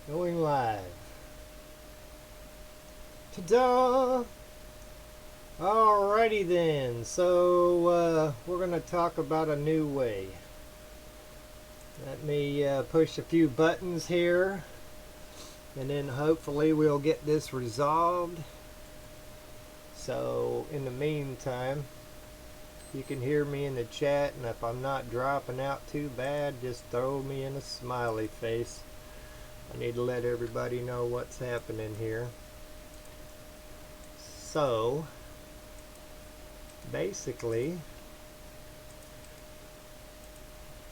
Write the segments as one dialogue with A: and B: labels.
A: Going live. Ta-da! Alrighty then. So we're going to talk about a new way. Let me push a few buttons here, and then hopefully we'll get this resolved. So in the meantime, you can hear me in the chat, and if I'm not dropping out too bad, just throw me in a smiley face. I need to let everybody know what's happening here. So basically,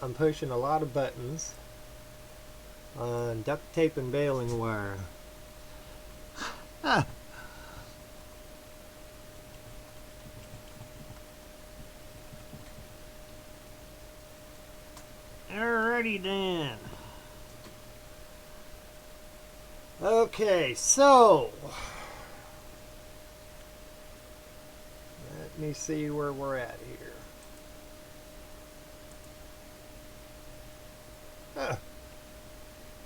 A: I'm pushing a lot of buttons on duct tape and baling wire. Ah. Alrighty then. Okay, so let me see where we're at here. Ah.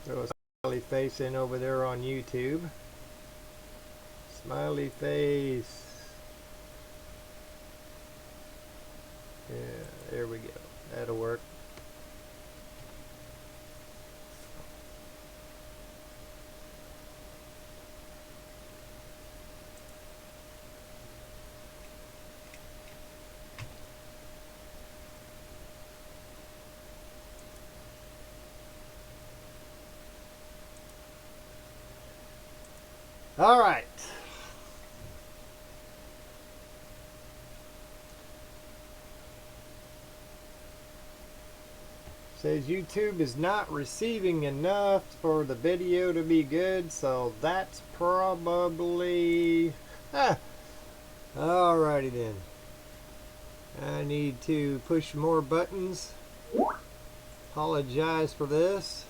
A: Throw a smiley face in over there on YouTube. Smiley face. Yeah, there we go. That'll work. All right. Says YouTube is not receiving enough for the video to be good, so that's probably... Alrighty then. I need to push more buttons. Apologize for this,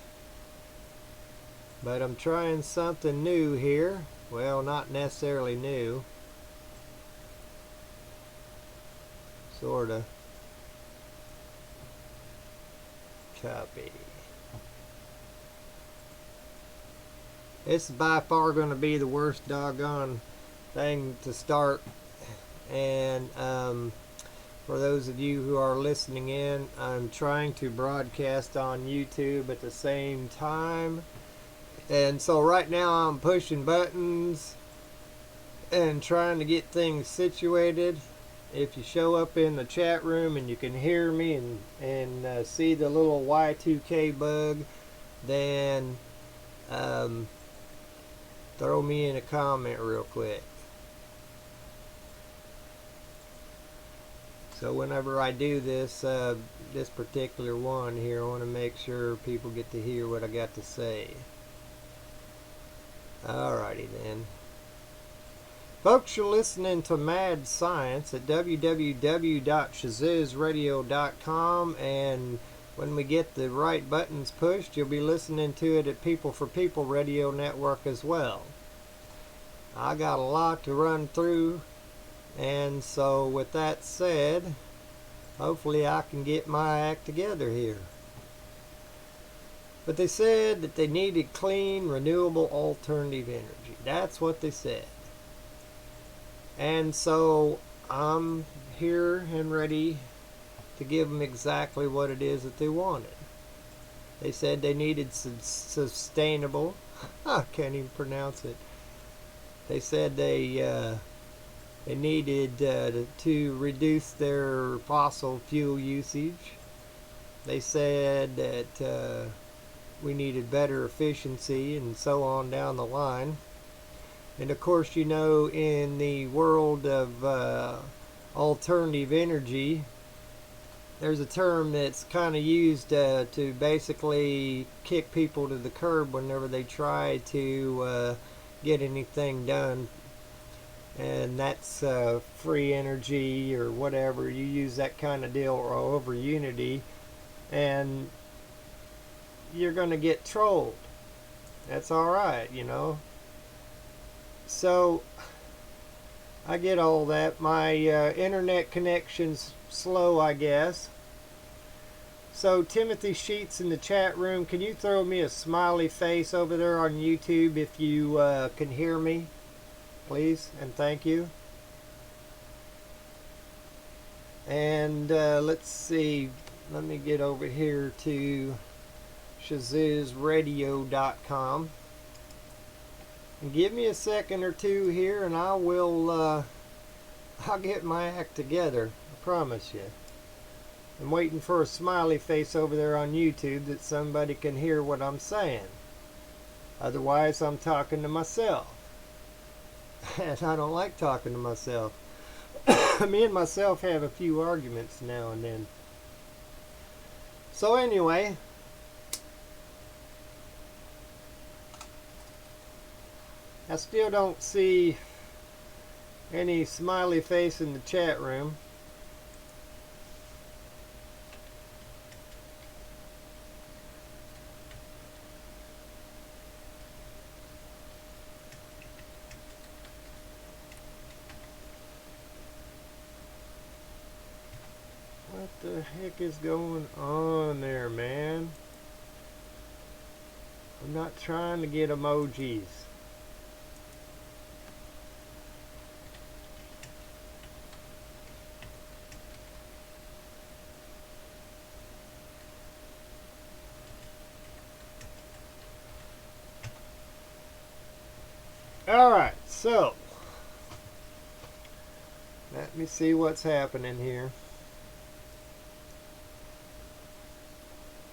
A: but I'm trying something new here. Well, not necessarily new. Sorta. Copy. This is by far going to be the worst doggone thing to start. And for those of you who are listening in, I'm trying to broadcast on YouTube at the same time. And so right now I'm pushing buttons and trying to get things situated. If you show up in the chat room and you can hear me and see the little Y2K bug, then throw me in a comment real quick. So whenever I do this, this particular one here, I want to make sure people get to hear what I got to say. Alrighty then. Folks, you're listening to Mad Science at www.shazizzradio.com, and when we get the right buttons pushed, you'll be listening to it at People for People Radio Network as well. I got a lot to run through, and so with that said, hopefully I can get my act together here. But they said that they needed clean, renewable, alternative energy. That's what they said. And so I'm here and ready to give them exactly what it is that they wanted. They said they needed sustainable. I can't even pronounce it. They said they needed to reduce their fossil fuel usage. They said that we needed better efficiency, and so on down the line. And of course, you know, in the world of alternative energy, there's a term that's kind of used to basically kick people to the curb whenever they try to get anything done. And that's free energy or whatever. You use that kind of deal over unity, and you're going to get trolled. That's alright, you know. So I get all that. My internet connection's slow, I guess. So Timothy Sheets in the chat room, can you throw me a smiley face over there on YouTube if you can hear me, please, and thank you. And let's see, let me get over here to ShazizRadio.com. And give me a second or two here and I will I'll get my act together, I promise you. I'm waiting for a smiley face over there on YouTube that somebody can hear what I'm saying. Otherwise, I'm talking to myself. And I don't like talking to myself. Me and myself have a few arguments now and then. So anyway, I still don't see any smiley face in the chat room. What the heck is going on there, man? I'm not trying to get emojis. Alright, so let me see what's happening here.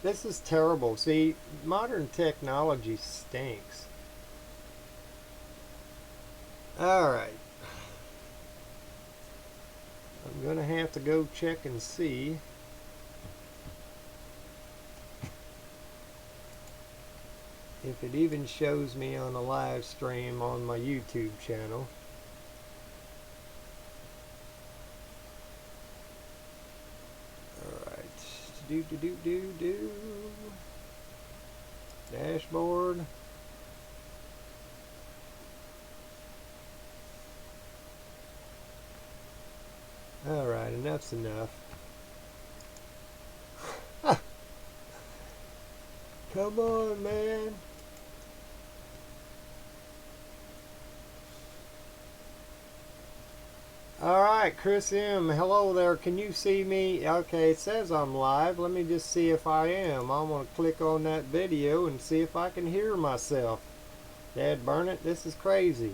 A: This is terrible. See, modern technology stinks. Alright. I'm going to have to go check and see. If it even shows me on a live stream on my YouTube channel. Alright. Do. Dashboard. Alright, enough's enough. Come on, man. Alright, Chris M. Hello there. Can you see me? Okay, it says I'm live. Let me just see if I am. I'm going to click on that video and see if I can hear myself. Dad burn it. This is crazy.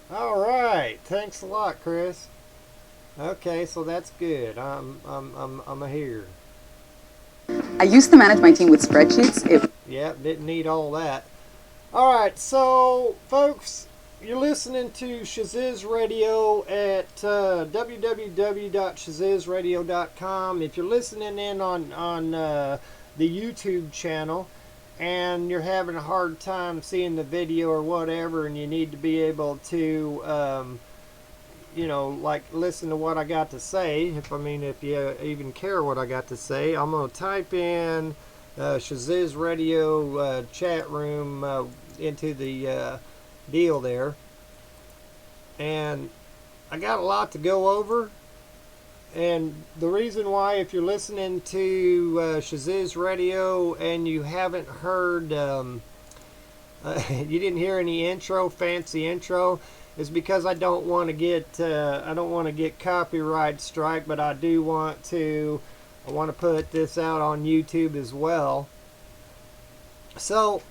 A: Alright. Thanks a lot, Chris. Okay, so that's good. I'm here.
B: I used to manage my team with spreadsheets.
A: Yep, didn't need all that. Alright, so folks, you're listening to Shaziz Radio at www.shazizradio.com. If you're listening in on the YouTube channel and you're having a hard time seeing the video or whatever, and you need to be able to you know, like listen to what I got to say, if you even care what I got to say, I'm going to type in Shaziz Radio chat room into the deal there, and I got a lot to go over. And the reason why, if you're listening to Shaziz Radio and you haven't heard you didn't hear any fancy intro, is because I don't want to get copyright strike, but I want to put this out on YouTube as well. So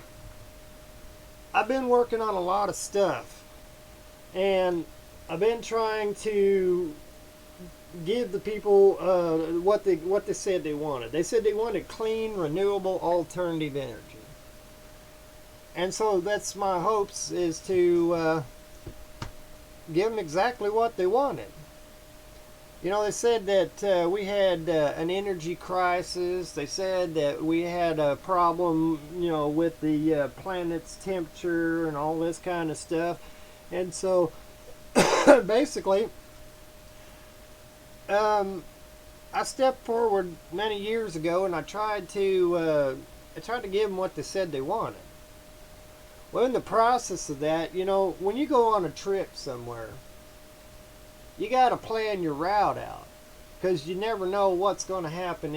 A: I've been working on a lot of stuff, and I've been trying to give the people what they said they wanted. They said they wanted clean, renewable, alternative energy, and so that's my hopes, is to give them exactly what they wanted. You know, they said that we had an energy crisis. They said that we had a problem, you know, with the planet's temperature and all this kind of stuff. And so, basically, I stepped forward many years ago and I tried to give them what they said they wanted. Well, in the process of that, you know, when you go on a trip somewhere, you got to plan your route out, because you never know what's going to happen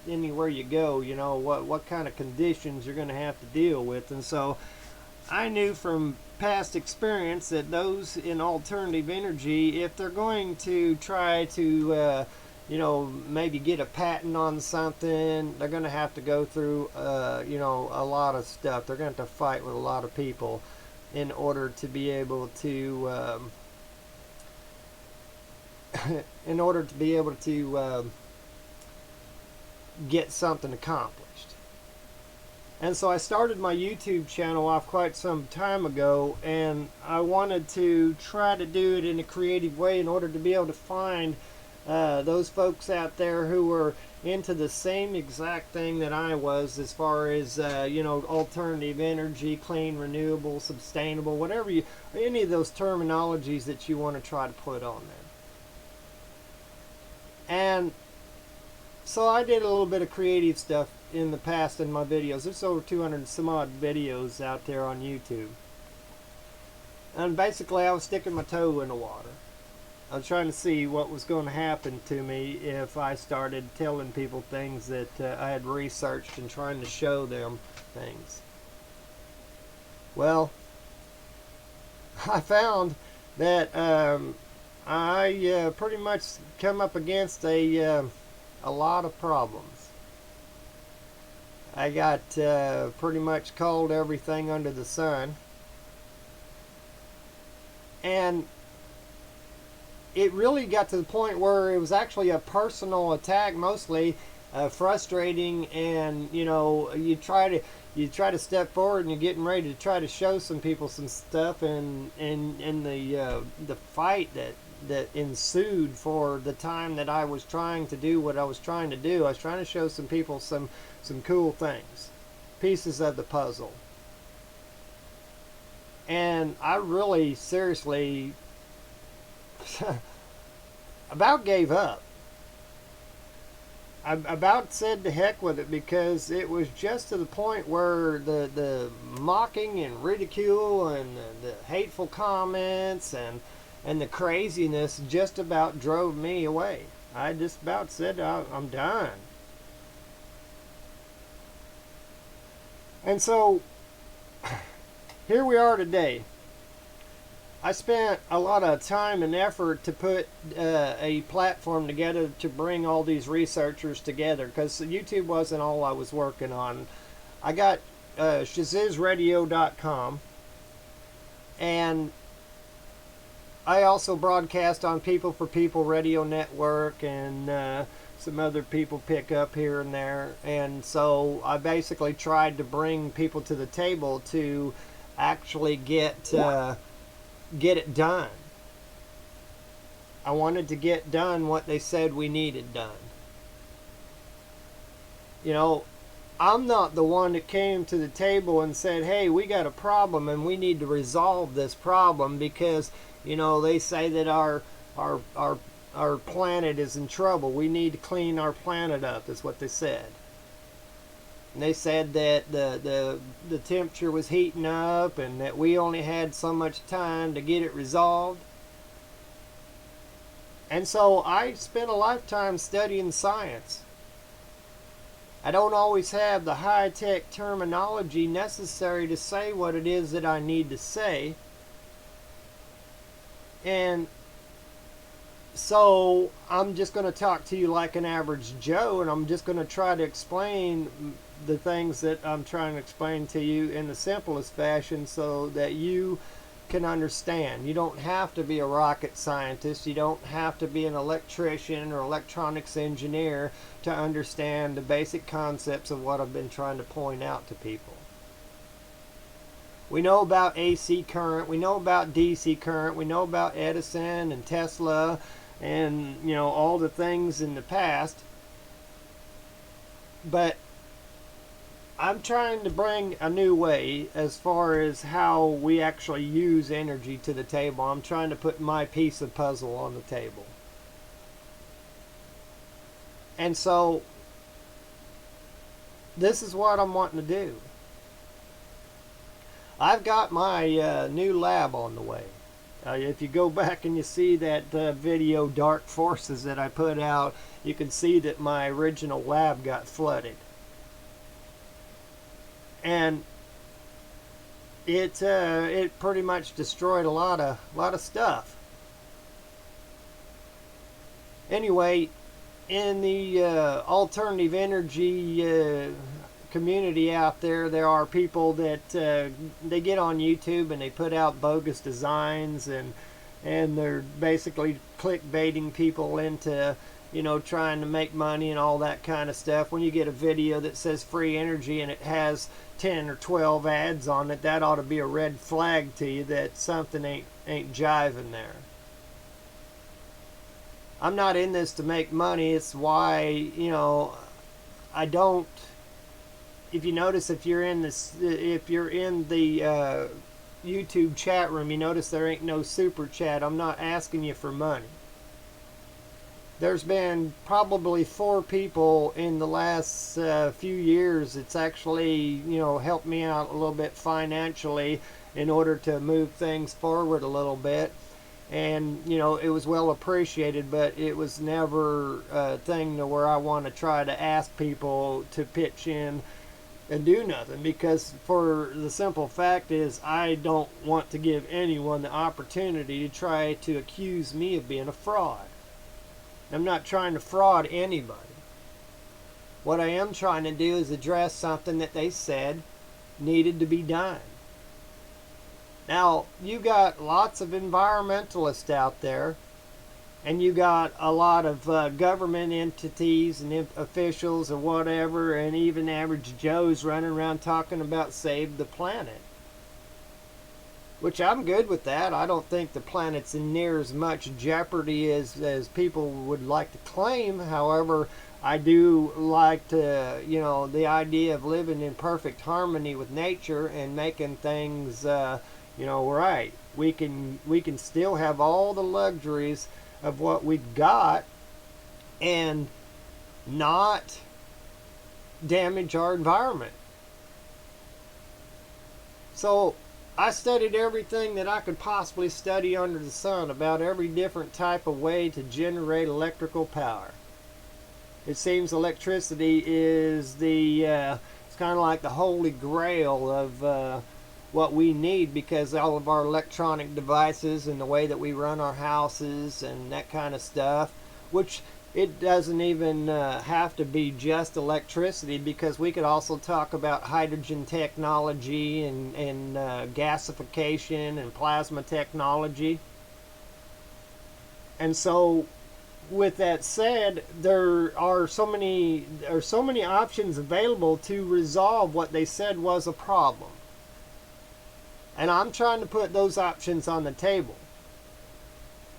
A: anywhere you go. You know what kind of conditions you're going to have to deal with. And so I knew from past experience that those in alternative energy, if they're going to try to maybe get a patent on something, they're going to have to go through a lot of stuff. They're going to have to fight with a lot of people in order to be able to get something accomplished. And so I started my YouTube channel off quite some time ago, and I wanted to try to do it in a creative way in order to be able to find those folks out there who were into the same exact thing that I was, as far as alternative energy, clean, renewable, sustainable, whatever any of those terminologies that you want to try to put on there. And so I did a little bit of creative stuff in the past in my videos. There's over 200 some odd videos out there on YouTube. And basically I was sticking my toe in the water. I was trying to see what was going to happen to me if I started telling people things that I had researched and trying to show them things. Well, I found that I pretty much come up against a lot of problems. I got pretty much called everything under the sun, and it really got to the point where it was actually a personal attack, mostly frustrating. And you try to step forward and you're getting ready to try to show some people some stuff, and the fight that ensued for the time that I was trying to do what I was trying to do. I was trying to show some people some cool things, pieces of the puzzle. And I really seriously about gave up. I about said to heck with it, because it was just to the point where the mocking and ridicule and the hateful comments and the craziness just about drove me away. I just about said, I'm done. And so here we are today. I spent a lot of time and effort to put a platform together to bring all these researchers together, because YouTube wasn't all I was working on. I got shazizradio.com, and I also broadcast on People for People Radio Network, and some other people pick up here and there. And so I basically tried to bring people to the table to actually get it done. I wanted to get done what they said we needed done. I'm not the one that came to the table and said, hey, we got a problem and we need to resolve this problem because they say that our planet is in trouble. We need to clean our planet up, is what they said. And they said that the temperature was heating up and that we only had so much time to get it resolved. And so I spent a lifetime studying science. I don't always have the high-tech terminology necessary to say what it is that I need to say. And so I'm just going to talk to you like an average Joe, and I'm just going to try to explain the things that I'm trying to explain to you in the simplest fashion so that you can understand. You don't have to be a rocket scientist. You don't have to be an electrician or electronics engineer to understand the basic concepts of what I've been trying to point out to people. We know about AC current, we know about DC current, we know about Edison and Tesla and all the things in the past. But I'm trying to bring a new way as far as how we actually use energy to the table. I'm trying to put my piece of puzzle on the table. And so this is what I'm wanting to do. I've got my new lab on the way. If you go back and you see that video Dark Forces that I put out, you can see that my original lab got flooded. And it pretty much destroyed a lot of stuff. Anyway, in the alternative energy community out there, there are people that they get on YouTube and they put out bogus designs, and they're basically clickbaiting people into, you know, trying to make money and all that kind of stuff. When you get a video that says free energy and it has 10 or 12 ads on it, that ought to be a red flag to you that something ain't jiving there. I'm not in this to make money. It's why, you know, I don't. If you notice, if you're in the YouTube chat room, you notice there ain't no super chat. I'm not asking you for money. There's been probably 4 people in the last few years that's actually, you know, helped me out a little bit financially in order to move things forward a little bit. And, you know, it was well appreciated, but it was never a thing to where I want to try to ask people to pitch in and do nothing, because for the simple fact is I don't want to give anyone the opportunity to try to accuse me of being a fraud. I'm not trying to fraud anybody. What I am trying to do is address something that they said needed to be done. Now, you got lots of environmentalists out there, and you got a lot of government entities and officials or whatever, and even average Joes running around talking about save the planet. Which I'm good with that. I don't think the planet's in near as much jeopardy as people would like to claim. However, I do like to, you know, the idea of living in perfect harmony with nature and making things, you know, right. We can still have all the luxuries of what we've got and not damage our environment. So I studied everything that I could possibly study under the sun about every different type of way to generate electrical power. It seems electricity is it's kind of like the holy grail of what we need, because all of our electronic devices and the way that we run our houses and that kind of stuff, which it doesn't even have to be just electricity, because we could also talk about hydrogen technology and gasification and plasma technology. And so with that said, there are so many options available to resolve what they said was a problem. And I'm trying to put those options on the table.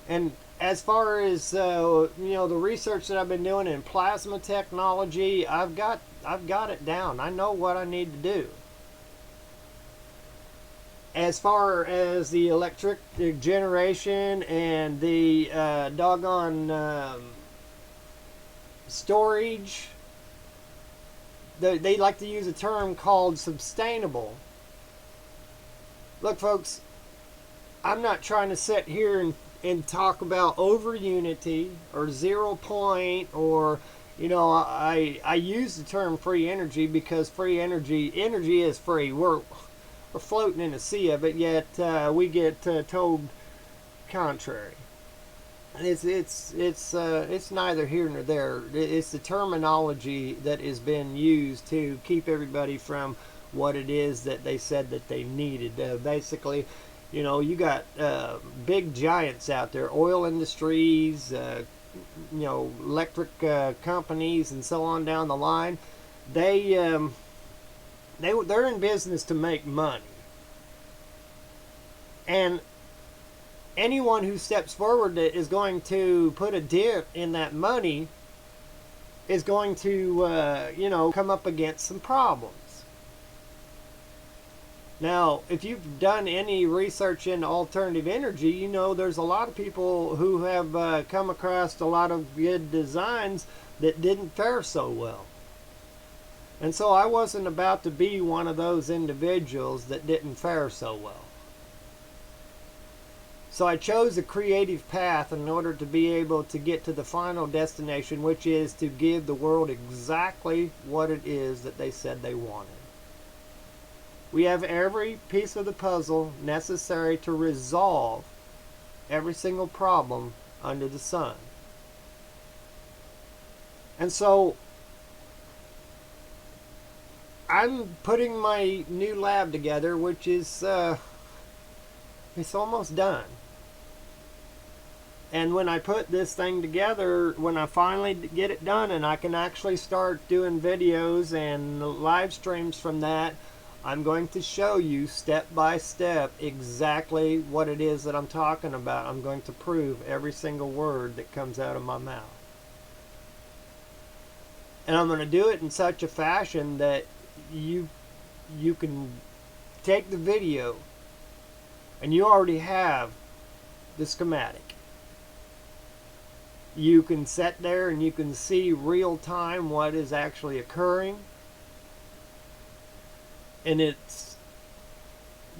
A: And as far as you know, the research that I've been doing in plasma technology, I've got it down. I know what I need to do. As far as the electric generation and the doggone storage, they like to use a term called sustainable. Look, folks, I'm not trying to sit here and talk about over unity or 0 point, or, you know, I use the term free energy because free energy is free. We're floating in a sea of it, yet we get told contrary. And it's neither here nor there. It's the terminology that has been used to keep everybody from what it is that they said that they needed. Basically, you know, you got big giants out there, oil industries, you know, electric companies, and so on down the line. They're in business to make money, and anyone who steps forward that is going to put a dent in that money is going to you know, come up against some problems. Now, if you've done any research into alternative energy, you know there's a lot of people who have come across a lot of good designs that didn't fare so well. And so I wasn't about to be one of those individuals that didn't fare so well. So I chose a creative path in order to be able to get to the final destination, which is to give the world exactly what it is that they said they wanted. We have every piece of the puzzle necessary to resolve every single problem under the sun. And so I'm putting my new lab together, which is it's almost done. And when I put this thing together, when I finally get it done and I can actually start doing videos and live streams from that, I'm going to show you step by step exactly what it is that I'm talking about. I'm going to prove every single word that comes out of my mouth. And I'm going to do it in such a fashion that you can take the video and you already have the schematic. You can sit there and you can see real time what is actually occurring. And it's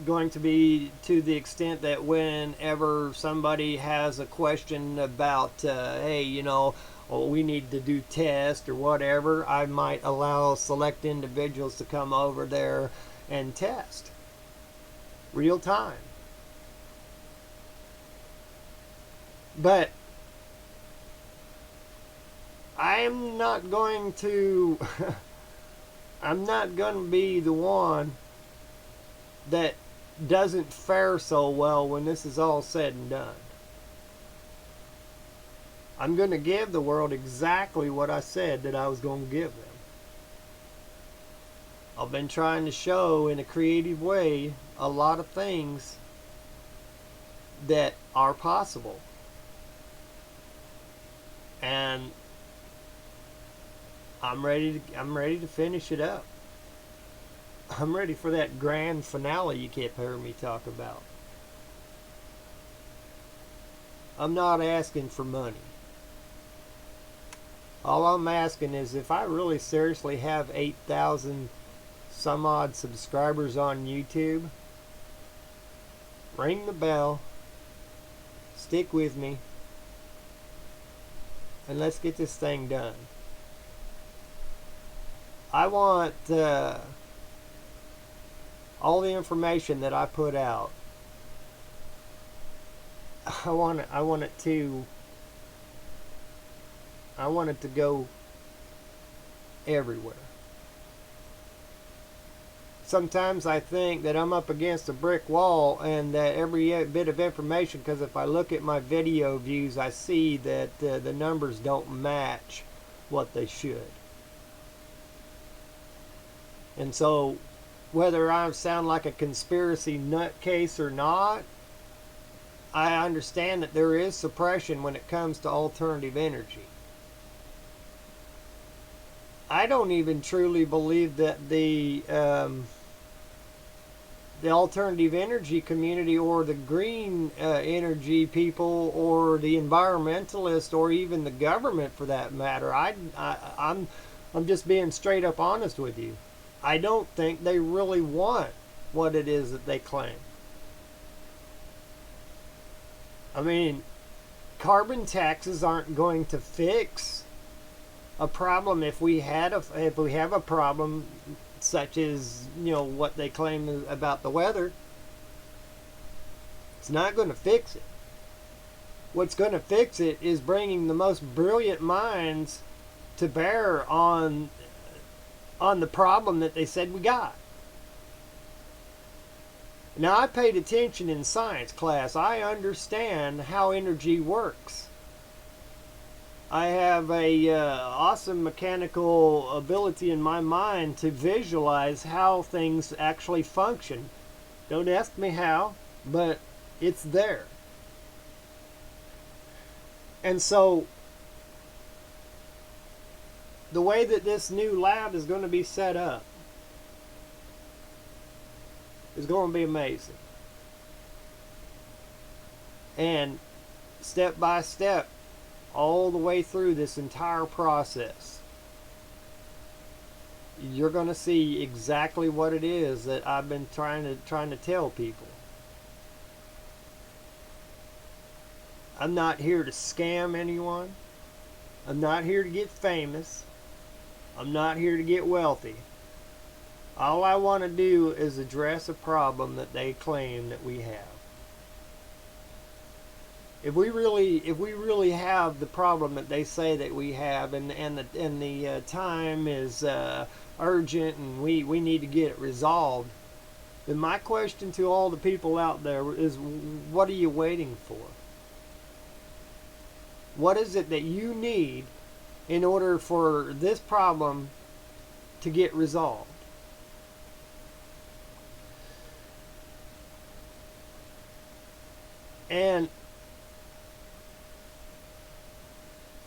A: going to be to the extent that whenever somebody has a question about, hey, you know, we need to do tests or whatever, I might allow select individuals to come over there and test real time. But I am not going to I'm not going to be the one that doesn't fare so well when this is all said and done. I'm going to give the world exactly what I said that I was going to give them. I've been trying to show in a creative way a lot of things that are possible. And I'm ready to finish it up. I'm ready for that grand finale you kept hearing me talk about. I'm not asking for money. All I'm asking is if I really seriously have 8,000 some odd subscribers on YouTube, ring the bell, stick with me, and let's get this thing done. I want all the information that I put out. I want it to go everywhere. Sometimes I think that I'm up against a brick wall and that every bit of information, because if I look at my video views, I see that the numbers don't match what they should. And so, whether I sound like a conspiracy nutcase or not, I understand that there is suppression when it comes to alternative energy. I don't even truly believe that the alternative energy community or the green energy people or the environmentalists or even the government for that matter, I'm just being straight up honest with you. I don't think they really want what it is that they claim. I mean, carbon taxes aren't going to fix a problem if we have a problem such as, you know, what they claim about the weather. It's not going to fix it. What's going to fix it is bringing the most brilliant minds to bear on the problem that they said we got. Now, I paid attention in science class. I understand how energy works. I have a awesome mechanical ability in my mind to visualize how things actually function. Don't ask me how, but it's there. And so, the way that this new lab is going to be set up is going to be amazing. And step by step, all the way through this entire process, you're going to see exactly what it is that I've been trying to tell people. I'm not here to scam anyone. I'm not here to get famous. I'm not here to get wealthy. All I want to do is address a problem that they claim that we have. If we really have the problem that they say that we have, and the time is urgent, and we need to get it resolved, then my question to all the people out there is, what are you waiting for? What is it that you need in order for this problem to get resolved? And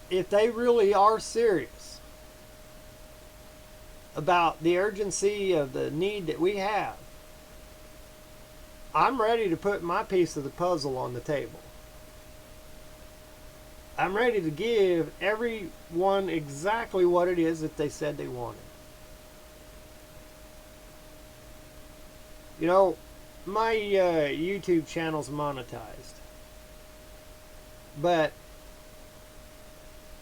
A: if they really are serious about the urgency of the need that we have, I'm ready to put my piece of the puzzle on the table. I'm ready to give everyone exactly what it is that they said they wanted. You know, my YouTube channel's monetized, but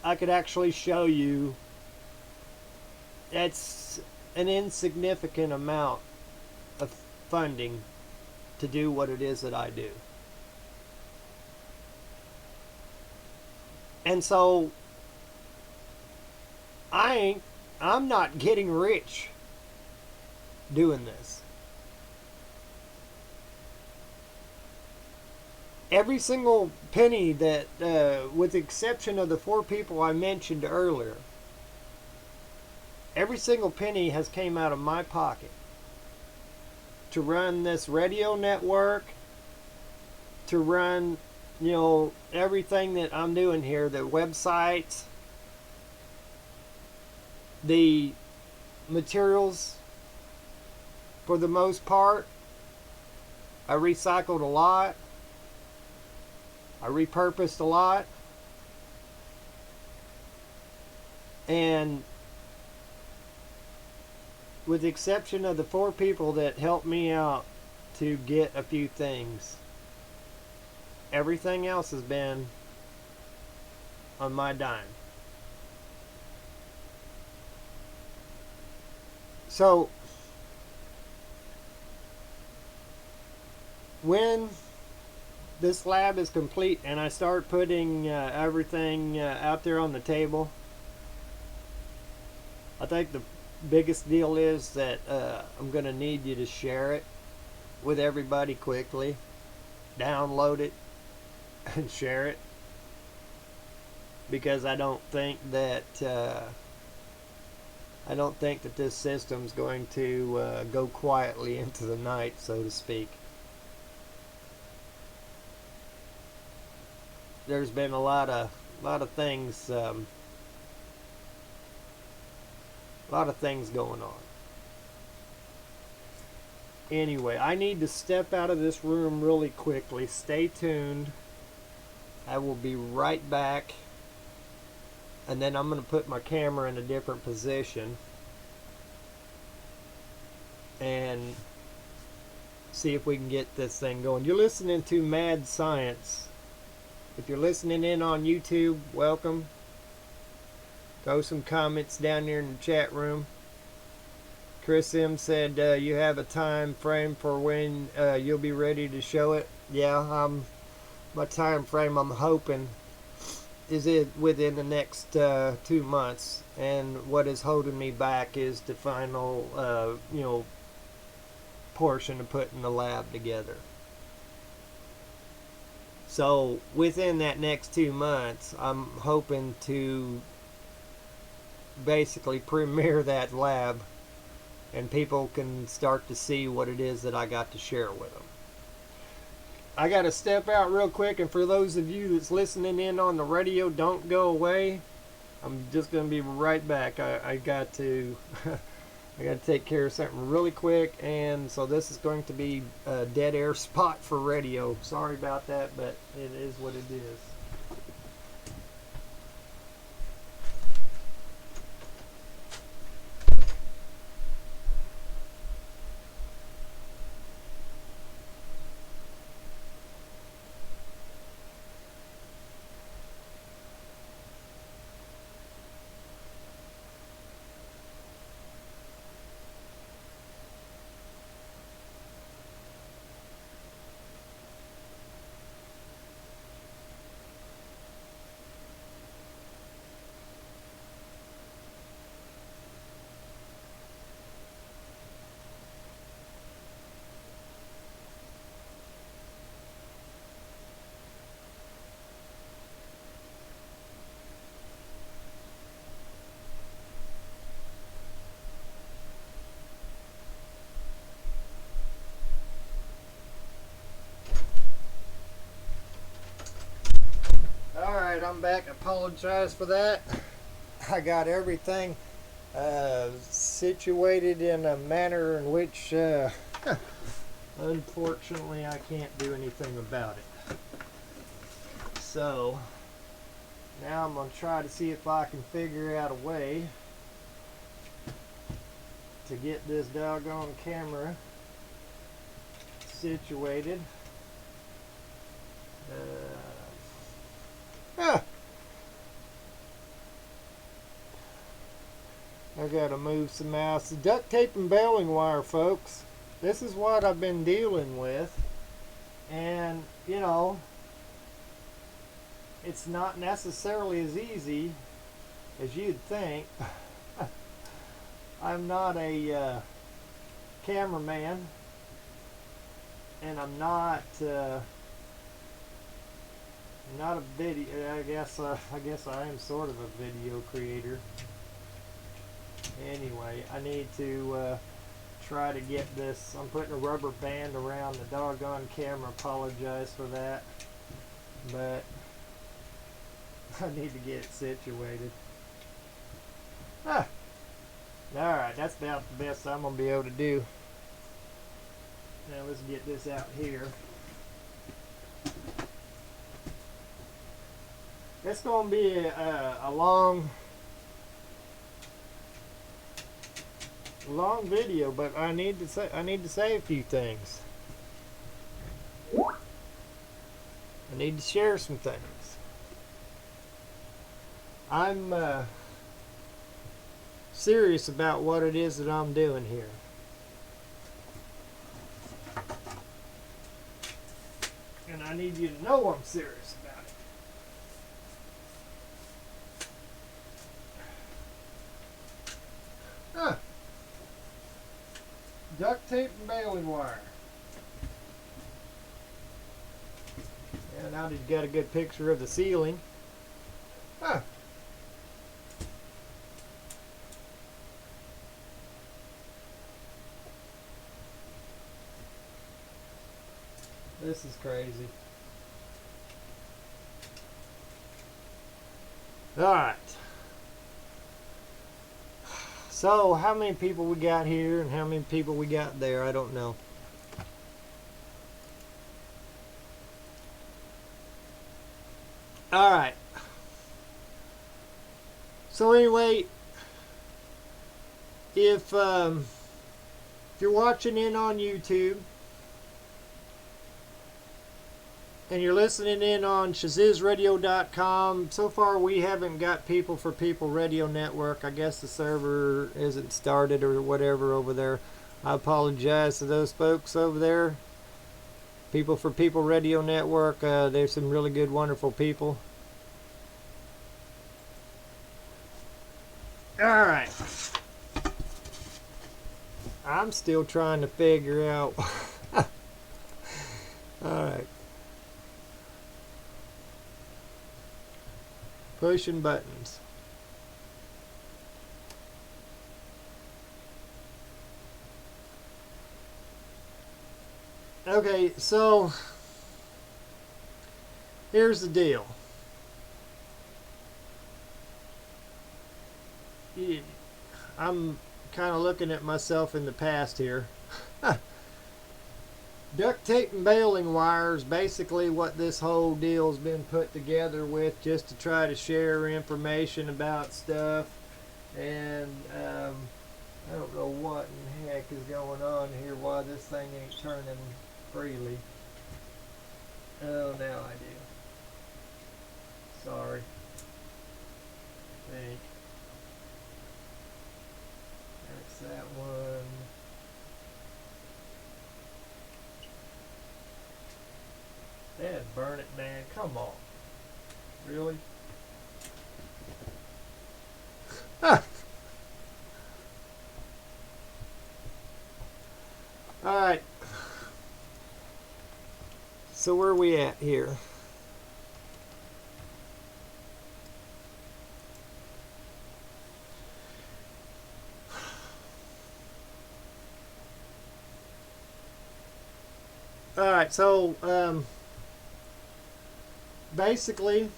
A: I could actually show you it's an insignificant amount of funding to do what it is that I do. And so I'm not getting rich doing this. Every single penny that, with the exception of the 4 people I mentioned earlier, every single penny has came out of my pocket to run this radio network, to run, you know, everything that I'm doing here, the websites, the materials. For the most part, I recycled a lot. I repurposed a lot. And with the exception of the 4 people that helped me out to get a few things, everything else has been on my dime. So when this lab is complete and I start putting everything out there on the table, I think the biggest deal is that I'm going to need you to share it with everybody quickly. Download it and share it, because I don't think that this system's going to go quietly into the night, so to speak. There's been a lot of things going on. Anyway, I need to step out of this room really quickly. Stay tuned. I will be right back, and then I'm going to put my camera in a different position and see if we can get this thing going. You're listening to Mad Science. If you're listening in on YouTube, welcome. Throw some comments down there in the chat room. Chris M said you have a time frame for when you'll be ready to show it. Yeah, my time frame, I'm hoping, is it within the next 2 months. And what is holding me back is the final, portion of putting the lab together. So within that next 2 months, I'm hoping to basically premiere that lab, and people can start to see what it is that I got to share with them. I got to step out real quick, and for those of you that's listening in on the radio, don't go away. I'm just going to be right back. I got to I got to take care of something really quick, and so this is going to be a dead air spot for radio. Sorry about that, but it is what it is. come back. Apologize for that. I got everything situated in a manner in which unfortunately I can't do anything about it. So now I'm going to try to see if I can figure out a way to get this doggone camera situated. I gotta move some mouse. The duct tape and baling wire, folks. This is what I've been dealing with. And, you know, it's not necessarily as easy as you'd think. I'm not a cameraman, and I'm not a video. I guess I am sort of a video creator. Anyway, I need to try to get this. I'm putting a rubber band around the doggone camera. Apologize for that, but I need to get it situated. Alright, that's about the best I'm going to be able to do. Now let's get this out here. It's going to be a long video, but I need to say a few things. I need to share some things. I'm serious about what it is that I'm doing here. And I need you to know I'm serious about it. Duct tape and baling wire. And now you've got a good picture of the ceiling. This is crazy. Alright. So, how many people we got here and how many people we got there, I don't know. Alright. So anyway, if you're watching in on YouTube, and you're listening in on ShazizRadio.com. So far we haven't got People for People Radio Network. I guess the server isn't started or whatever over there. I apologize to those folks over there. People for People Radio Network. There's some really good, wonderful people. Alright. I'm still trying to figure out. Alright. Pushing buttons. Okay, so here's the deal. I'm kind of looking at myself in the past here. Duct tape and baling wire is basically what this whole deal's been put together with, just to try to share information about stuff. And I don't know what in the heck is going on here, why this thing ain't turning freely. Oh, now I do. Sorry. Think. That's that one. Dad, burn it, man. Come on. Really? Alright. So where are we at here? Alright, so basically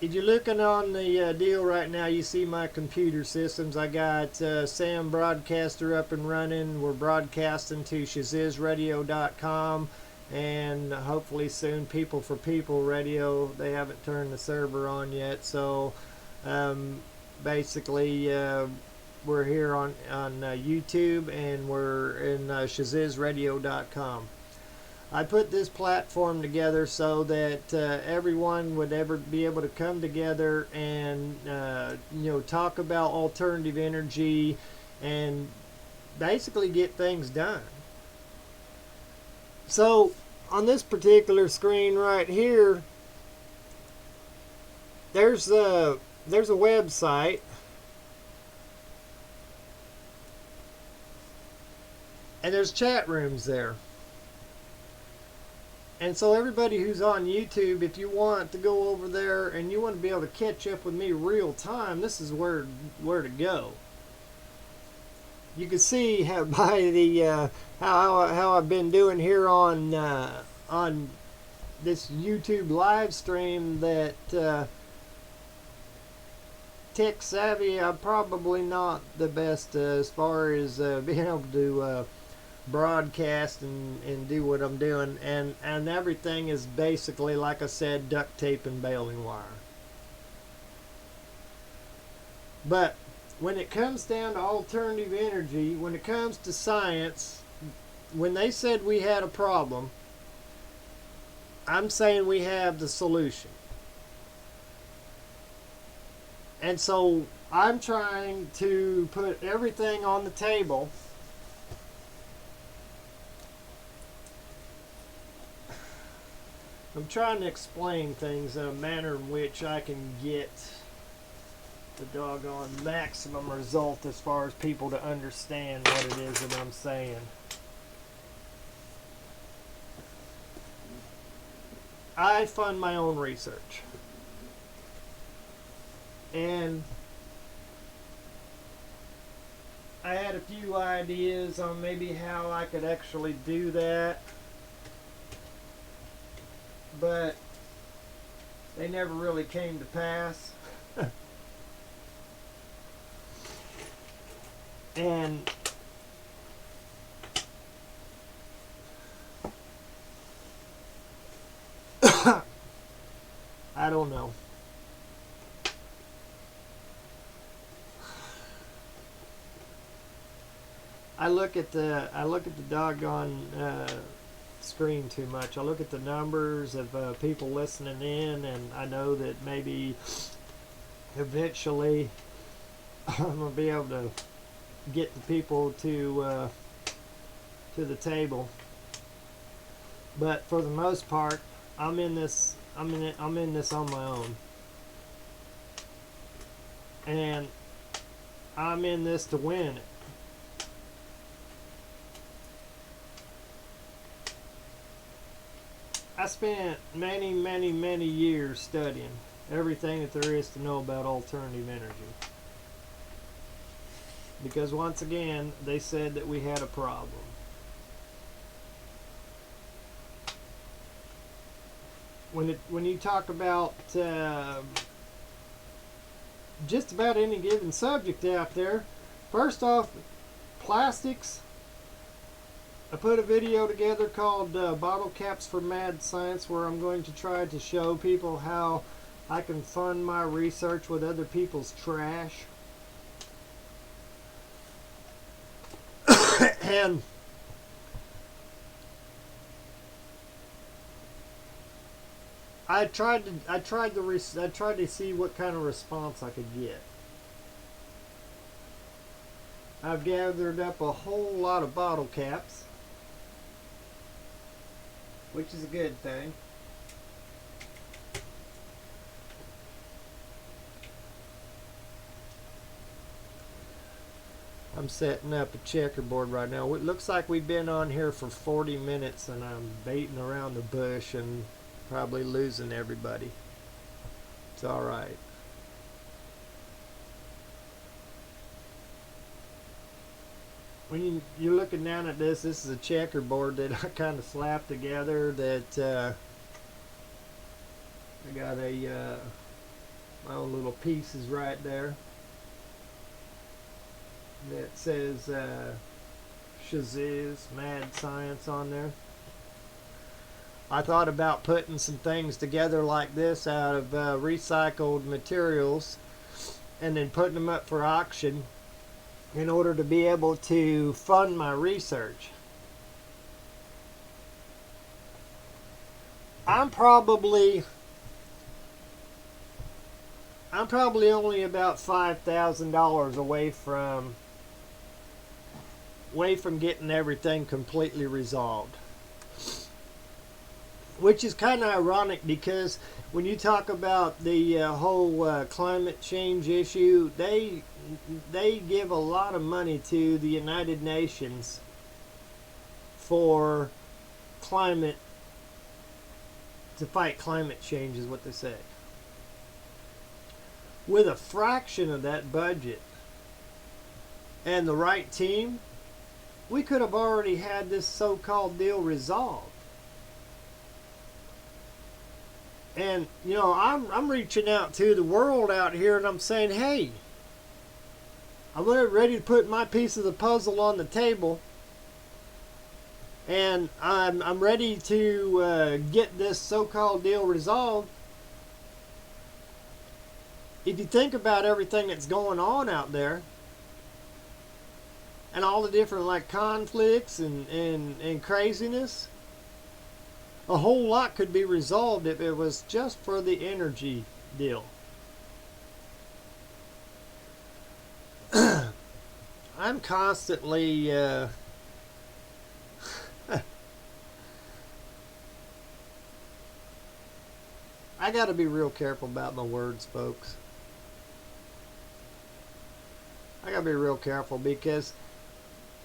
A: if you're looking on the deal right now, you see my computer systems. I got Sam Broadcaster up and running. We're broadcasting to shazizradio.com, and hopefully soon People for People Radio. They haven't turned the server on yet, so basically we're here on YouTube, and we're in shazizradio.com. I put this platform together so that everyone would ever be able to come together and talk about alternative energy and basically get things done. So on this particular screen right here, there's a website, and there's chat rooms there. And so everybody who's on YouTube, if you want to go over there and you want to be able to catch up with me real time, this is where to go. You can see how by the how I've been doing here on this YouTube live stream that tech savvy. I'm probably not the best as far as being able to broadcast and do what I'm doing, and everything is basically, like I said, duct tape and baling wire. But when it comes down to alternative energy, when it comes to science, when they said we had a problem, I'm saying we have the solution. And so I'm trying to put everything on the table I'm trying to explain things in a manner in which I can get the doggone maximum result as far as people to understand what it is that I'm saying. I fund my own research. And I had a few ideas on maybe how I could actually do that, but they never really came to pass. And I don't know. I look at the doggone screen too much. I look at the numbers of people listening in, and I know that maybe eventually I'm gonna be able to get the people to the table. But for the most part, I'm in this on my own, and I'm in this to win it. I spent many years studying everything that there is to know about alternative energy. Because once again, they said that we had a problem. When you talk about just about any given subject out there, first off, plastics. I put a video together called Bottle Caps for Mad Science, where I'm going to try to show people how I can fund my research with other people's trash. And I tried to see what kind of response I could get. I've gathered up a whole lot of bottle caps, which is a good thing. I'm setting up a checkerboard right now. It looks like we've been on here for 40 minutes, and I'm baiting around the bush and probably losing everybody. It's alright. When you're looking down at this is a checkerboard that I kind of slapped together. That I got a My own little pieces right there that says Shaziz Mad Science on there. I thought about putting some things together like this out of recycled materials and then putting them up for auction in order to be able to fund my research. I'm probably only about $5,000 away from getting everything completely resolved. Which is kind of ironic because when you talk about the whole climate change issue, they give a lot of money to the United Nations for climate, to fight climate change is what they say. With a fraction of that budget and the right team, we could have already had this so-called deal resolved. And, you know, I'm reaching out to the world out here and I'm saying, hey, I'm ready to put my piece of the puzzle on the table. And I'm ready to get this so-called deal resolved. If you think about everything that's going on out there, and all the different like conflicts and craziness, a whole lot could be resolved if it was just for the energy deal. I'm constantly I got to be real careful about my words, folks. I got to be real careful because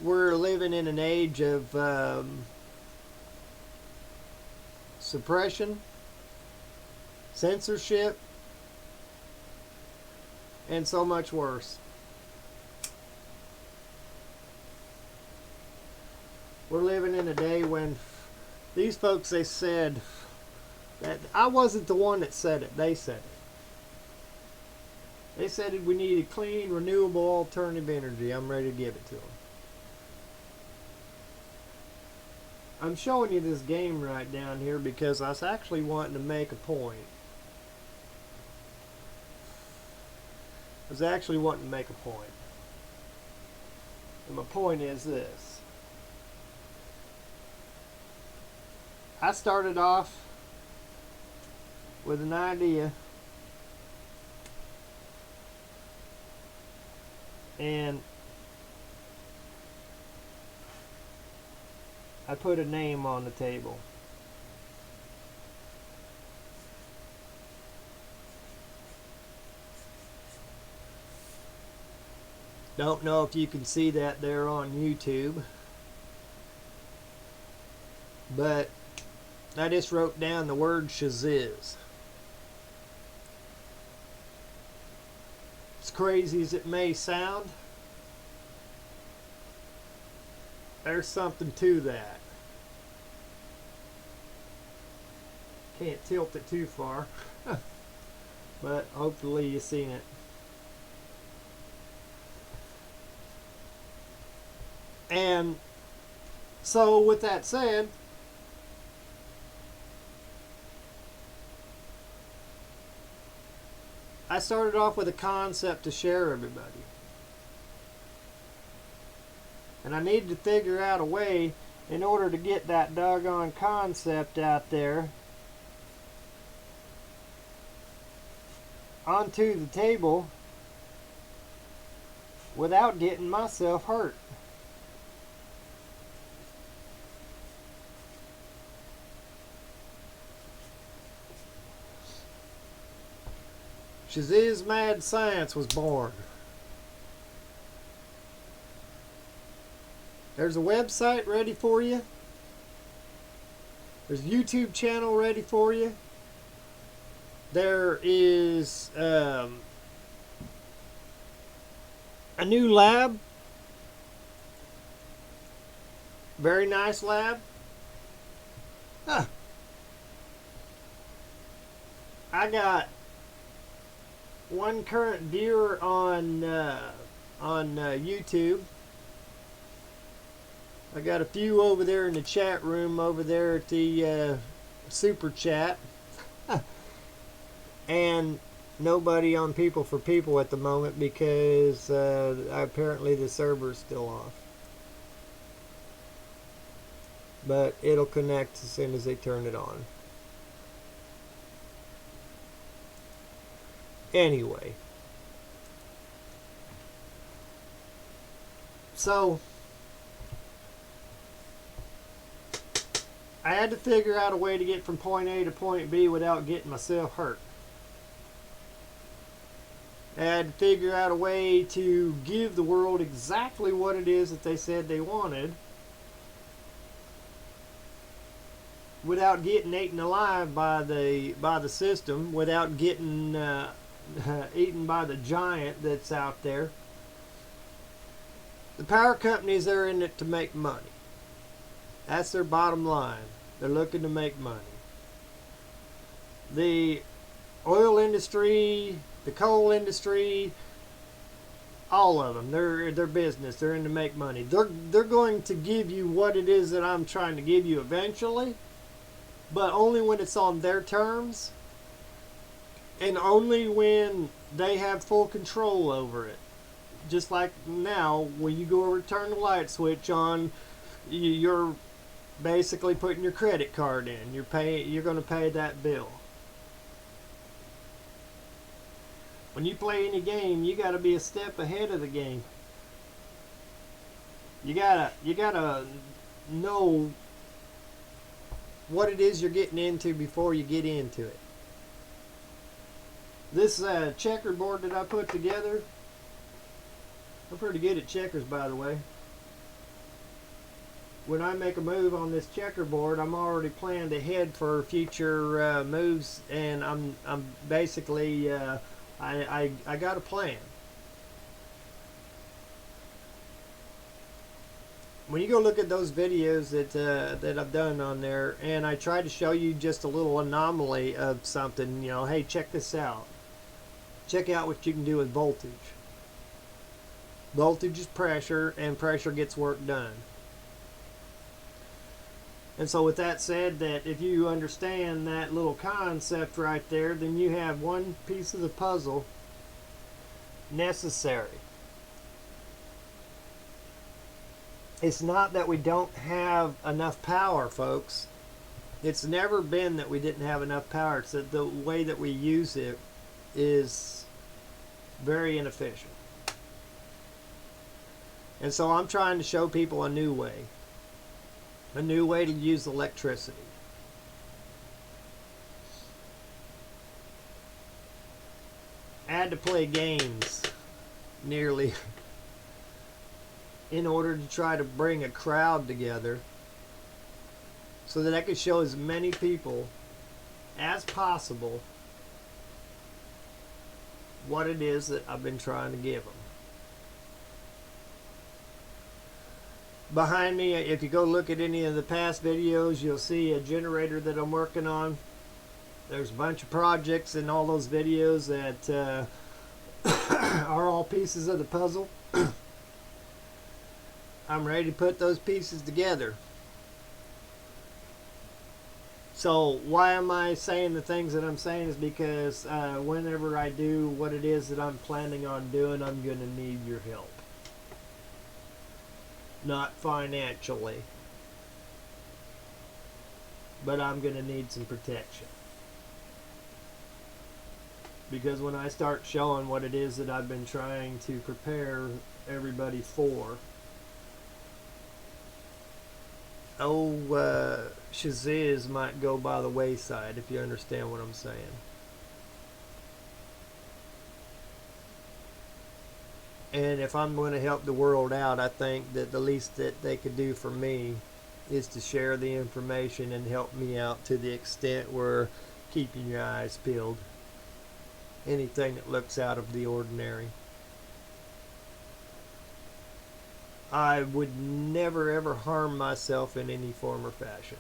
A: we're living in an age of suppression, censorship, and so much worse. We're living in a day when these folks, they said that I wasn't the one that said it, they said it. They said that we needed clean, renewable, alternative energy. I'm ready to give it to them. I'm showing you this game right down here because I was actually wanting to make a point. I was actually wanting to make a point. And my point is this. I started off with an idea, and I put a name on the table. Don't know if you can see that there on YouTube, but I just wrote down the word Shaziz. As crazy as it may sound, there's something to that. Can't tilt it too far, but hopefully you've seen it. And so with that said, I started off with a concept to share everybody. And I needed to figure out a way in order to get that doggone concept out there onto the table without getting myself hurt. Shaziz Mad Science was born. There's a website ready for you. There's a YouTube channel ready for you. There is a new lab. Very nice lab. I got one current viewer on YouTube. I got a few over there in the chat room over there at the super chat, and nobody on People for People at the moment because apparently the server's still off. But it'll connect as soon as they turn it on. Anyway, so I had to figure out a way to get from point A to point B without getting myself hurt. I had to figure out a way to give the world exactly what it is that they said they wanted without getting eaten alive by the system, without getting eaten by the giant that's out there. The power companies are in it to make money. That's their bottom line. They're looking to make money. The oil industry, the coal industry, all of them, they're business. They're in to make money. They're going to give you what it is that I'm trying to give you eventually, but only when it's on their terms, and only when they have full control over it. Just like now, when you go over to turn the light switch on, you're basically putting your credit card in. You're going to pay that bill. When you play any game, you got to be a step ahead of the game. You gotta know what it is you're getting into before you get into it. This checkerboard that I put together, I'm pretty good at checkers, by the way. When I make a move on this checkerboard, I'm already planned ahead for future moves, and I'm basically I got a plan. When you go look at those videos that I've done on there, and I try to show you just a little anomaly of something, you know, hey, check this out. Check out what you can do with voltage. Voltage is pressure, and pressure gets work done. And so with that said, that if you understand that little concept right there, then you have one piece of the puzzle necessary. It's not that we don't have enough power, folks. It's never been that we didn't have enough power. It's that the way that we use it is very inefficient. And so I'm trying to show people a new way to use electricity. I had to play games nearly in order to try to bring a crowd together so that I could show as many people as possible what it is that I've been trying to give them. Behind me, if you go look at any of the past videos, you'll see a generator that I'm working on. There's a bunch of projects in all those videos that are all pieces of the puzzle. I'm ready to put those pieces together. So why am I saying the things that I'm saying is because whenever I do what it is that I'm planning on doing, I'm going to need your help. Not financially, but I'm going to need some protection. Because when I start showing what it is that I've been trying to prepare everybody for, Shaziz might go by the wayside, if you understand what I'm saying. And if I'm going to help the world out, I think that the least that they could do for me is to share the information and help me out to the extent where keeping your eyes peeled. Anything that looks out of the ordinary. I would never ever harm myself in any form or fashion.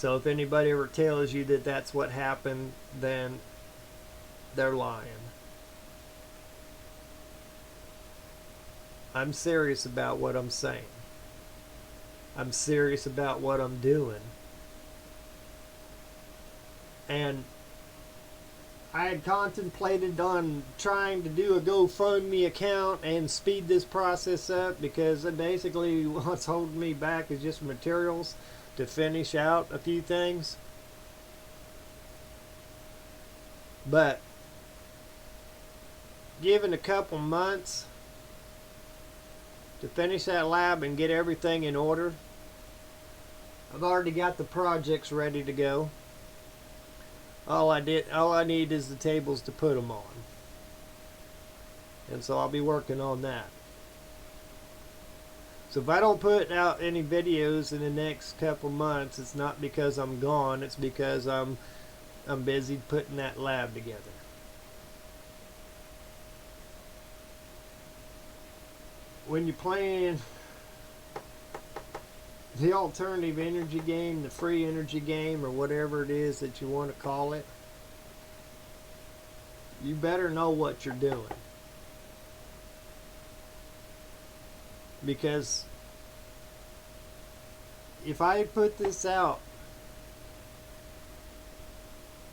A: So if anybody ever tells you that that's what happened, then they're lying. I'm serious about what I'm saying. I'm serious about what I'm doing. And I had contemplated on trying to do a GoFundMe account and speed this process up, because basically what's holding me back is just materials to finish out a few things. But given a couple months to finish that lab and get everything in order, I've already got the projects ready to go. All I need is the tables to put them on. And so I'll be working on that. So if I don't put out any videos in the next couple months, it's not because I'm gone, it's because I'm busy putting that lab together. When you're playing the alternative energy game, the free energy game, or whatever it is that you want to call it, you better know what you're doing. Because if I put this out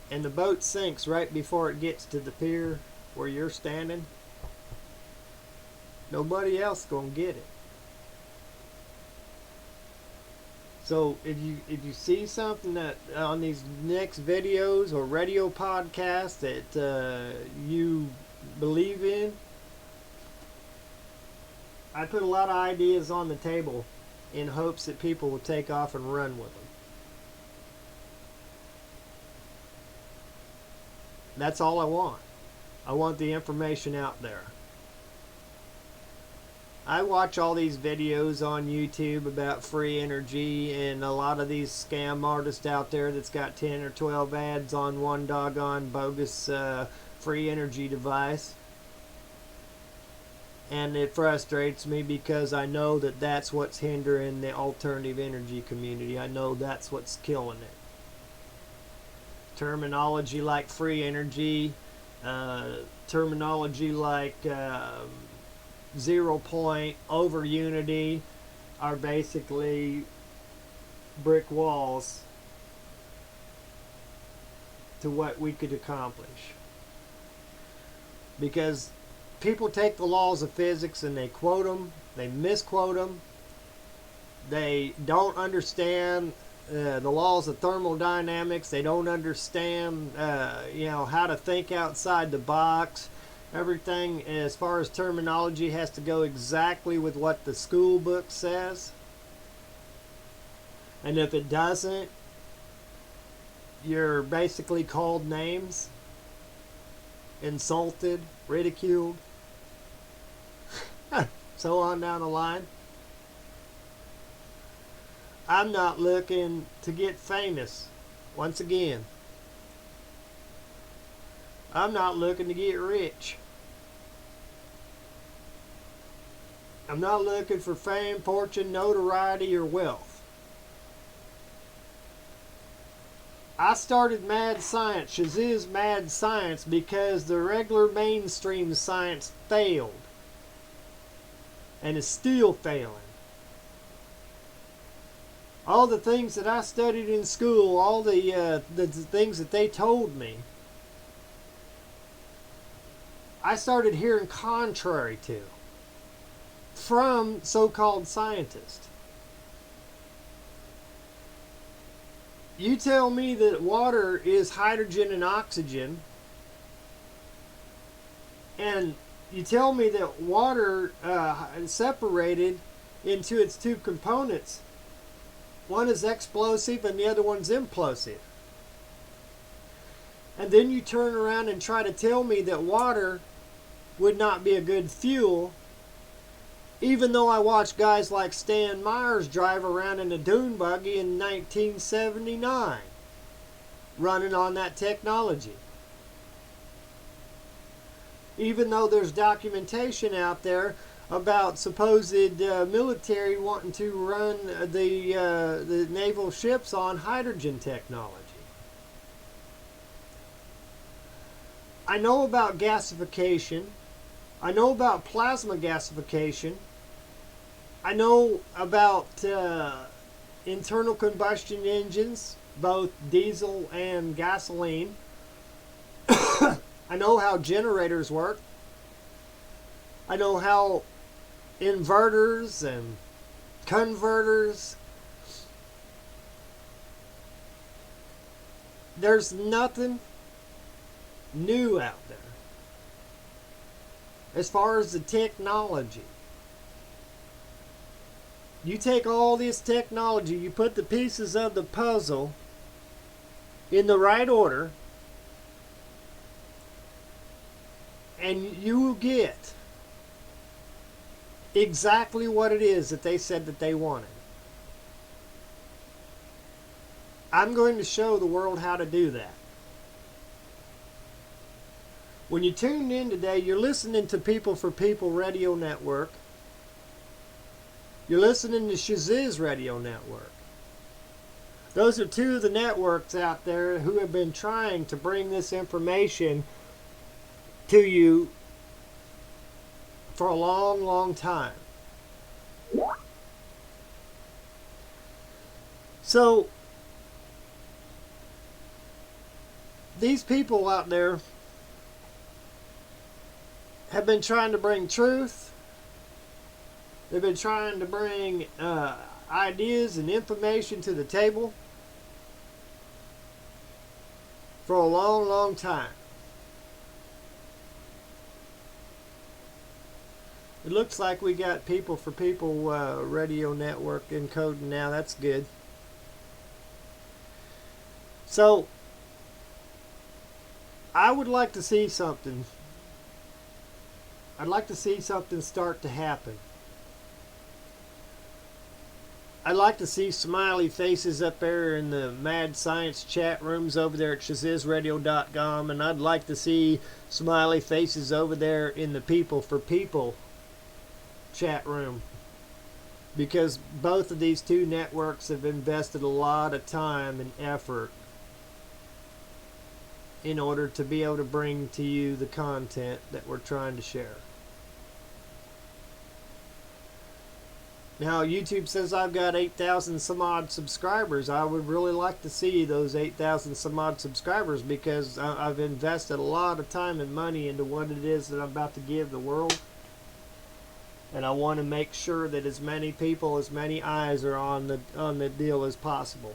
A: and the boat sinks right before it gets to the pier where you're standing, nobody else gonna get it. So if you see something that on these next videos or radio podcasts that you believe in, I put a lot of ideas on the table in hopes that people will take off and run with them. That's all I want. I want the information out there. I watch all these videos on YouTube about free energy, and a lot of these scam artists out there that's got 10 or 12 ads on one doggone bogus free energy device. And it frustrates me because I know that that's what's hindering the alternative energy community. I know that's what's killing it. Terminology like free energy, terminology like 0 point, over unity, are basically brick walls to what we could accomplish. Because people take the laws of physics and they quote them, they misquote them, they don't understand the laws of thermodynamics, they don't understand how to think outside the box. Everything as far as terminology has to go exactly with what the school book says. And if it doesn't, you're basically called names, insulted, ridiculed, so on down the line. I'm not looking to get famous. Once again, I'm not looking to get rich. I'm not looking for fame, fortune, notoriety, or wealth. I started Mad Science, Shazizz Mad Science, because the regular mainstream science failed. And is still failing. All the things that I studied in school, all the things that they told me, I started hearing contrary to from so-called scientists. You tell me that water is hydrogen and oxygen, and you tell me that water is separated into its two components. One is explosive and the other one's implosive. And then you turn around and try to tell me that water would not be a good fuel, even though I watched guys like Stan Myers drive around in a dune buggy in 1979, running on that technology. Even though there's documentation out there about supposed military wanting to run the naval ships on hydrogen technology. I know about gasification. I know about plasma gasification. I know about internal combustion engines, both diesel and gasoline. I know how generators work. I know how inverters and converters. There's nothing new out there as far as the technology. You take all this technology, you put the pieces of the puzzle in the right order, and you will get exactly what it is that they said that they wanted. I'm going to show the world how to do that. When you tuned in today, you're listening to People for People Radio Network. You're listening to Shaziz Radio Network. Those are two of the networks out there who have been trying to bring this information to you for a long, long time. So, these people out there have been trying to bring truth. They've been trying to bring ideas and information to the table for a long, long time. It looks like we got People for People Radio Network encoding now. That's good. So, I would like to see something. I'd like to see something start to happen. I'd like to see smiley faces up there in the Mad Science chat rooms over there at ShazizRadio.com, and I'd like to see smiley faces over there in the People for People chat room, because both of these two networks have invested a lot of time and effort in order to be able to bring to you the content that we're trying to share. Now, YouTube says I've got 8,000 some odd subscribers. I would really like to see those 8,000 some odd subscribers, because I've invested a lot of time and money into what it is that I'm about to give the world. And I want to make sure that as many people, as many eyes are on the deal as possible.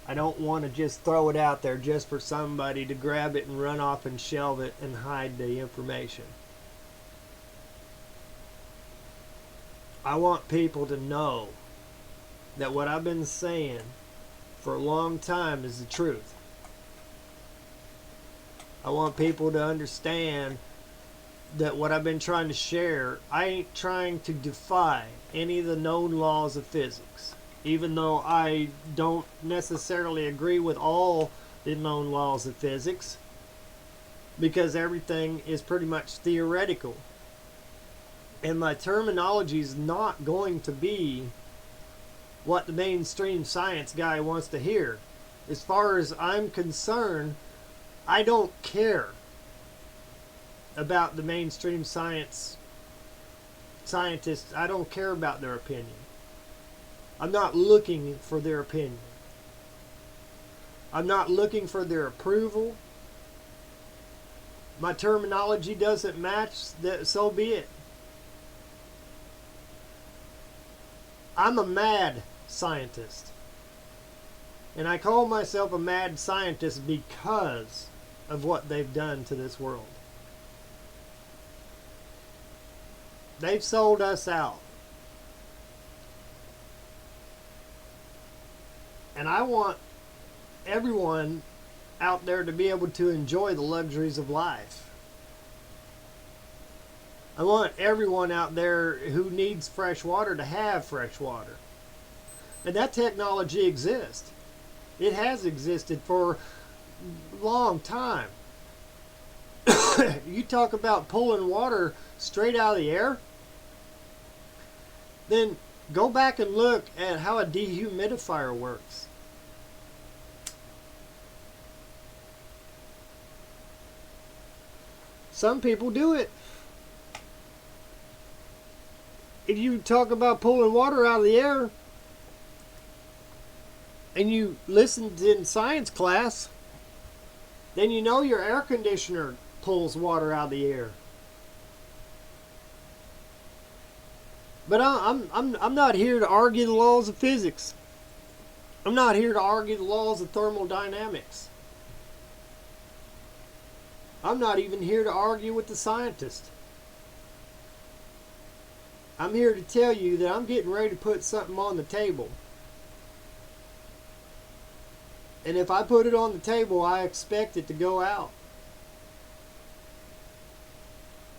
A: I don't want to just throw it out there just for somebody to grab it and run off and shelve it and hide the information. I want people to know that what I've been saying for a long time is the truth. I want people to understand that what I've been trying to share, I ain't trying to defy any of the known laws of physics. Even though I don't necessarily agree with all the known laws of physics, because everything is pretty much theoretical. And my terminology is not going to be what the mainstream science guy wants to hear. As far as I'm concerned, I don't care about the mainstream scientists. I don't care about their opinion. I'm not looking for their opinion. I'm not looking for their approval. My terminology doesn't match, so be it. I'm a mad scientist. And I call myself a mad scientist because of what they've done to this world. They've sold us out. And I want everyone out there to be able to enjoy the luxuries of life. I want everyone out there who needs fresh water to have fresh water. And that technology exists. It has existed for a long time. You talk about pulling water straight out of the air, then go back and look at how a dehumidifier works. Some people do it. If you talk about pulling water out of the air and you listened in science class, then you know your air conditioner pulls water out of the air. But I'm not here to argue the laws of physics. I'm not here to argue the laws of thermodynamics. I'm not even here to argue with the scientist. I'm here to tell you that I'm getting ready to put something on the table. And if I put it on the table, I expect it to go out.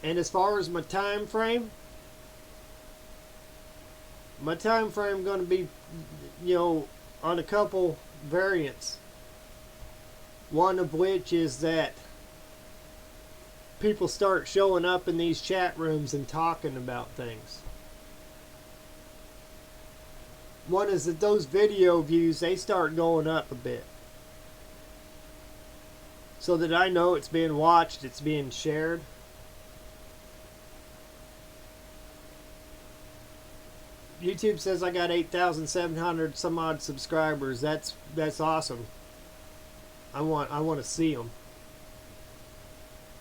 A: And as far as my time frame going to be, on a couple variants. One of which is that people start showing up in these chat rooms and talking about things. One is that those video views, they start going up a bit. So that I know it's being watched, it's being shared. YouTube says I got 8,700 some odd subscribers. That's awesome. I want to see them.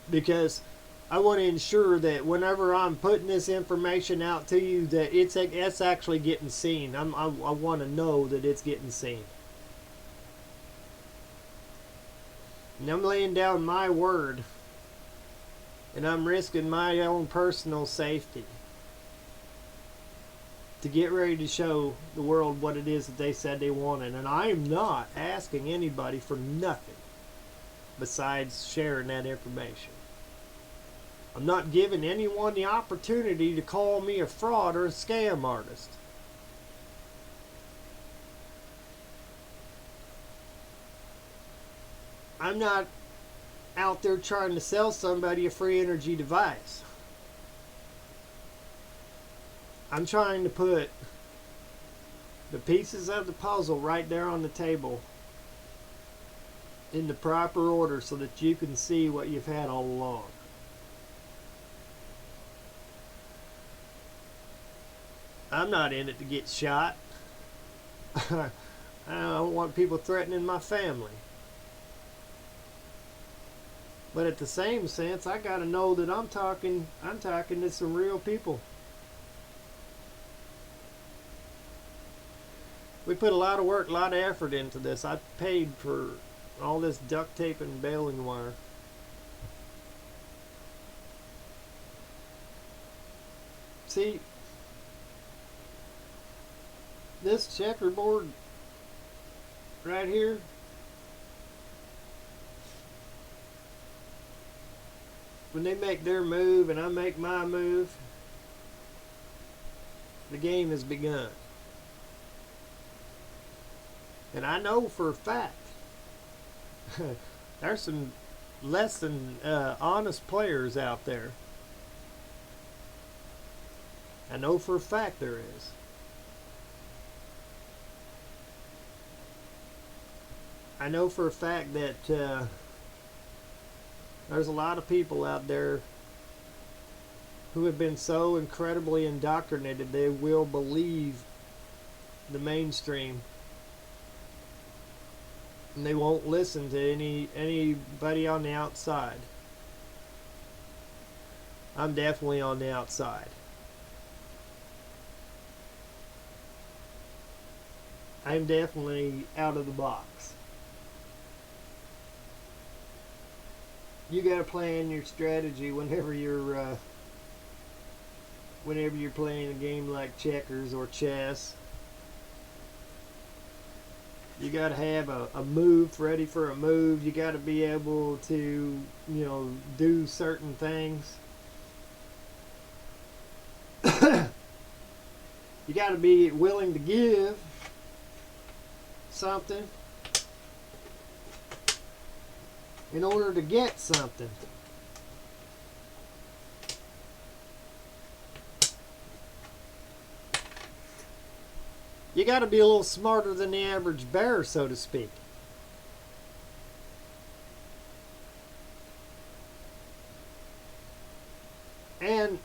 A: Because I want to ensure that whenever I'm putting this information out to you, that it's actually getting seen. I want to know that it's getting seen. And I'm laying down my word, and I'm risking my own personal safety to get ready to show the world what it is that they said they wanted. And I am not asking anybody for nothing besides sharing that information. I'm not giving anyone the opportunity to call me a fraud or a scam artist. I'm not out there trying to sell somebody a free energy device. I'm trying to put the pieces of the puzzle right there on the table in the proper order so that you can see what you've had all along. I'm not in it to get shot. I don't want people threatening my family. But at the same sense, I gotta know that I'm talking to some real people. We put a lot of work, a lot of effort into this. I paid for all this duct tape and baling wire. See, this checkerboard right here, when they make their move and I make my move, the game has begun. And I know for a fact there's some less than honest players out there. I know for a fact there is. I know for a fact that there's a lot of people out there who have been so incredibly indoctrinated they will believe the mainstream. And they won't listen to anybody on the outside. I'm definitely on the outside. I'm definitely out of the box. You got to plan your strategy whenever you're playing a game like checkers or chess. You got to have a move ready for a move. You got to be able to, do certain things. You got to be willing to give something in order to get something. You got to be a little smarter than the average bear, so to speak. And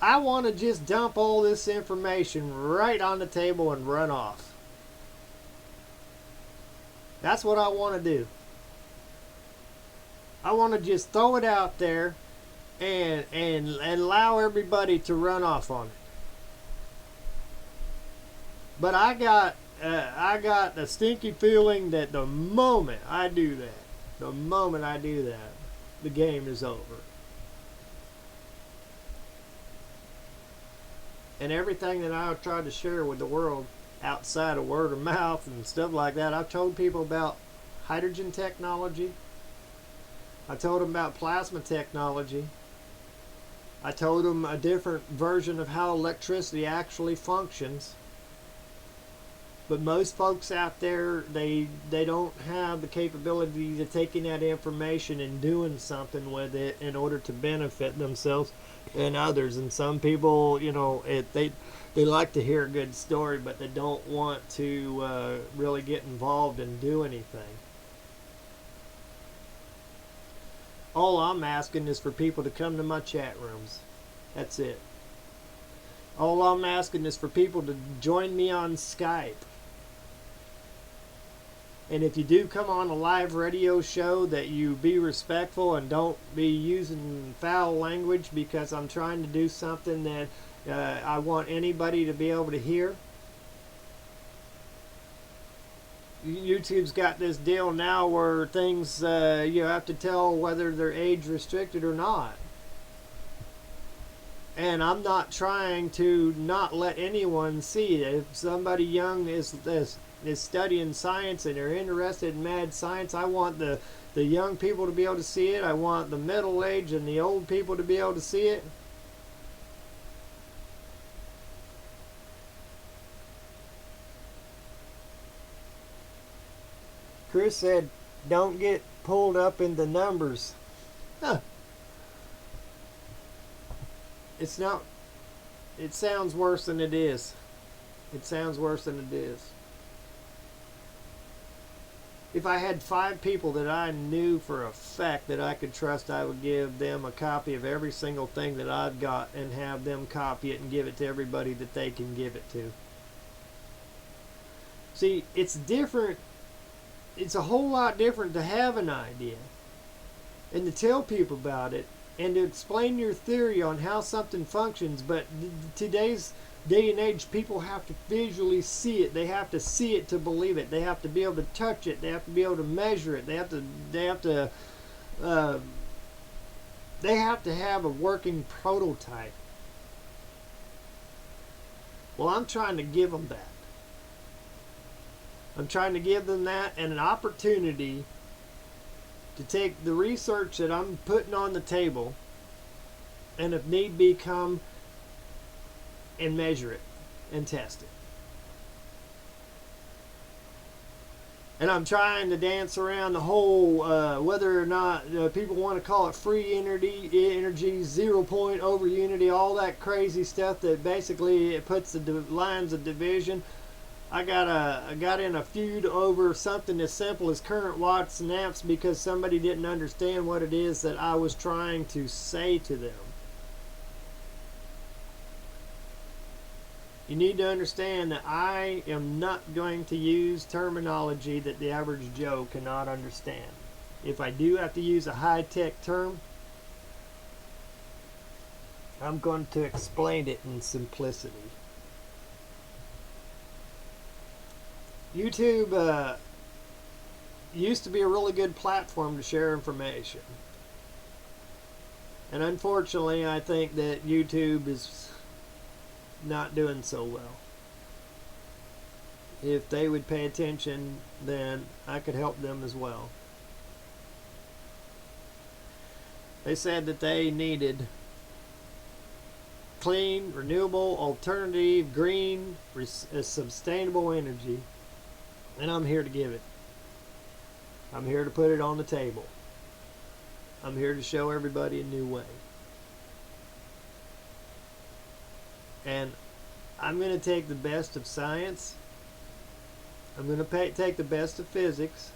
A: I want to just dump all this information right on the table and run off. That's what I want to do. I want to just throw it out there and allow everybody to run off on it. But I got a stinky feeling that the moment I do that, the game is over. And everything that I tried to share with the world outside of word of mouth and stuff like that, I've told people about hydrogen technology. I told them about plasma technology. I told them a different version of how electricity actually functions. But most folks out there, they don't have the capability to taking that information and doing something with it in order to benefit themselves and others. And some people, they like to hear a good story, but they don't want to really get involved and do anything. All I'm asking is for people to come to my chat rooms. That's it. All I'm asking is for people to join me on Skype. And if you do come on a live radio show, that you be respectful and don't be using foul language, because I'm trying to do something that I want anybody to be able to hear. YouTube's got this deal now where things you have to tell whether they're age restricted or not. And I'm not trying to not let anyone see it. If somebody young is studying science and they're interested in mad science, I want the young people to be able to see it. I want the middle age and the old people to be able to see it. Chris said, don't get pulled up in the numbers. Huh. It's not. It sounds worse than it is. It sounds worse than it is. If I had 5 people that I knew for a fact that I could trust, I would give them a copy of every single thing that I've got and have them copy it and give it to everybody that they can give it to. See, it's different. It's a whole lot different to have an idea and to tell people about it and to explain your theory on how something functions. But today's day and age, people have to visually see it. They have to see it to believe it. They have to be able to touch it. They have to be able to measure it. They have to have a working prototype. Well, I'm trying to give them that. I'm trying to give them that and an opportunity to take the research that I'm putting on the table and, if need be, come and measure it and test it. And I'm trying to dance around the whole whether or not people want to call it free energy, 0 point over unity, all that crazy stuff that basically it puts the lines of division. I got in a feud over something as simple as current watts and amps because somebody didn't understand what it is that I was trying to say to them. You need to understand that I am not going to use terminology that the average Joe cannot understand. If I do have to use a high-tech term, I'm going to explain it in simplicity. YouTube used to be a really good platform to share information. And unfortunately, I think that YouTube is not doing so well. If they would pay attention, then I could help them as well. They said that they needed clean, renewable, alternative, green, sustainable energy. And I'm here to give it. I'm here to put it on the table. I'm here to show everybody a new way. And I'm going to take the best of science. I'm going to take the best of physics.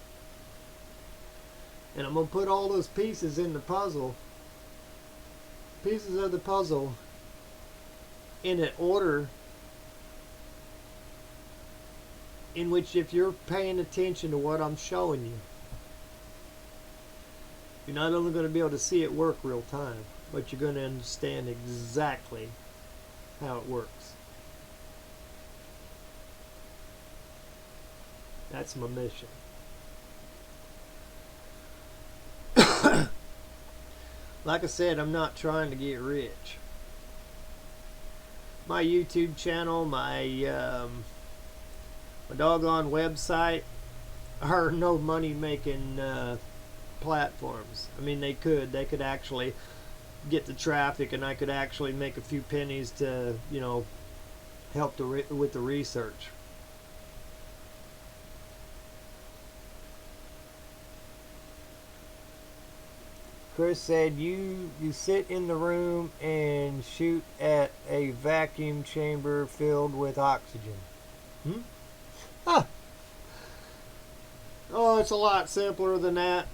A: And I'm going to put all those pieces in the puzzle. Pieces of the puzzle in an order in which, if you're paying attention to what I'm showing you, you're not only going to be able to see it work real time, but you're going to understand exactly how it works. That's my mission. Like I said, I'm not trying to get rich. My YouTube channel, my doggone website are no money making platforms. I mean, they could actually get the traffic, and I could actually make a few pennies to, help with the research. Chris said you sit in the room and shoot at a vacuum chamber filled with oxygen. Huh. Oh, it's a lot simpler than that.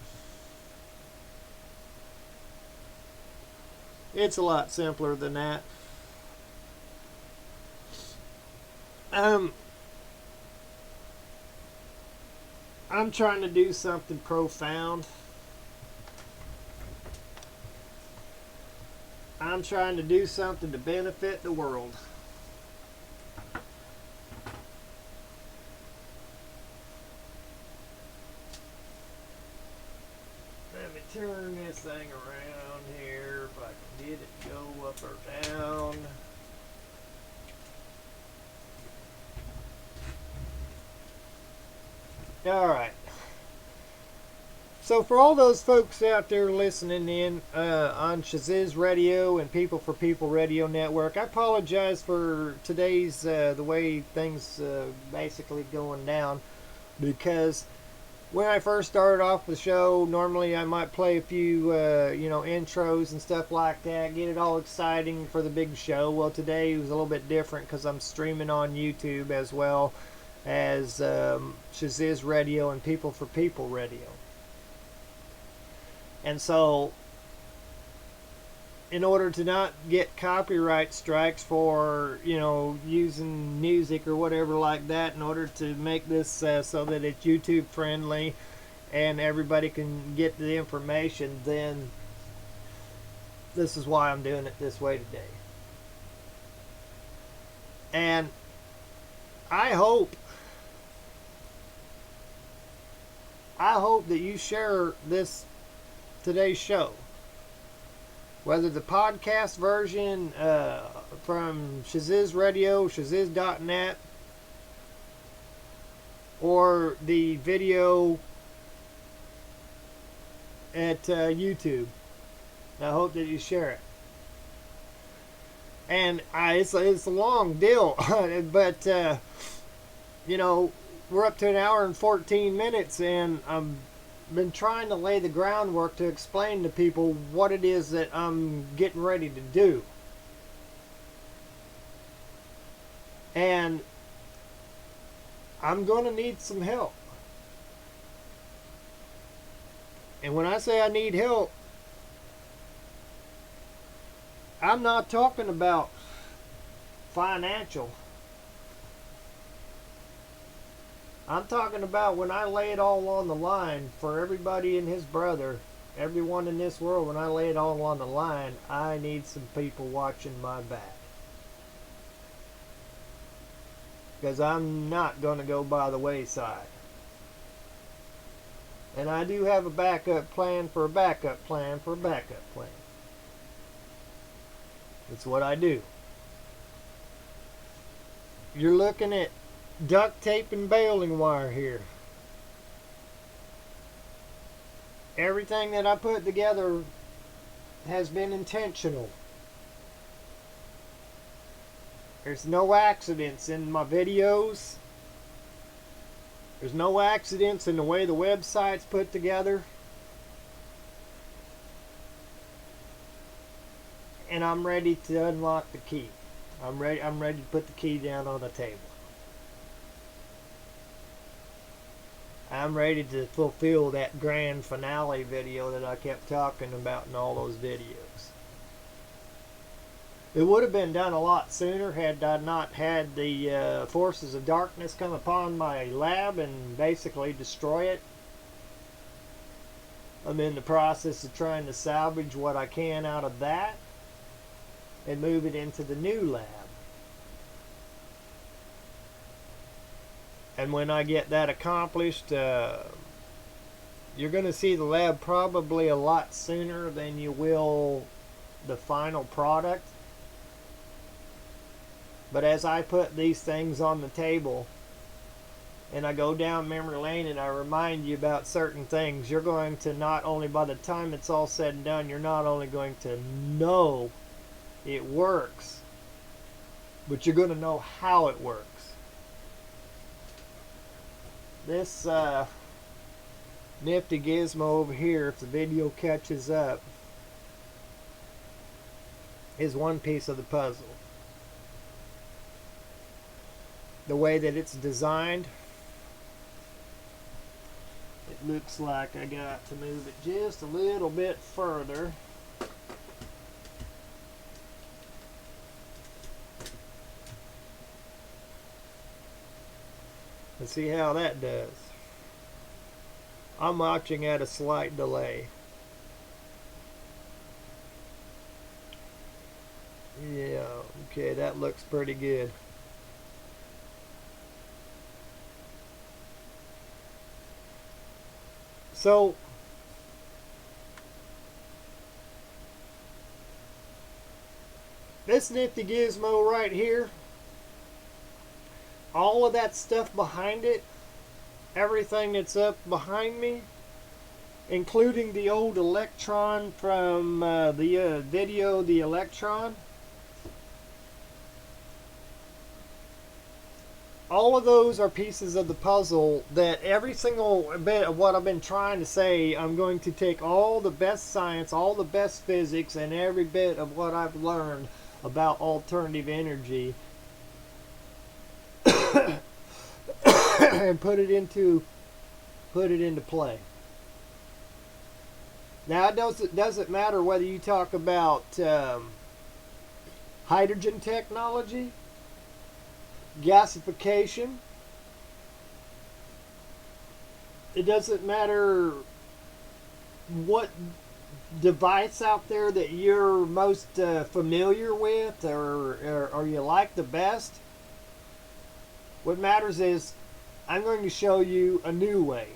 A: It's a lot simpler than that. I'm trying to do something profound. I'm trying to do something to benefit the world. Let me turn this thing around here if I can get it to go up or down. Alright. So for all those folks out there listening in on Shaziz Radio and People for People Radio Network, I apologize for today's the way things basically going down, because when I first started off the show, normally I might play a few intros and stuff like that, get it all exciting for the big show. Well, today was a little bit different because I'm streaming on YouTube as well as Shaziz Radio and People for People Radio. And so, in order to not get copyright strikes for, using music or whatever like that, in order to make this so that it's YouTube friendly and everybody can get the information, then this is why I'm doing it this way today. And I hope that you share today's show, whether the podcast version from Shaziz Radio, Shaziz.net, or the video at YouTube. I hope that you share it. And it's a long deal, but we're up to an hour and 14 minutes, and I'm been trying to lay the groundwork to explain to people what it is that I'm getting ready to do. And I'm going to need some help. And when I say I need help, I'm not talking about financial. I'm talking about when I lay it all on the line for everybody and his brother, everyone in this world. When I lay it all on the line, I need some people watching my back. Because I'm not going to go by the wayside. And I do have a backup plan for a backup plan for a backup plan. It's what I do. You're looking at duct tape and baling wire here. Everything that I put together has been intentional. There's no accidents in my videos. There's no accidents in the way the website's put together. And I'm ready to unlock the key. I'm ready to put the key down on the table. I'm ready to fulfill that grand finale video that I kept talking about in all those videos. It would have been done a lot sooner had I not had the forces of darkness come upon my lab and basically destroy it. I'm in the process of trying to salvage what I can out of that and move it into the new lab. And when I get that accomplished, you're going to see the lab probably a lot sooner than you will the final product. But as I put these things on the table and I go down memory lane and I remind you about certain things, you're going to not only, by the time it's all said and done, you're not only going to know it works, but you're going to know how it works. This nifty gizmo over here, if the video catches up, is one piece of the puzzle. The way that it's designed, it looks like I got to move it just a little bit further. And see how that does. I'm watching at a slight delay. Yeah, okay, that looks pretty good. So, this nifty gizmo right here, all of that stuff behind it, everything that's up behind me, including the old Electron from the video, the Electron, all of those are pieces of the puzzle that every single bit of what I've been trying to say, I'm going to take all the best science, all the best physics, and every bit of what I've learned about alternative energy and put it into play. Now it doesn't matter whether you talk about hydrogen technology, gasification. It doesn't matter what device out there that you're most familiar with or you like the best. What matters is I'm going to show you a new way.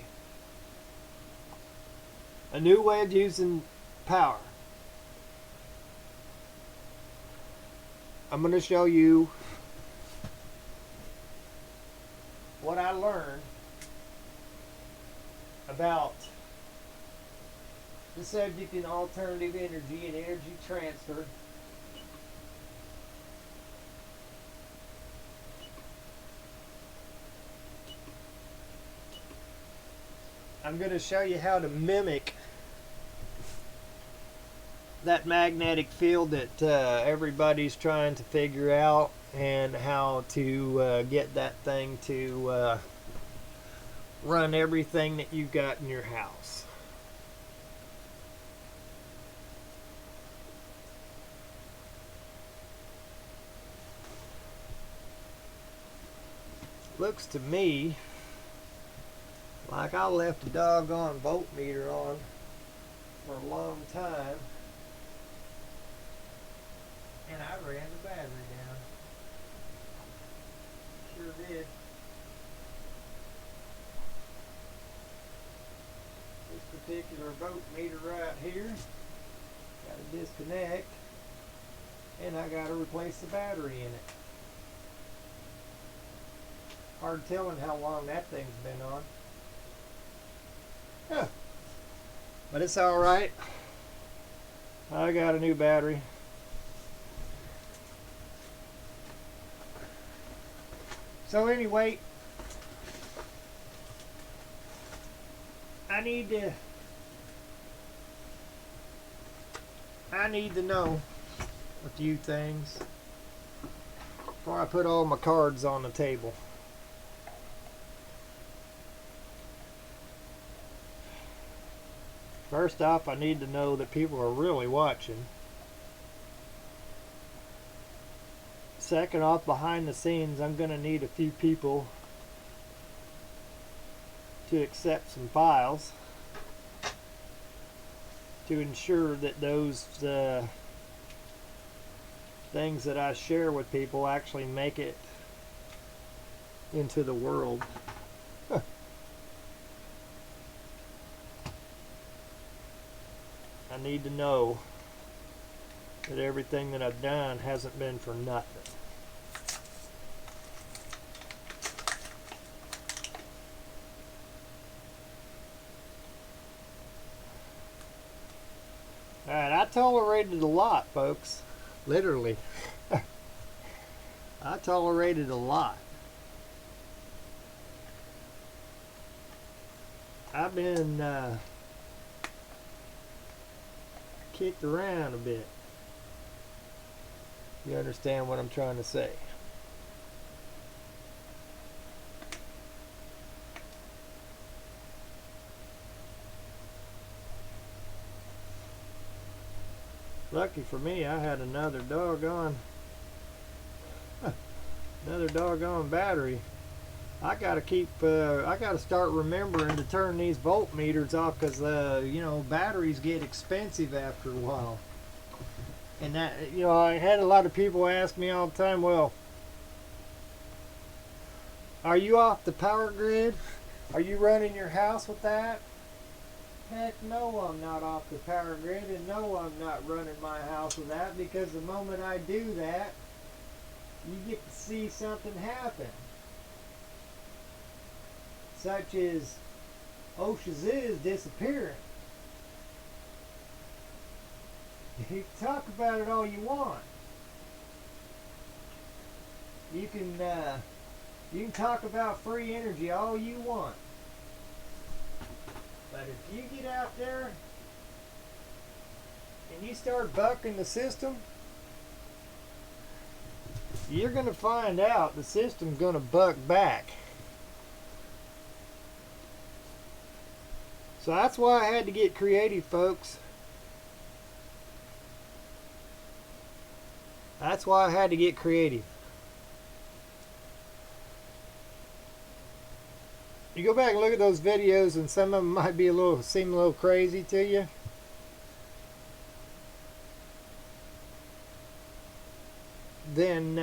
A: A new way of using power. I'm going to show you what I learned about the subject in alternative energy and energy transfer. I'm going to show you how to mimic that magnetic field that everybody's trying to figure out, and how to get that thing to run everything that you've got in your house. Looks to me like I left a doggone voltmeter on for a long time, and I ran the battery down. Sure did. This particular voltmeter right here, got to disconnect, and I got to replace the battery in it. Hard telling how long that thing's been on. Yeah. But it's alright. I got a new battery. So anyway, I need to know a few things. before I put all my cards on the table. First off, I need to know that people are really watching. Second off, behind the scenes, I'm going to need a few people to accept some files to ensure that those things that I share with people actually make it into the world. I need to know that everything that I've done hasn't been for nothing. Alright, I tolerated a lot, folks. Literally. I tolerated a lot. I've been kicked around a bit. You understand what I'm trying to say? Lucky for me, I had another doggone battery. I gotta start remembering to turn these voltmeters off, because you know, batteries get expensive after a while. And that, you know, I had a lot of people ask me all the time, well, are you off the power grid? Are you running your house with that? Heck no, I'm not off the power grid, and no, I'm not running my house with that, because the moment I do that, you get to see something happen. Such as OSHA disappearing. You can talk about it all you want. You can talk about free energy all you want. But if you get out there and you start bucking the system, you're going to find out the system's going to buck back. So that's why I had to get creative, folks. That's why I had to get creative. You go back and look at those videos, and some of them might be seem a little crazy to you. Then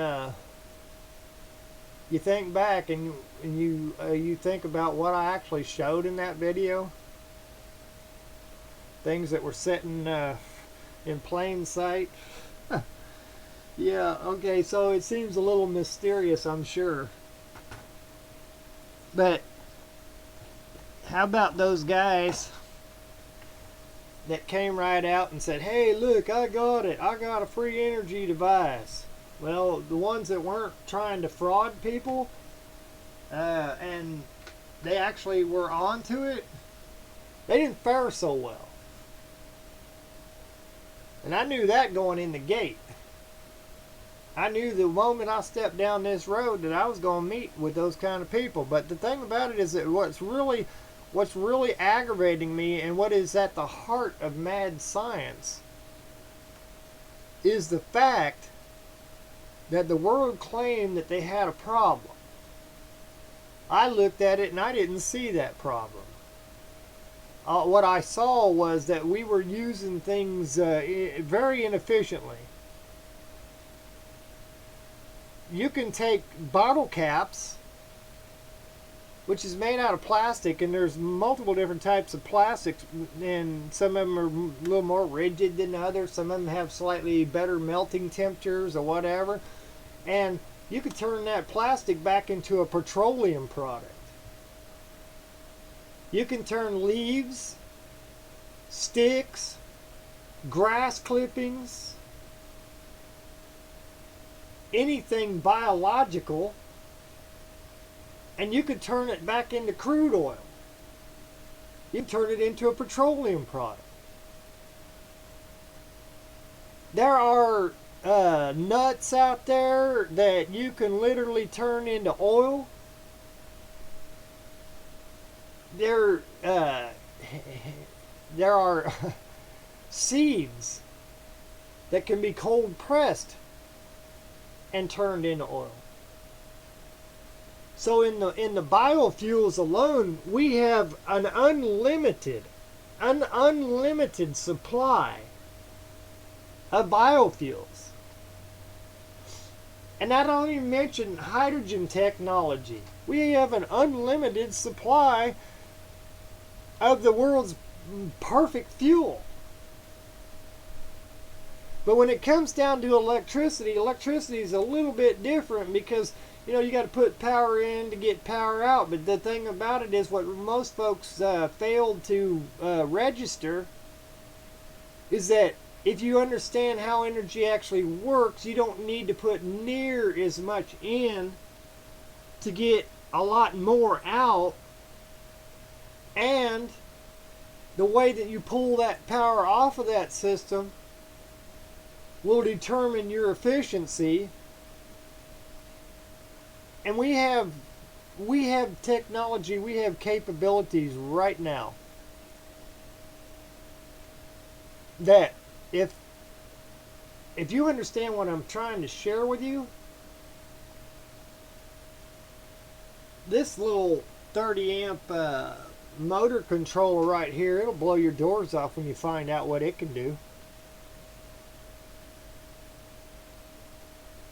A: you think back and you think about what I actually showed in that video. Things that were sitting in plain sight. Yeah, okay, so it seems a little mysterious, I'm sure. But how about those guys that came right out and said, hey, look, I got it. I got a free energy device. Well, the ones that weren't trying to fraud people, and they actually were onto it, they didn't fare so well. And I knew that going in the gate. I knew the moment I stepped down this road that I was going to meet with those kind of people. But the thing about it is that what's really aggravating me, and what is at the heart of mad science, is the fact that the world claimed that they had a problem. I looked at it and I didn't see that problem. What I saw was that we were using things very inefficiently. You can take bottle caps, which is made out of plastic, and there's multiple different types of plastics, and some of them are a little more rigid than others. Some of them have slightly better melting temperatures or whatever. And you could turn that plastic back into a petroleum product. You can turn leaves, sticks, grass clippings, anything biological, and you could turn it back into crude oil. You can turn it into a petroleum product. There are nuts out there that you can literally turn into oil. There, there are seeds that can be cold pressed and turned into oil. So in the biofuels alone, we have an unlimited supply of biofuels. And I don't even mention hydrogen technology. We have an unlimited supply of the world's perfect fuel. But when it comes down to electricity is a little bit different because, you know, you got to put power in to get power out. But the thing about it is what most folks failed to register is that if you understand how energy actually works, you don't need to put near as much in to get a lot more out. And the way that you pull that power off of that system will determine your efficiency. And we have technology, we have capabilities right now that if you understand what I'm trying to share with you, this little 30 amp motor controller right here, it'll blow your doors off when you find out what it can do.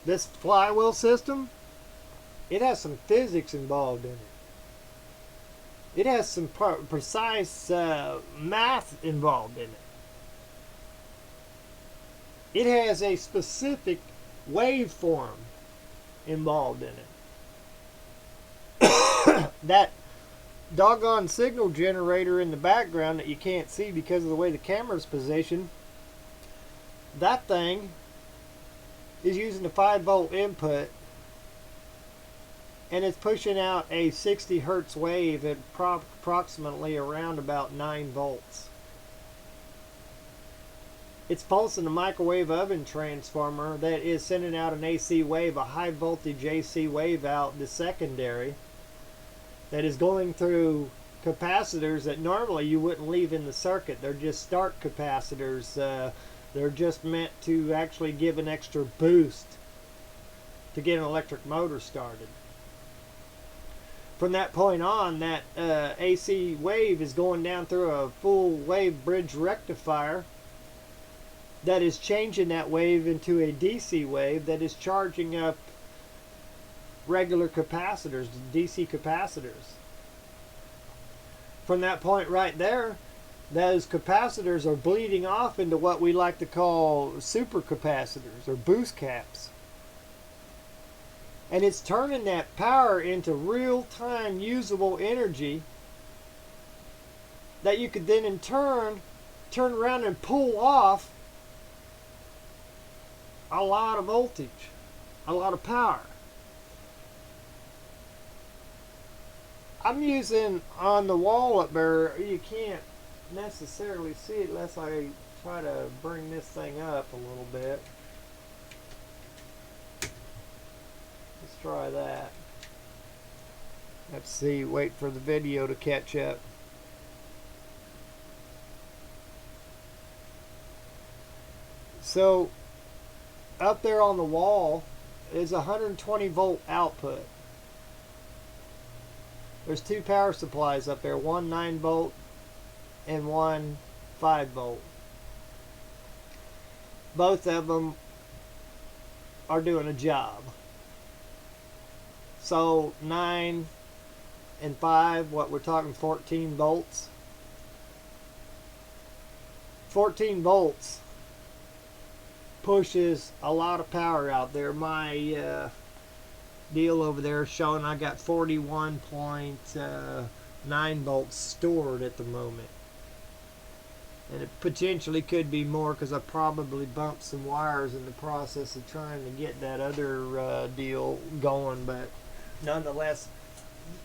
A: This flywheel system, it has some physics involved in it. It has some precise math involved in it. It has a specific waveform involved in it. That doggone signal generator in the background that you can't see because of the way the camera's positioned, that thing is using a 5-volt input, and it's pushing out a 60 hertz wave at approximately around about 9 volts. It's pulsing a microwave oven transformer that is sending out an AC wave, a high voltage AC wave out the secondary that is going through capacitors that normally you wouldn't leave in the circuit. They're just start capacitors. They're just meant to actually give an extra boost to get an electric motor started. From that point on, that AC wave is going down through a full wave bridge rectifier that is changing that wave into a DC wave that is charging up regular capacitors, DC capacitors. From that point right there, those capacitors are bleeding off into what we like to call supercapacitors or boost caps. And it's turning that power into real-time usable energy that you could then in turn around and pull off a lot of voltage, a lot of power. I'm using on the wall up there, you can't necessarily see it unless I try to bring this thing up a little bit. Let's try that. Let's see, wait for the video to catch up. So up there on the wall is a 120 volt output. There's two power supplies up there, one 9 volt and one 5 volt. Both of them are doing a job. So 9 and 5, what we're talking 14 volts. 14 volts pushes a lot of power out there. My deal over there showing I got 41.9 volts stored at the moment, and it potentially could be more because I probably bumped some wires in the process of trying to get that other deal going. But nonetheless,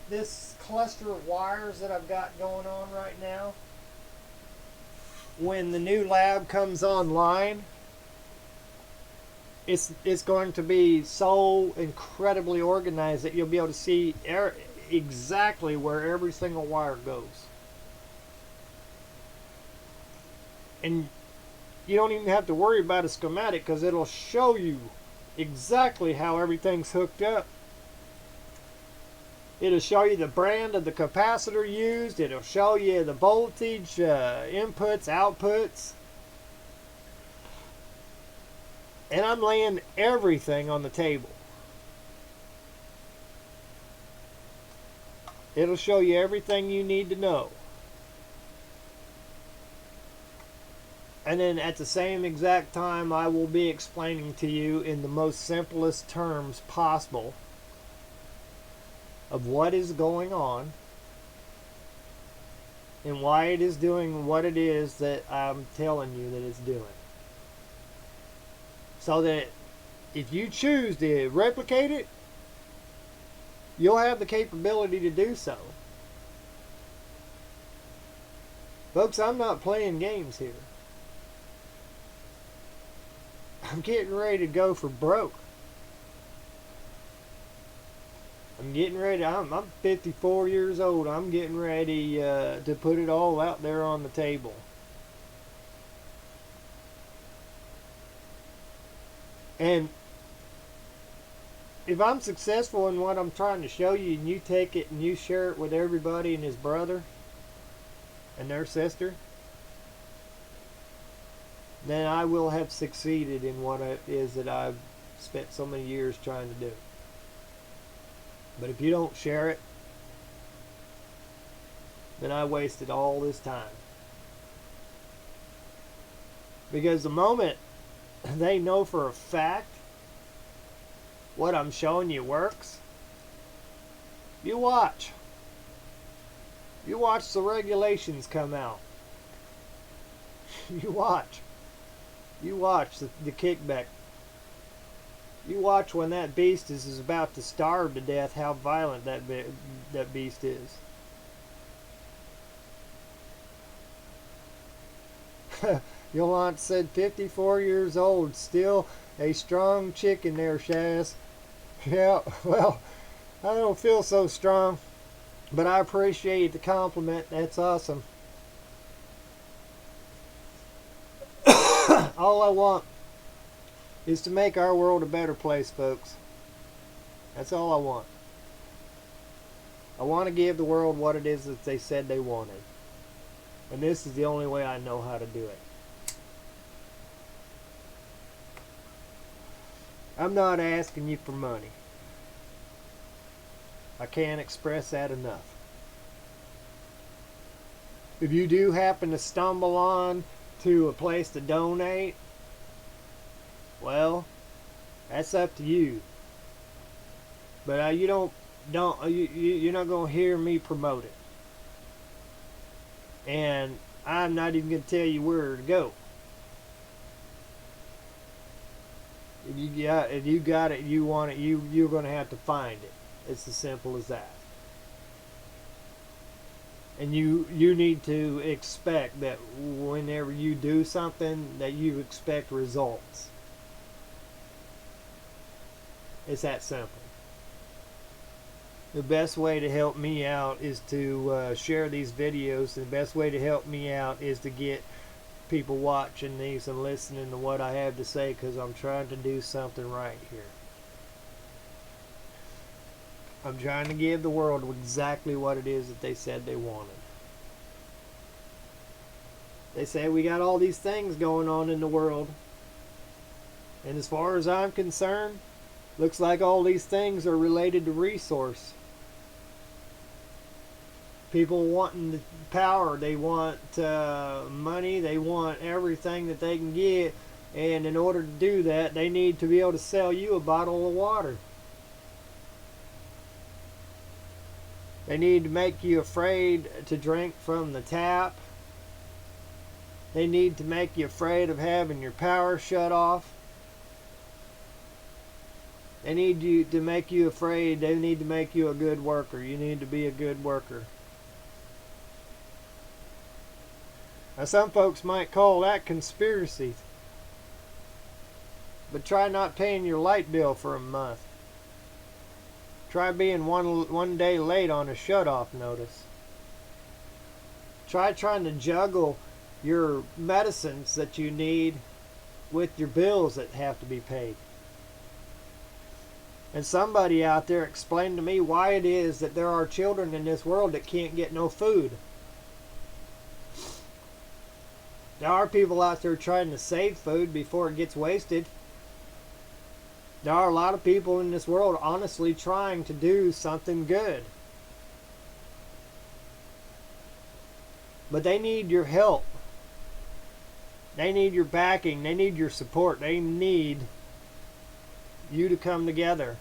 A: this cluster of wires that I've got going on right now, when the new lab comes online, it's going to be so incredibly organized that you'll be able to see exactly where every single wire goes. And you don't even have to worry about a schematic because it'll show you exactly how everything's hooked up. It'll show you the brand of the capacitor used. It'll show you the voltage, inputs, outputs. And I'm laying everything on the table. It'll show you everything you need to know. And then at the same exact time, I will be explaining to you in the most simplest terms possible of what is going on and why it is doing what it is that I'm telling you that it's doing. So that if you choose to replicate it, you'll have the capability to do so. Folks, I'm not playing games here. I'm getting ready to go for broke. I'm getting ready. I'm 54 years old. I'm getting ready to put it all out there on the table. And if I'm successful in what I'm trying to show you, and you take it and you share it with everybody and his brother and their sister, then I will have succeeded in what it is that I've spent so many years trying to do. But if you don't share it, then I wasted all this time. Because the moment they know for a fact what I'm showing you works, you watch. You watch the regulations come out. You watch. You watch the kickback. You watch when that beast is about to starve to death, how violent that beast is. Yolanda said 54 years old, still a strong chicken there, Shaz. Yeah, well, I don't feel so strong, but I appreciate the compliment. That's awesome. All I want is to make our world a better place, folks. That's all I want. I want to give the world what it is that they said they wanted. And this is the only way I know how to do it. I'm not asking you for money. I can't express that enough. If you do happen to stumble on to a place to donate, well, that's up to you. But you're not going to hear me promote it. And I'm not even going to tell you where to go. If you got it, you want it, you're going to have to find it. It's as simple as that. And you need to expect that whenever you do something, that you expect results. It's that simple. The best way to help me out is to share these videos. The best way to help me out is to get people watching these and listening to what I have to say, because I'm trying to do something right here. I'm trying to give the world exactly what it is that they said they wanted. They say we got all these things going on in the world, and as far as I'm concerned, looks like all these things are related to resource. People wanting the power, they want money, they want everything that they can get, and in order to do that, they need to be able to sell you a bottle of water. They need to make you afraid to drink from the tap. They need to make you afraid of having your power shut off. They need to make you afraid. They need to make you a good worker. You need to be a good worker. Now, some folks might call that conspiracy. But try not paying your light bill for a month. Try being one day late on a shut-off notice. Try trying to juggle your medicines that you need with your bills that have to be paid. And somebody out there explain to me why it is that there are children in this world that can't get no food. There are people out there trying to save food before it gets wasted. There are a lot of people in this world honestly trying to do something good. But they need your help. They need your backing. They need your support. They need you to come together.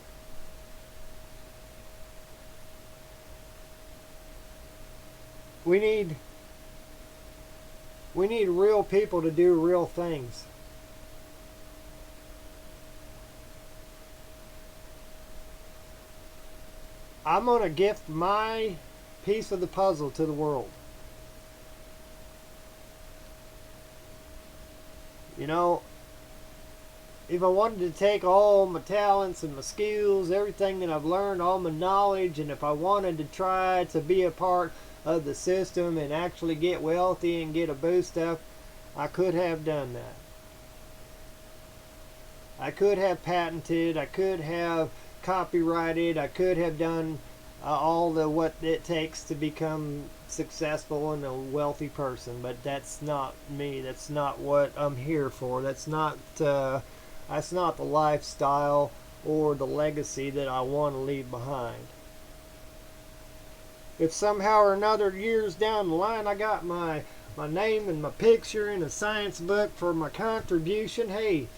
A: We need real people to do real things. I'm going to gift my piece of the puzzle to the world. You know, if I wanted to take all my talents and my skills, everything that I've learned, all my knowledge, and if I wanted to try to be a part of the system and actually get wealthy and get a boost up, I could have done that. I could have patented, I could have copyrighted, I could have done all the what it takes to become successful and a wealthy person, but that's not me. That's not what I'm here for. That's not the lifestyle or the legacy that I want to leave behind. If somehow or another years down the line I got my name and my picture in a science book for my contribution, hey,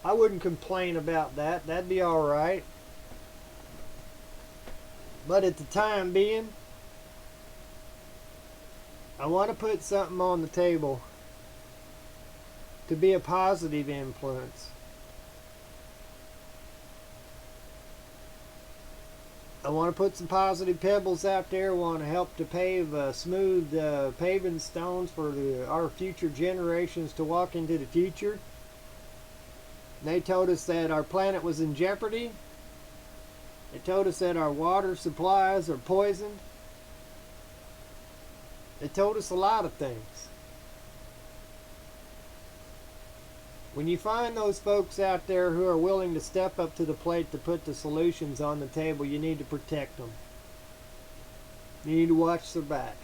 A: I wouldn't complain about that. That'd be alright. But at the time being, I want to put something on the table to be a positive influence. I want to put some positive pebbles out there. I want to help to pave smooth paving stones for our future generations to walk into the future. They told us that our planet was in jeopardy. They told us that our water supplies are poisoned. They told us a lot of things. When you find those folks out there who are willing to step up to the plate to put the solutions on the table, you need to protect them. You need to watch their back.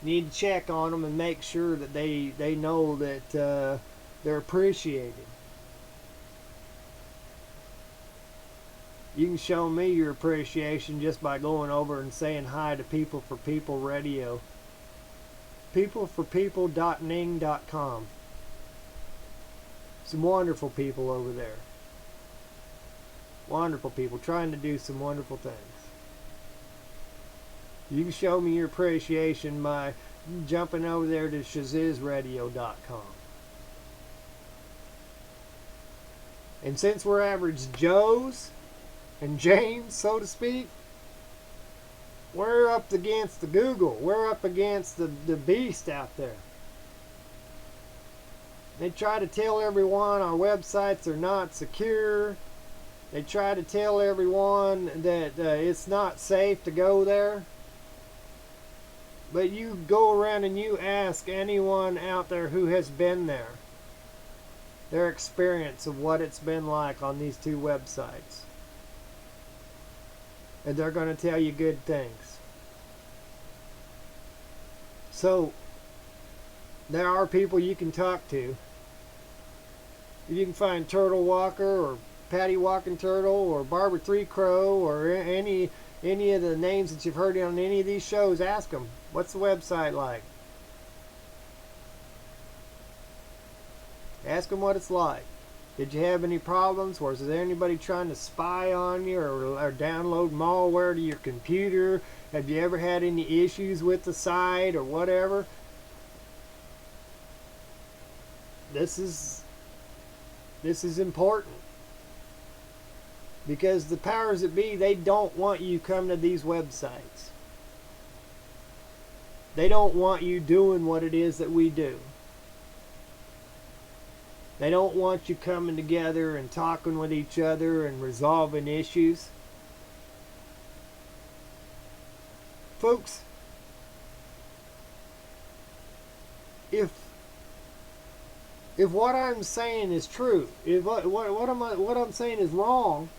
A: You need to check on them and make sure that they know that they're appreciated. You can show me your appreciation just by going over and saying hi to People for People Radio. peopleforpeople.ning.com. Some wonderful people over there. Wonderful people trying to do some wonderful things. You can show me your appreciation by jumping over there to shazizradio.com. And since we're average Joes and James, so to speak, we're up against the Google. We're up against the beast out there. They try to tell everyone our websites are not secure. They try to tell everyone that it's not safe to go there. But you go around and you ask anyone out there who has been there, their experience of what it's been like on these two websites. And they're going to tell you good things. So, there are people you can talk to. You can find Turtle Walker or Patty Walking Turtle or Barbara Three Crow or any of the names that you've heard on any of these shows. Ask them, what's the website like? Ask them what it's like. Did you have any problems? Was there anybody trying to spy on you or download malware to your computer? Have you ever had any issues with the site or whatever? This is important. Because the powers that be, they don't want you coming to these websites. They don't want you doing what it is that we do. They don't want you coming together and talking with each other and resolving issues. Folks, if what I'm saying is true, if what I'm saying is wrong,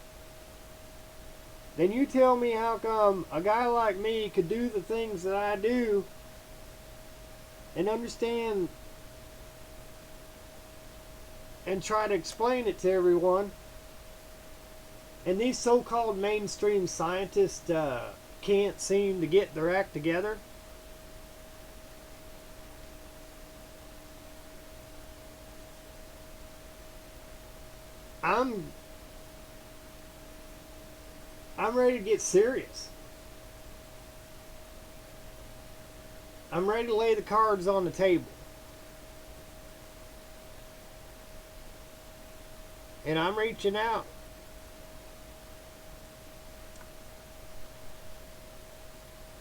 A: then you tell me how come a guy like me could do the things that I do and understand and try to explain it to everyone, and these so-called mainstream scientists can't seem to get their act together. I'm ready to get serious. I'm ready to lay the cards on the table. And I'm reaching out.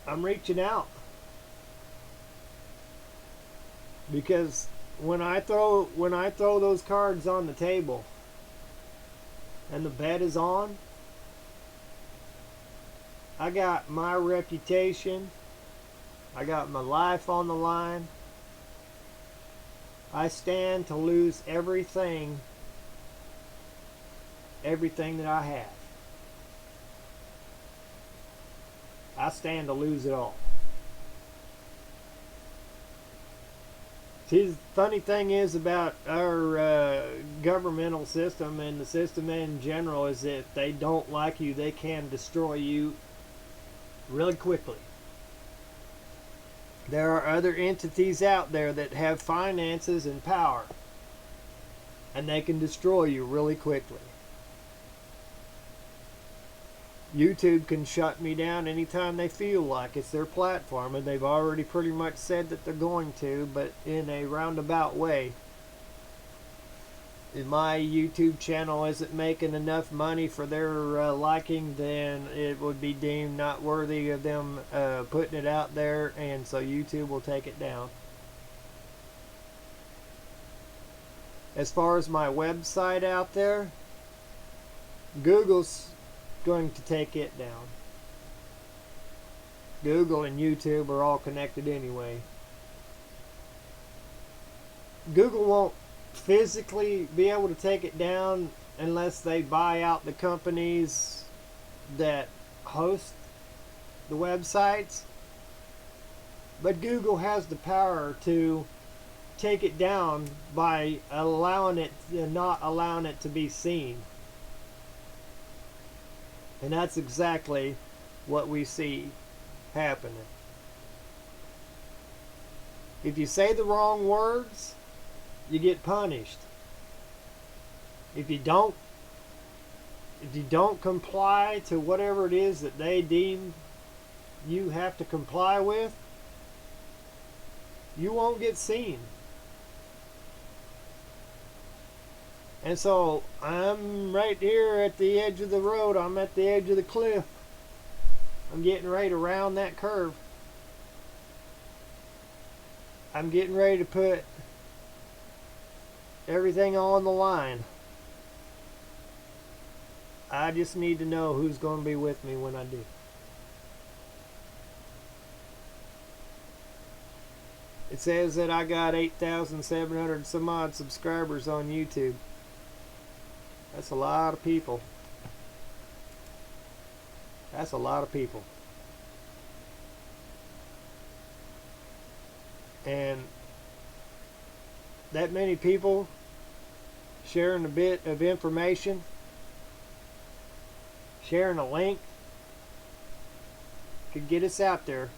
A: I'm reaching out. Because when I throw those cards on the table and the bet is on, I got my reputation, I got my life on the line. I stand to lose everything that I have. I stand to lose it all. See, the funny thing is about our governmental system and the system in general is that if they don't like you, they can destroy you really quickly. There are other entities out there that have finances and power, and they can destroy you really quickly. YouTube can shut me down anytime they feel like. It's their platform, and they've already pretty much said that they're going to, but in a roundabout way. If my YouTube channel isn't making enough money for their liking, then it would be deemed not worthy of them putting it out there, and so YouTube will take it down. As far as my website out there, Google's going to take it down. Google and YouTube are all connected anyway. Google won't physically be able to take it down unless they buy out the companies that host the websites. But Google has the power to take it down by allowing it, not allowing it to be seen. And that's exactly what we see happening. If you say the wrong words, you get punished. If you don't comply to whatever it is that they deem you have to comply with, you won't get seen. And so I'm right here at the edge of the road. I'm at the edge of the cliff. I'm getting ready to round that curve. I'm getting ready to put everything on the line. I just need to know who's going to be with me when I do. It says that I got 8,700 some odd subscribers on YouTube. That's a lot of people. That's a lot of people. And that many people sharing a bit of information, sharing a link, could get us out there.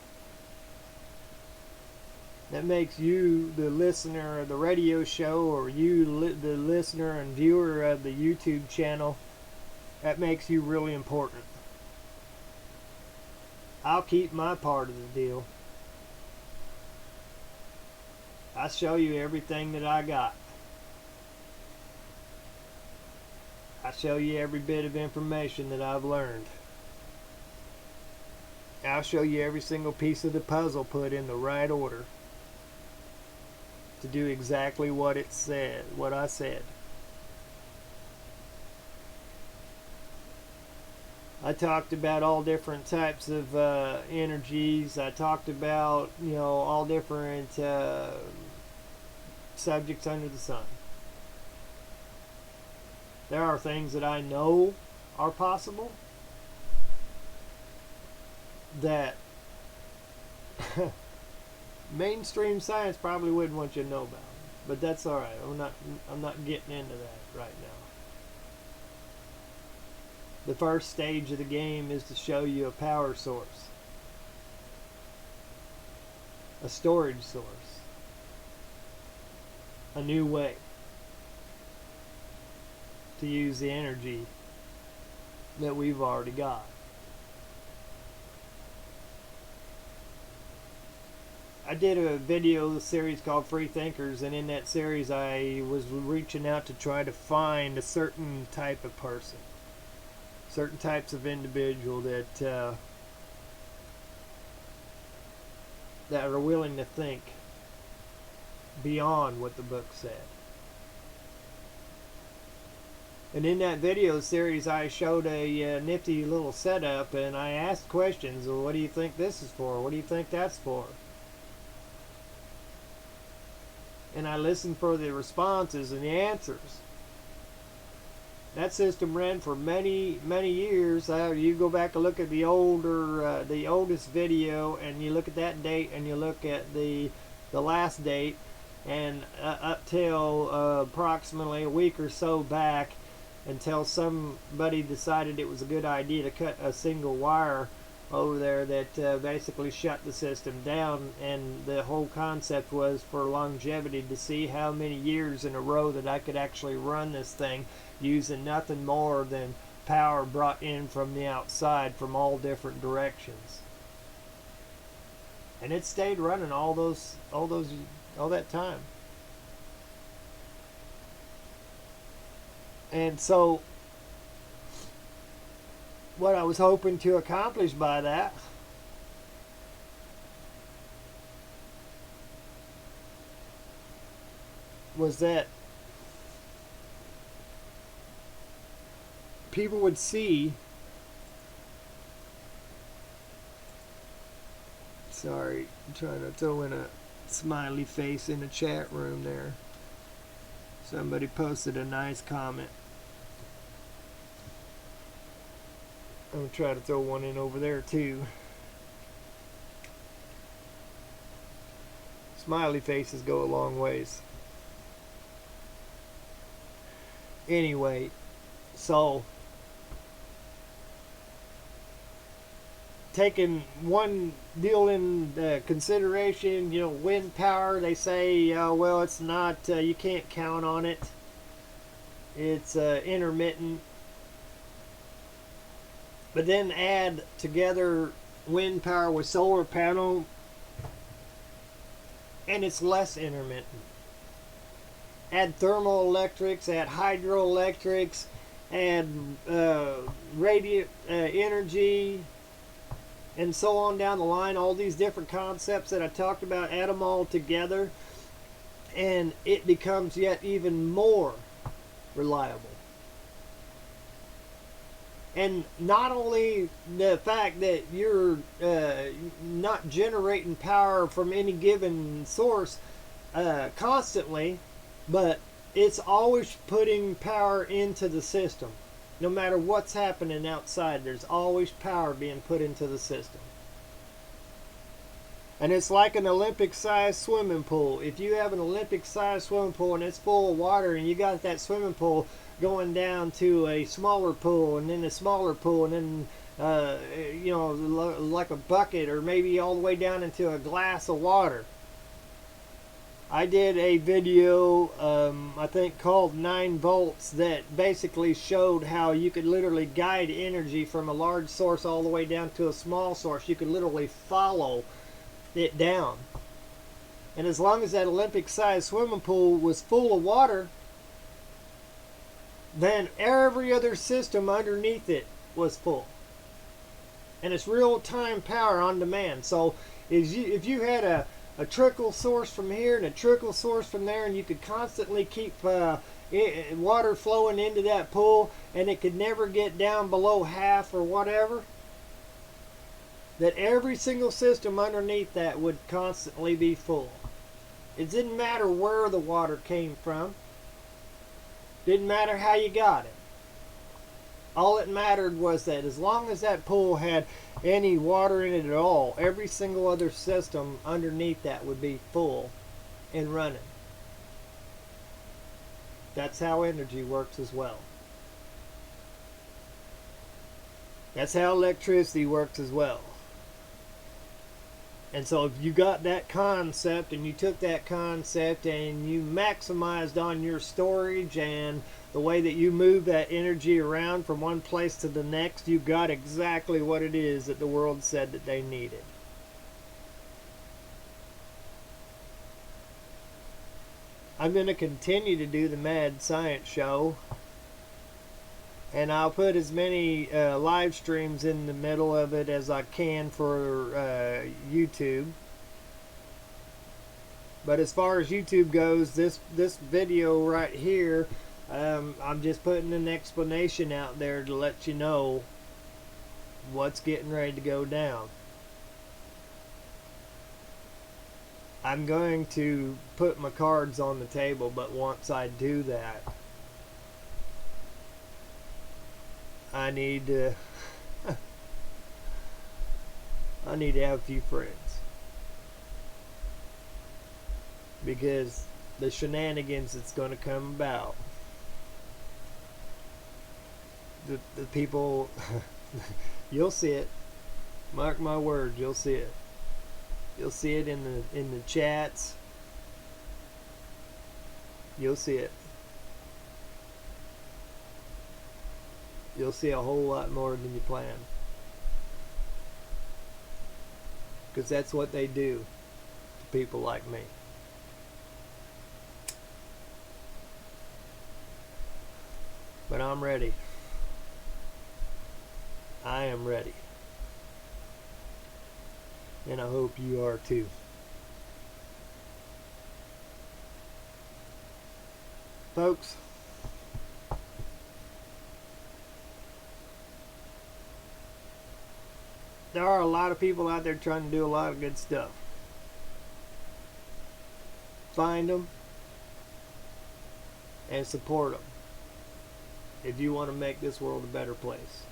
A: That makes you, the listener of the radio show, or you, the listener and viewer of the YouTube channel, that makes you really important. I'll keep my part of the deal. I show you everything that I got. I show you every bit of information that I've learned. I'll show you every single piece of the puzzle put in the right order to do exactly what it said, what I said. I talked about all different types of energies. I talked about, all different subjects under the sun. There are things that I know are possible that mainstream science probably wouldn't want you to know about. But that's all right. I'm not getting into that right now. The first stage of the game is to show you a power source, a storage source, a new way to use the energy that we've already got. I did a video series called Free Thinkers, and in that series I was reaching out to try to find a certain type of person, certain types of individual that are willing to think beyond what the book said. And in that video series I showed a nifty little setup, and I asked questions. Well, what do you think this is for? What do you think that's for? And I listened for the responses and the answers. That system ran for many, many years. You go back and look at the oldest video, and you look at that date, and you look at the last date, and up till approximately a week or so back, until somebody decided it was a good idea to cut a single wire over there that basically shut the system down. And the whole concept was for longevity, to see how many years in a row that I could actually run this thing using nothing more than power brought in from the outside from all different directions. And it stayed running all that time. And so what I was hoping to accomplish by that was that people would see, sorry, I'm trying to throw in a smiley face in the chat room there. Somebody posted a nice comment. I'm going to try to throw one in over there too. Smiley faces go a long ways. Anyway, so taking one deal in consideration, wind power, they say, well, it's not, you can't count on it. It's intermittent. But then add together wind power with solar panel, and it's less intermittent. Add thermoelectrics, add hydroelectrics, add radiant energy, and so on down the line. All these different concepts that I talked about, add them all together, and it becomes yet even more reliable. And not only the fact that you're not generating power from any given source constantly, but it's always putting power into the system. No matter what's happening outside, there's always power being put into the system. And it's like an Olympic-sized swimming pool. If you have an Olympic-sized swimming pool and it's full of water, and you got that swimming pool going down to a smaller pool, and then a smaller pool, and then like a bucket, or maybe all the way down into a glass of water. I did a video, I think called 9 volts, that basically showed how you could literally guide energy from a large source all the way down to a small source. You could literally follow it down. And as long as that Olympic-sized swimming pool was full of water, then every other system underneath it was full. And it's real-time power on demand. So if you had a trickle source from here and a trickle source from there, and you could constantly keep water flowing into that pool, and it could never get down below half or whatever, that every single system underneath that would constantly be full. It didn't matter where the water came from. Didn't matter how you got it. All it mattered was that as long as that pool had any water in it at all, every single other system underneath that would be full and running. That's how energy works as well. That's how electricity works as well. And so if you got that concept and you took that concept and you maximized on your storage and the way that you move that energy around from one place to the next, you got exactly what it is that the world said that they needed. I'm going to continue to do the Mad Science Show, and I'll put as many live streams in the middle of it as I can for YouTube. But as far as YouTube goes, this video right here, I'm just putting an explanation out there to let you know what's getting ready to go down. I'm going to put my cards on the table, but once I do that, I need to have a few friends, because the shenanigans that's going to come about, the people, you'll see it. Mark my words, you'll see it. You'll see it in the chats. You'll see it. You'll see a whole lot more than you plan. Because that's what they do to people like me. But I'm ready. I am ready. And I hope you are too. Folks, there are a lot of people out there trying to do a lot of good stuff. Find them and support them if you want to make this world a better place.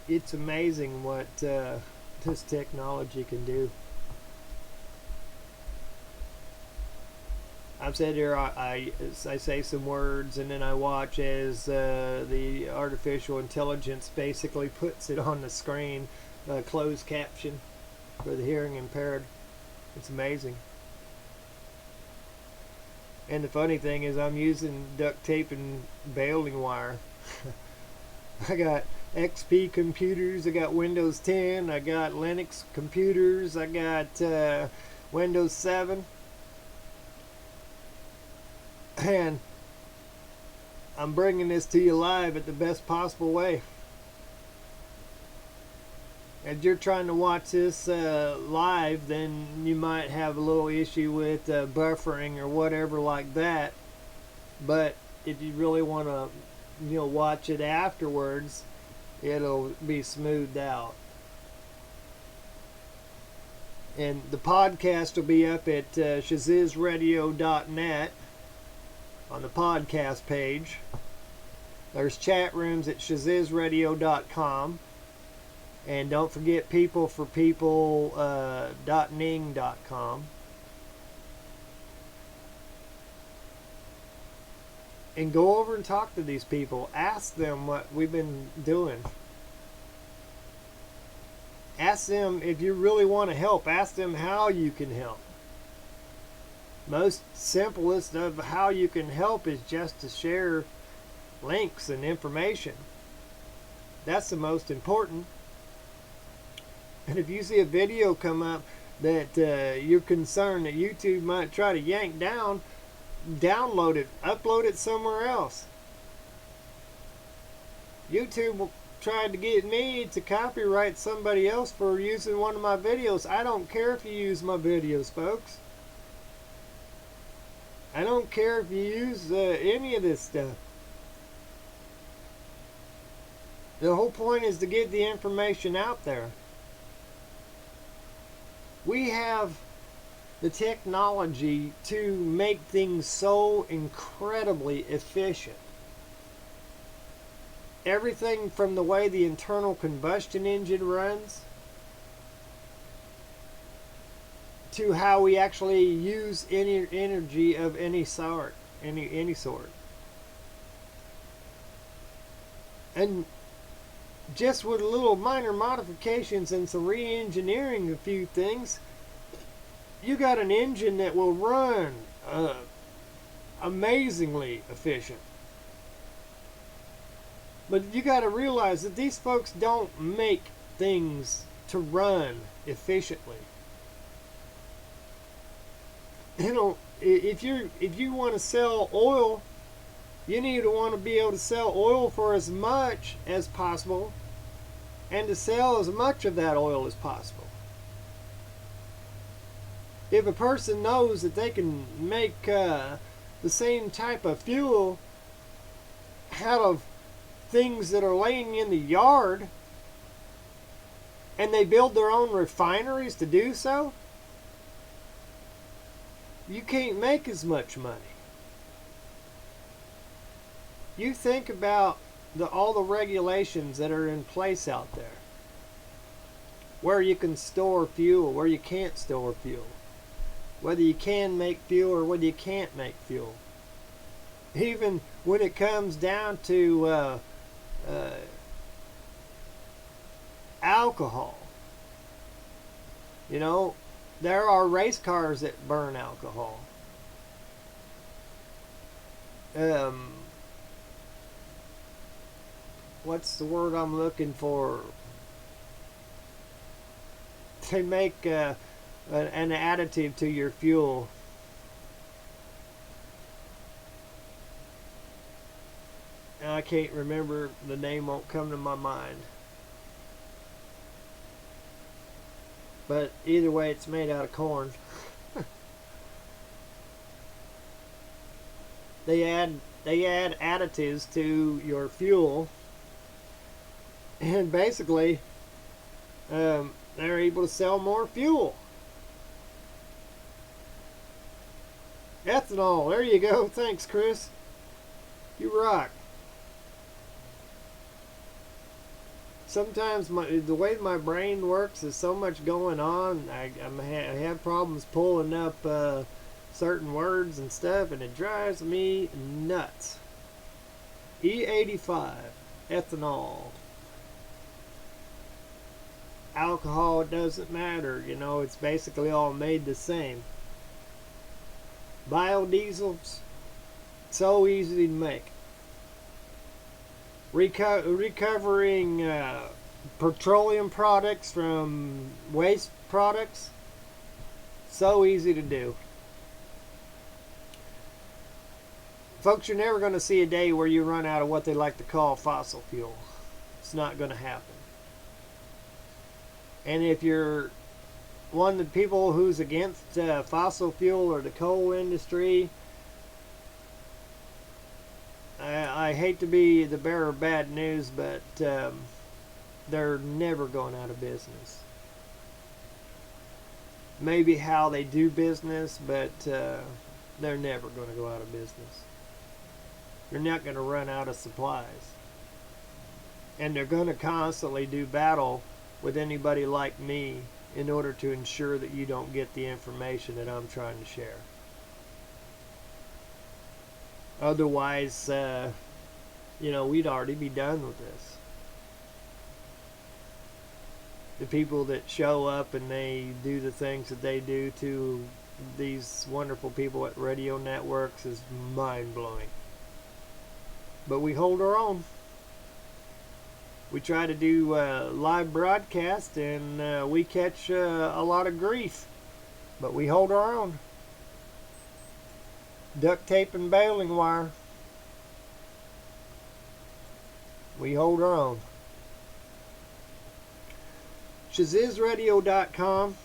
A: It's amazing what this technology can do. I've said here I say some words and then I watch as the artificial intelligence basically puts it on the screen, closed caption for the hearing impaired. It's amazing. And the funny thing is I'm using duct tape and baling wire. I got XP computers, I got Windows 10, I got Linux computers, I got Windows 7, and I'm bringing this to you live at the best possible way. If you're trying to watch this live, then you might have a little issue with buffering or whatever like that, but if you really want to watch it afterwards, it'll be smoothed out. And the podcast will be up at shazizradio.net on the podcast page. There's chat rooms at shazizradio.com. And don't forget peopleforpeople.ning.com. And go over and talk to these people. Ask them what we've been doing. Ask them if you really want to help. Ask them how you can help. Most simplest of how you can help is just to share links and information. That's the most important. And if you see a video come up that you're concerned that YouTube might try to yank down, download it, upload it somewhere else. YouTube tried to get me to copyright somebody else for using one of my videos. I don't care if you use my videos, folks. I don't care if you use any of this stuff. The whole point is to get the information out there. We have the technology to make things so incredibly efficient. Everything from the way the internal combustion engine runs to how we actually use any energy of any sort, any sort. And just with little minor modifications and some re-engineering a few things, you got an engine that will run amazingly efficient. But you got to realize that these folks don't make things to run efficiently. You know, if you want to sell oil, you need to want to be able to sell oil for as much as possible, and to sell as much of that oil as possible. If a person knows that they can make the same type of fuel out of things that are laying in the yard, and they build their own refineries to do so, you can't make as much money. You think about all the regulations that are in place out there, where you can store fuel, where you can't store fuel, whether you can make fuel or whether you can't make fuel. Even when it comes down to alcohol, you know, there are race cars that burn alcohol. What's the word I'm looking for? They make an additive to your fuel. I can't remember, the name won't come to my mind. But either way, it's made out of corn. They add additives to your fuel, and basically they're able to sell more fuel. Ethanol, there you go. Thanks, Chris. You rock. Sometimes the way my brain works is so much going on. I have problems pulling up certain words and stuff, and it drives me nuts. E85, ethanol. Alcohol, it doesn't matter. You know, it's basically all made the same. Biodiesels, so easy to make. Recovering petroleum products from waste products, so easy to do. Folks, you're never going to see a day where you run out of what they like to call fossil fuel. It's not going to happen. And if you're one of the people who's against fossil fuel or the coal industry, I hate to be the bearer of bad news, but they're never going out of business. Maybe how they do business, but they're never going to go out of business. You're not going to run out of supplies. And they're going to constantly do battle with anybody like me in order to ensure that you don't get the information that I'm trying to share. Otherwise, you know, we'd already be done with this. The people that show up and they do the things that they do to these wonderful people at radio networks is mind-blowing. But we hold our own. We try to do live broadcast, and we catch a lot of grief. But we hold our own. Duct tape and baling wire. We hold our own. ShazizRadio.com,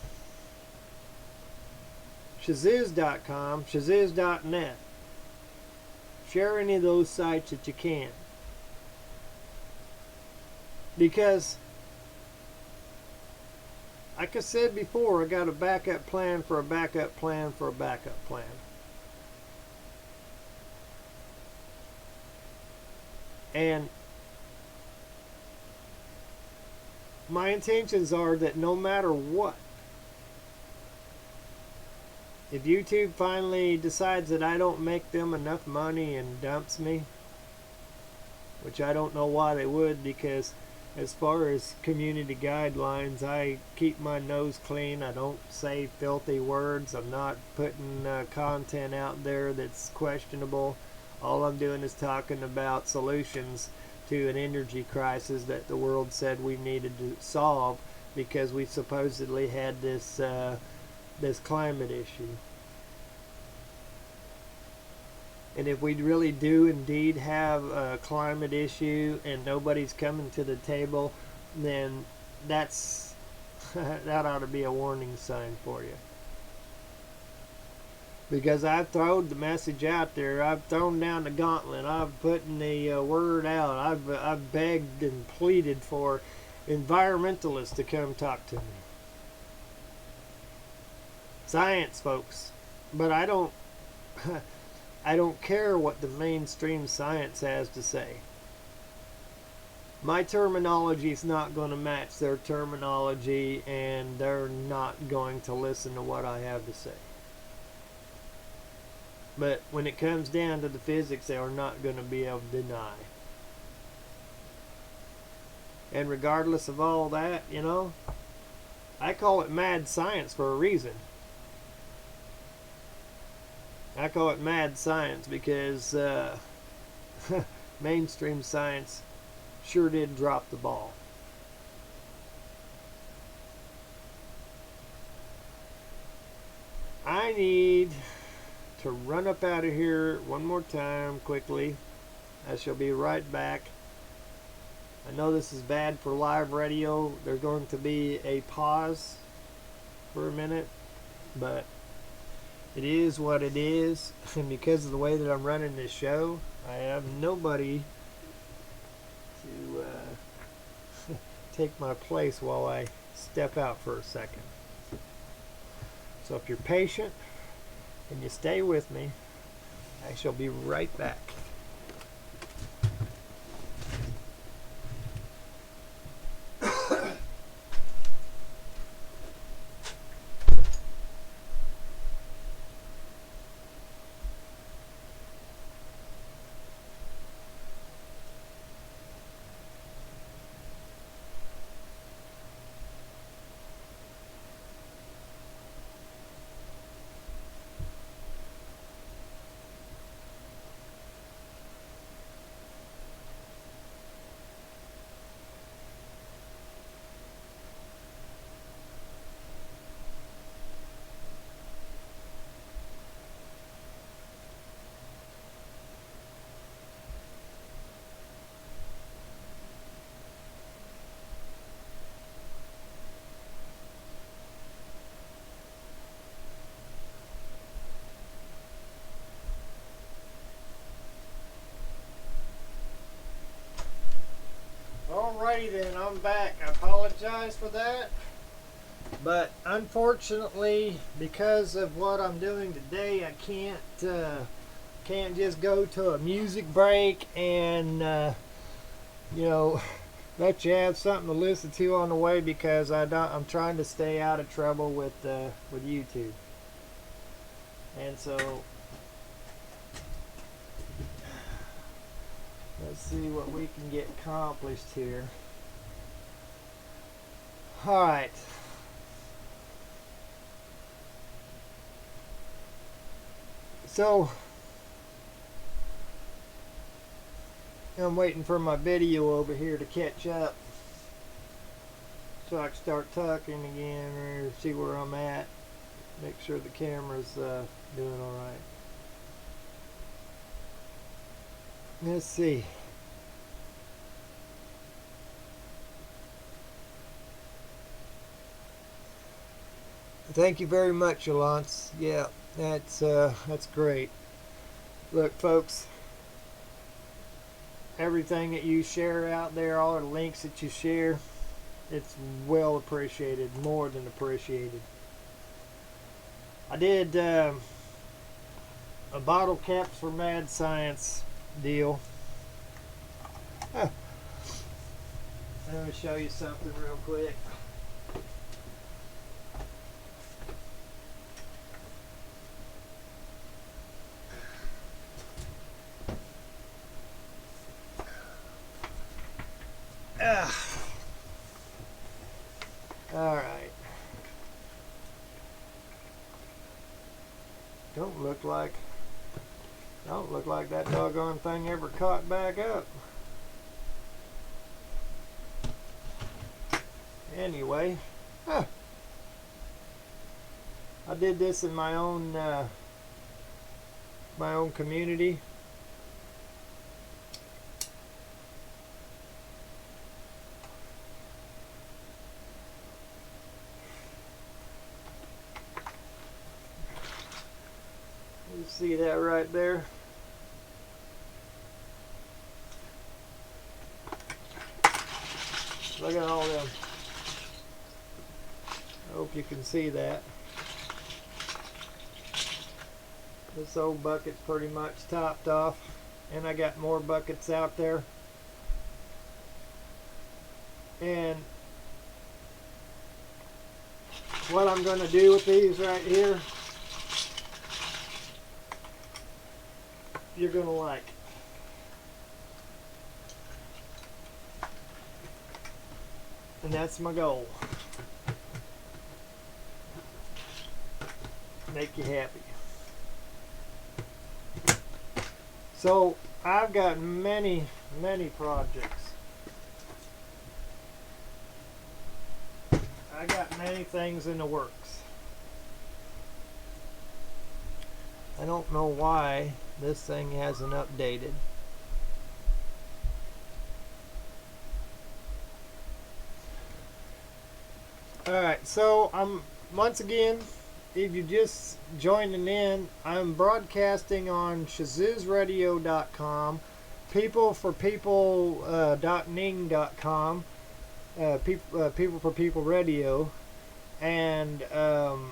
A: Shaziz.com, Shaziz.net. Share any of those sites that you can. Because, like I said before, I got a backup plan for a backup plan for a backup plan. And my intentions are that no matter what, if YouTube finally decides that I don't make them enough money and dumps me, which I don't know why they would, because as far as community guidelines, I keep my nose clean. I don't say filthy words. I'm not putting content out there that's questionable. All I'm doing is talking about solutions to an energy crisis that the world said we needed to solve because we supposedly had this this climate issue. And if we really do indeed have a climate issue and nobody's coming to the table, then that's that ought to be a warning sign for you. Because I've thrown the message out there, I've thrown down the gauntlet, I've put the word out, I've begged and pleaded for environmentalists to come talk to me. Science folks. But I don't I don't care what the mainstream science has to say. My terminology is not going to match their terminology, and they're not going to listen to what I have to say. But when it comes down to the physics, they are not going to be able to deny. And regardless of all that, you know, I call it mad science for a reason. I call it mad science because mainstream science sure did drop the ball. I need to run up out of here one more time quickly. I shall be right back. I know this is bad for live radio. There's going to be a pause for a minute, but it is what it is. And because of the way that I'm running this show, I have nobody to take my place while I step out for a second. So if you're patient and you stay with me, I shall be right back. Alrighty then, I'm back. I apologize for that. But unfortunately, because of what I'm doing today, I can't just go to a music break and you know, let you have something to listen to on the way, because I'm trying to stay out of trouble with YouTube. And so let's see what we can get accomplished here. Alright. So, I'm waiting for my video over here to catch up so I can start talking again, or see where I'm at. Make sure the camera's doing alright. Let's see. Thank you very much, Alance. Yeah, that's great. Look, folks, everything that you share out there, all the links that you share, it's well appreciated, more than appreciated. I did a bottle caps for mad science deal. Let me show you something real quick. All right. Don't look like that doggone thing ever caught back up. Anyway, I did this in my own community. You see that right there? Look at all them. I hope you can see that. This old bucket's pretty much topped off, and I got more buckets out there. And what I'm going to do with these right here, you're going to like. And that's my goal. Make you happy. So I've got many projects. I got many things in the works. I don't know why this thing hasn't updated. Alright, so I'm once again, if you just joining in, I'm broadcasting on shazoozradio.com, peopleforpeople.ning.com, People for People Radio, and on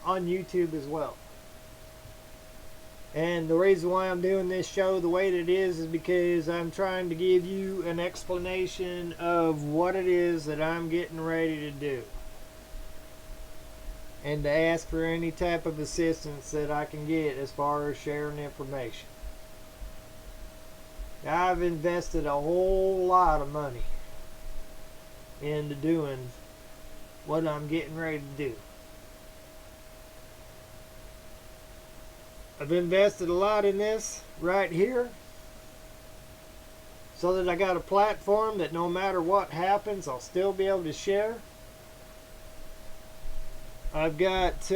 A: YouTube as well. And the reason why I'm doing this show the way that it is because I'm trying to give you an explanation of what it is that I'm getting ready to do. And to ask for any type of assistance that I can get as far as sharing information. I've invested a whole lot of money into doing what I'm getting ready to do. I've invested a lot in this right here so that I got a platform that no matter what happens, I'll still be able to share. I've got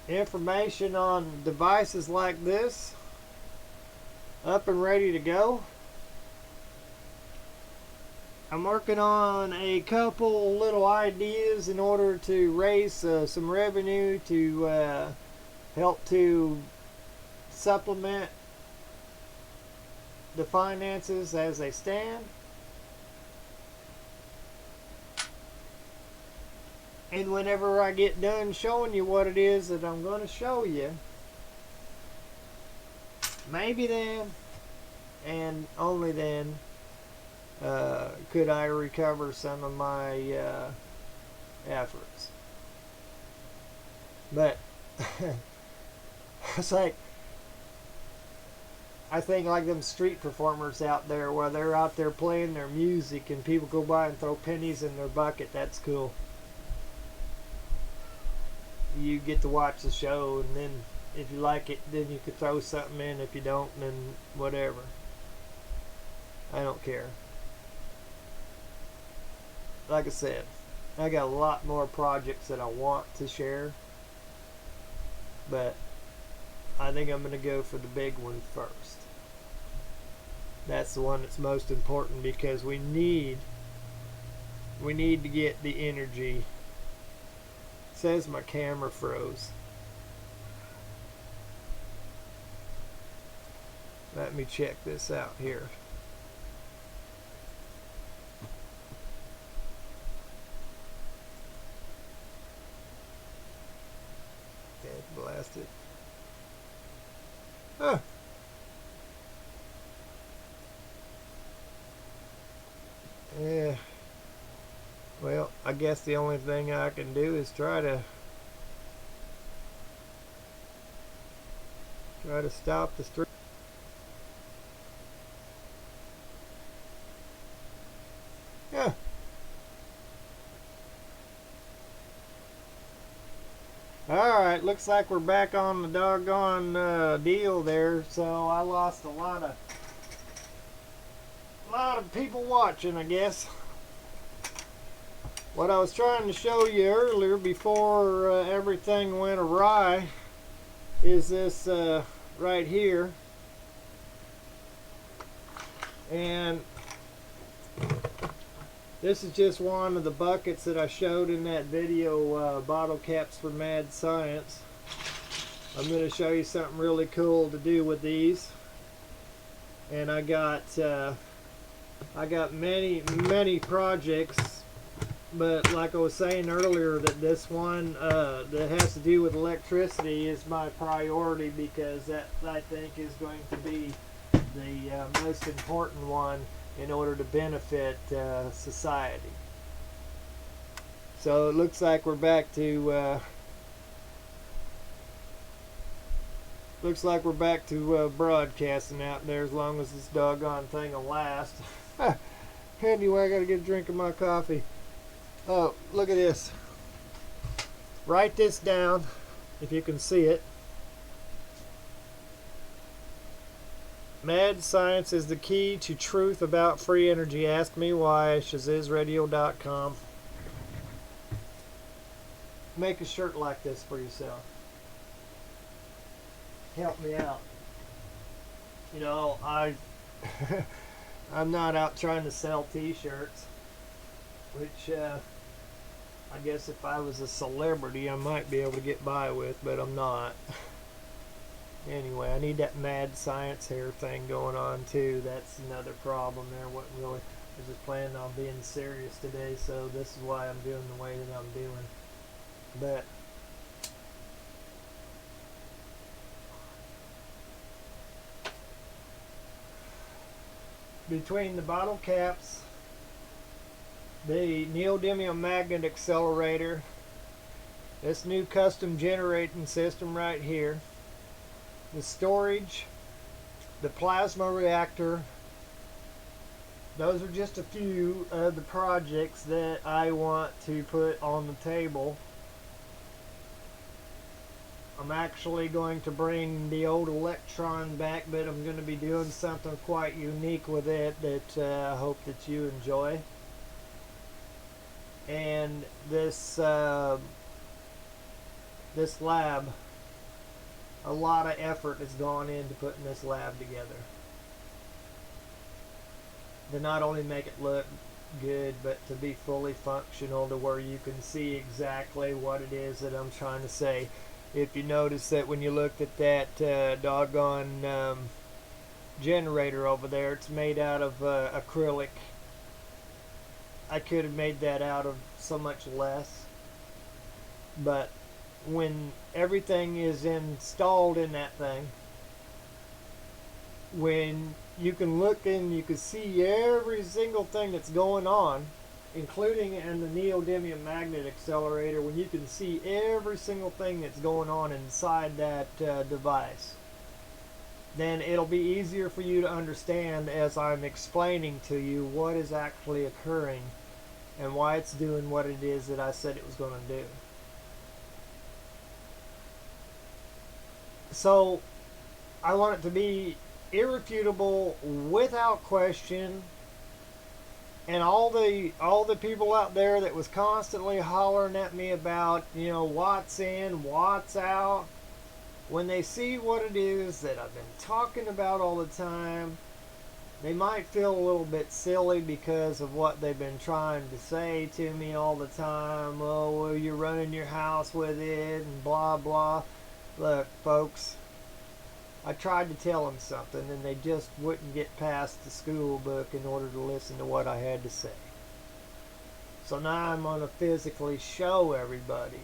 A: information on devices like this up and ready to go. I'm working on a couple little ideas in order to raise some revenue to help to supplement the finances as they stand. And whenever I get done showing you what it is that I'm going to show you, maybe then and only then could I recover some of my efforts. But it's like, I think like them street performers out there where they're out there playing their music and people go by and throw pennies in their bucket. That's cool. You get to watch the show, and then if you like it, then you could throw something in. If you don't, then whatever. I don't care. Like I said, I got a lot more projects that I want to share, but I think I'm going to go for the big one first. That's the one that's most important because we need We need to get the energy. It says my camera froze. Let me check this out here. Okay, blasted. Huh. Yeah. Well, I guess the only thing I can do is try to stop the stream. Yeah. Alright, looks like we're back on the doggone deal there. So I lost a lot of people watching, I guess. What I was trying to show you earlier before everything went awry is this right here. And this is just one of the buckets that I showed in that video, Bottle Caps for Mad Science. I'm going to show you something really cool to do with these. And I got many projects, but like I was saying earlier, that this one that has to do with electricity is my priority, because that, I think, is going to be the most important one in order to benefit society. So it looks like we're back to broadcasting out there, as long as this doggone thing will last. Anyway, I gotta get a drink of my coffee. Oh, look at this. Write this down if you can see it. Mad Science is the key to truth about free energy. Ask me why. ShazizRadio.com. Make a shirt like this for yourself. Help me out. You know, I'm not out trying to sell t-shirts, which I guess if I was a celebrity I might be able to get by with, but I'm not. Anyway, I need that Mad Science hair thing going on too. That's another problem there. What really, I was just planning on being serious today, so this is why I'm doing the way that I'm doing. But between the bottle caps, the neodymium magnet accelerator, this new custom generating system right here, the storage, the plasma reactor, those are just a few of the projects that I want to put on the table. I'm actually going to bring the old Electron back, but I'm going to be doing something quite unique with it that I hope that you enjoy. And this this lab, a lot of effort has gone into putting this lab together to not only make it look good, but to be fully functional, to where you can see exactly what it is that I'm trying to say. If you notice that when you looked at that doggone generator over there, it's made out of acrylic. I could have made that out of so much less, but when everything is installed in that thing, when you can look and you can see every single thing that's going on, including in the neodymium magnet accelerator, when you can see every single thing that's going on inside that device, then it'll be easier for you to understand as I'm explaining to you what is actually occurring and why it's doing what it is that I said it was going to do. So I want it to be irrefutable, without question. And all the people out there that was constantly hollering at me about, you know, watts in, watts out, when they see what it is that I've been talking about all the time, They might feel a little bit silly because of what they've been trying to say to me all the time. Oh, well, you're running your house with it and blah, blah. Look, folks, I tried to tell them something and they just wouldn't get past the school book in order to listen to what I had to say. So now I'm going to physically show everybody.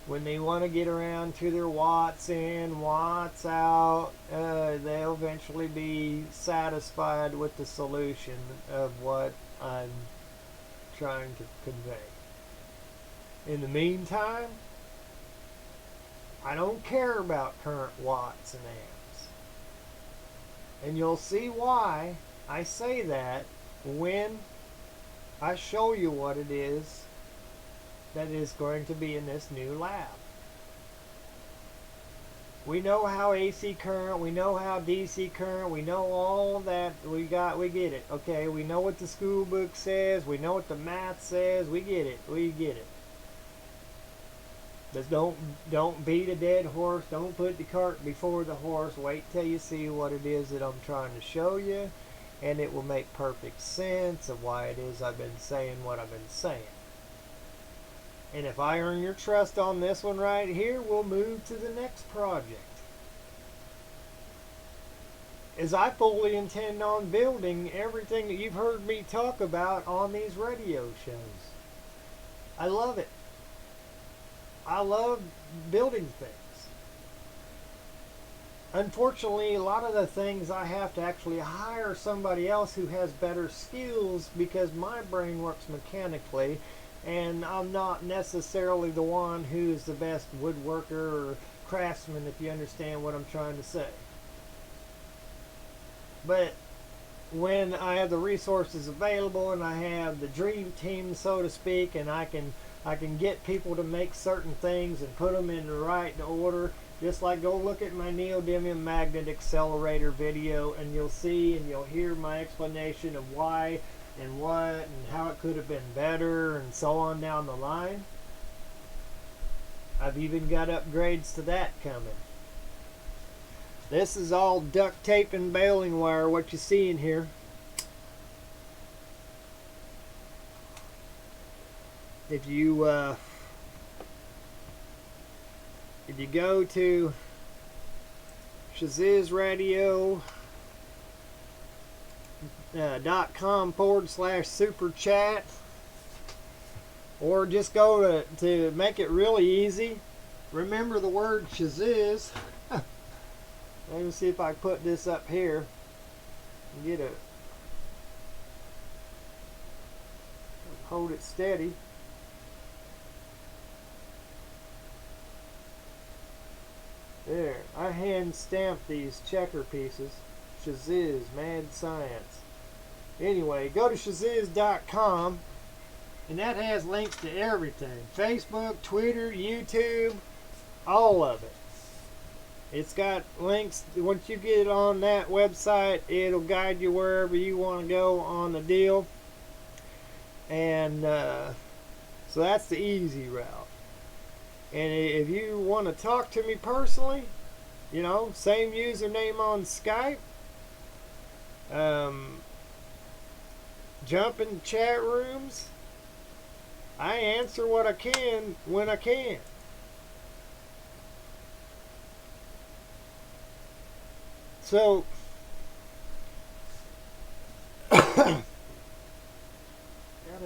A: When they want to get around to their watts in, watts out, they'll eventually be satisfied with the solution of what I'm trying to convey. In the meantime, I don't care about current watts and amps. And you'll see why I say that when I show you what it is that is going to be in this new lab. We know how AC current, we know how DC current, we know all that, we get it. Okay, we know what the school book says, we know what the math says, we get it. Just don't beat a dead horse, don't put the cart before the horse, wait till you see what it is that I'm trying to show you, and it will make perfect sense of why it is I've been saying what I've been saying. And if I earn your trust on this one right here, we'll move to the next project. As I fully intend on building everything that you've heard me talk about on these radio shows. I love it. I love building things. Unfortunately, a lot of the things I have to actually hire somebody else who has better skills because my brain works mechanically. And I'm not necessarily the one who is the best woodworker or craftsman, if you understand what I'm trying to say. But when I have the resources available and I have the dream team, so to speak, and I can get people to make certain things and put them in the right order, just like go look at my neodymium magnet accelerator video and you'll see and you'll hear my explanation of why and what and how it could have been better and so on down the line. I've even got upgrades to that coming. This is all duct tape and baling wire, what you see in here. If you go to Shaziz Radio .com/super chat, or just go to make it really easy, remember the word Shaziz. Let me see if I can put this up here and get it, hold it steady. There, I hand stamped these checker pieces. Shaziz, Mad Science. Anyway, go to Shaziz.com, and that has links to everything. Facebook, Twitter, YouTube, all of it. It's got links. Once you get on that website, it'll guide you wherever you want to go on the deal. And so that's the easy route. And if you want to talk to me personally, you know, same username on Skype. Jump in chat rooms. I answer what I can when I can. So gotta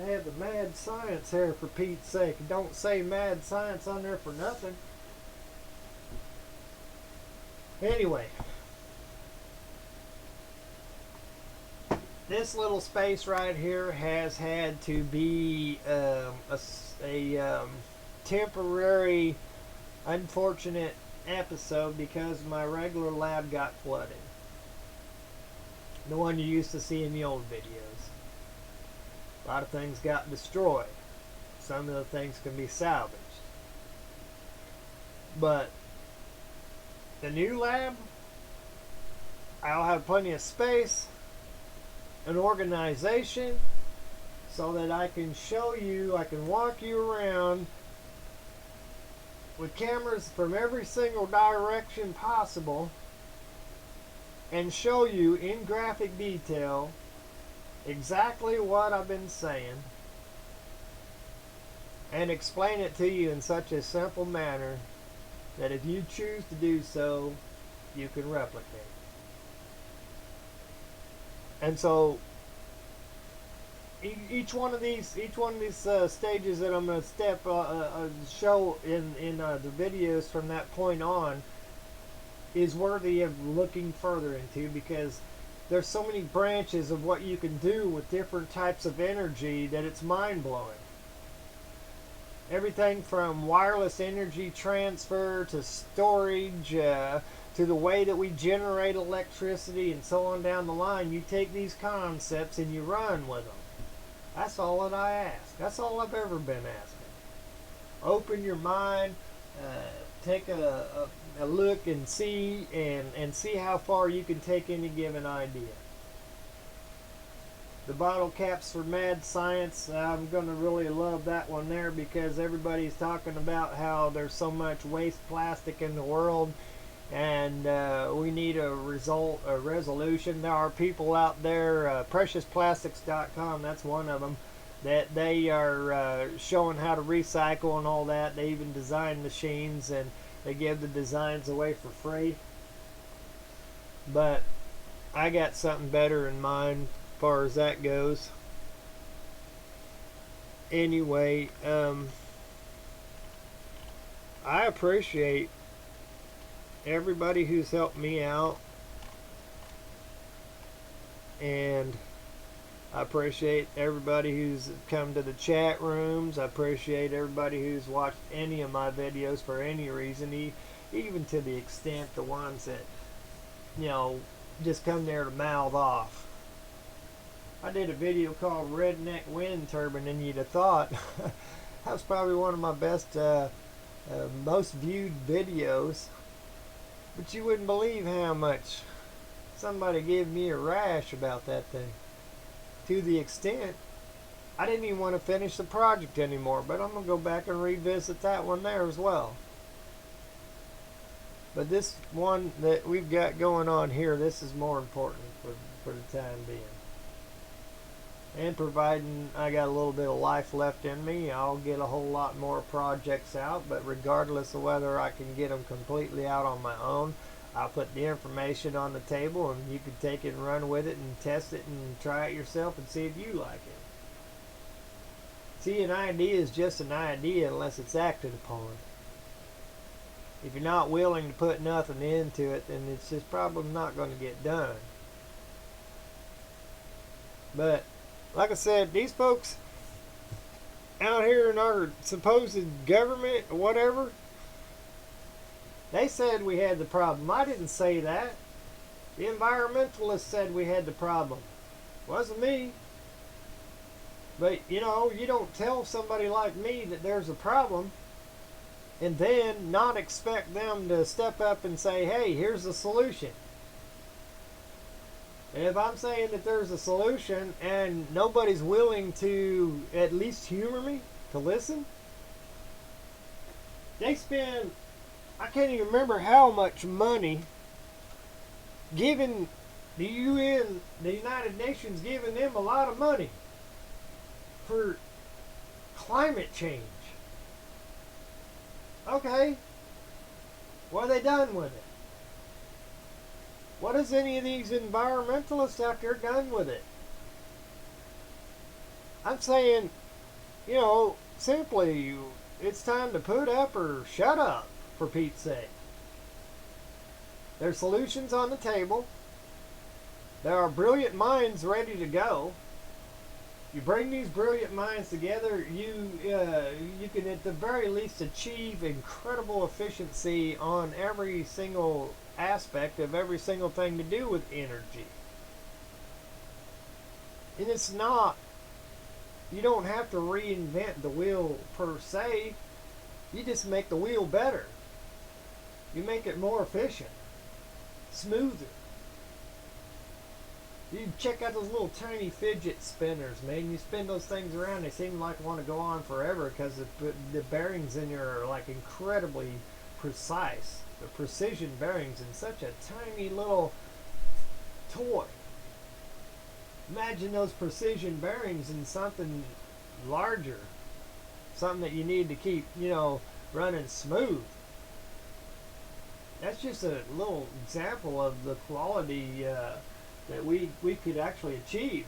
A: have the Mad Science here for Pete's sake. Don't say Mad Science on there for nothing. Anyway, this little space right here has had to be a temporary, unfortunate episode because my regular lab got flooded. The one you used to see in the old videos. A lot of things got destroyed. Some of the things can be salvaged. But the new lab, I'll have plenty of space, an organization, so that I can show you, I can walk you around with cameras from every single direction possible, and show you in graphic detail exactly what I've been saying and explain it to you in such a simple manner that if you choose to do so, you can replicate. And so each one of these stages that I'm going to show in the videos from that point on is worthy of looking further into, because there's so many branches of what you can do with different types of energy that it's mind-blowing. Everything from wireless energy transfer to storage to the way that we generate electricity and so on down the line. You take these concepts and you run with them. That's all that I ask. That's all I've ever been asking. Open your mind, take a look and see how far you can take any given idea. The bottle caps for mad science, I'm going to really love that one there, because everybody's talking about how there's so much waste plastic in the world, and we need a resolution. There are people out there, PreciousPlastics.com, that's one of them, that they are showing how to recycle and all that. They even design machines and they give the designs away for free. But I got something better in mind as far as that goes. Anyway, I appreciate everybody who's helped me out, and I appreciate everybody who's come to the chat rooms. I appreciate everybody who's watched any of my videos for any reason, even to the extent the ones that, you know, just come there to mouth off. I did a video called Redneck Wind Turbine, and you'd have thought that was probably one of my best, most viewed videos. But you wouldn't believe how much somebody gave me a rash about that thing. To the extent I didn't even want to finish the project anymore, but I'm going to go back and revisit that one there as well. But this one that we've got going on here, this is more important for the time being. And providing I got a little bit of life left in me, I'll get a whole lot more projects out. But regardless of whether I can get them completely out on my own, I'll put the information on the table, and you can take it and run with it and test it and try it yourself and see if you like it. See, an idea is just an idea unless it's acted upon. If you're not willing to put nothing into it, then it's just probably not going to get done. But like I said, these folks out here in our supposed government or whatever, they said we had the problem. I didn't say that. The environmentalists said we had the problem. Wasn't me. But, you know, you don't tell somebody like me that there's a problem and then not expect them to step up and say, hey, here's the solution. And if I'm saying that there's a solution and nobody's willing to at least humor me, to listen, they spend, I can't even remember how much money giving the UN, the United Nations, giving them a lot of money for climate change. Okay, what have they done with it? What has any of these environmentalists out there done with it? I'm saying, you know, simply, it's time to put up or shut up, for Pete's sake. There's solutions on the table. There are brilliant minds ready to go. You bring these brilliant minds together, you can at the very least achieve incredible efficiency on every single aspect of every single thing to do with energy. And it's not, you don't have to reinvent the wheel per se. You just make the wheel better. You make it more efficient, smoother. You check out those little tiny fidget spinners, man. You spin those things around, they seem like want to go on forever because the bearings in there are like incredibly precise. The precision bearings in such a tiny little toy. Imagine those precision bearings in something larger, something that you need to keep, running smooth. That's just a little example of the quality that we could actually achieve.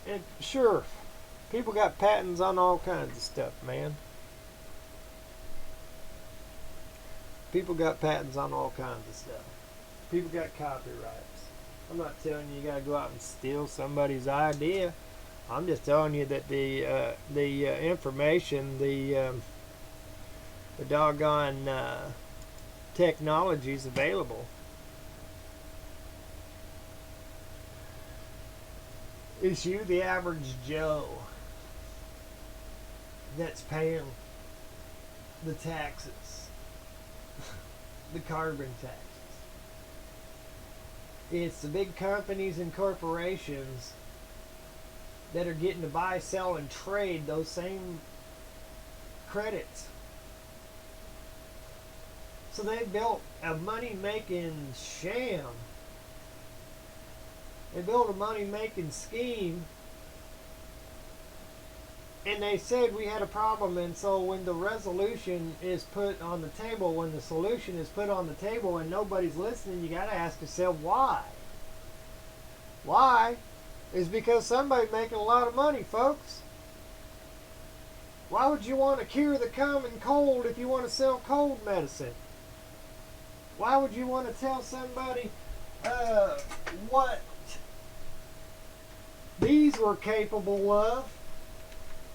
A: And sure, people got patents on all kinds of stuff, man. People got patents on all kinds of stuff. People got copyrights. I'm not telling you gotta go out and steal somebody's idea. I'm just telling you that the information, the doggone technology is available. It's you, the average Joe, that's paying the taxes, the carbon taxes. It's the big companies and corporations that are getting to buy, sell, and trade those same credits. So they built a money-making sham. They built a money-making scheme, and they said we had a problem, and so when the resolution is put on the table, when the solution is put on the table and nobody's listening, you got to ask yourself why. Why? Is because somebody's making a lot of money, folks. Why would you want to cure the common cold if you want to sell cold medicine? Why would you want to tell somebody what these were capable of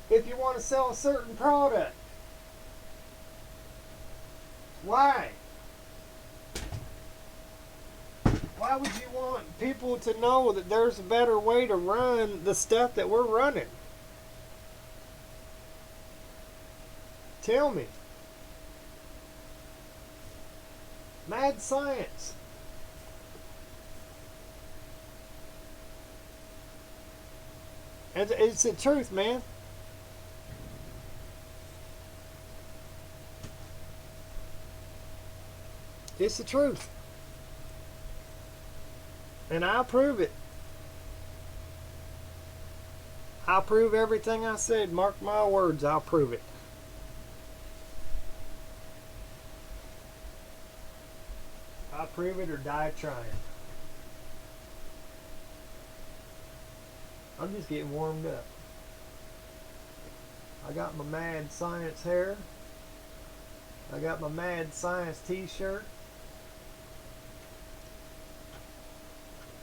A: if you want to sell a certain product? Why? Why would you want people to know that there's a better way to run the stuff that we're running? Tell me. Mad science. It's the truth, man. It's the truth. And I'll prove it. I'll prove everything I said. Mark my words, I'll prove it. I'll prove it or die trying. I'm just getting warmed up. I got my Mad Science hair. I got my Mad Science t-shirt.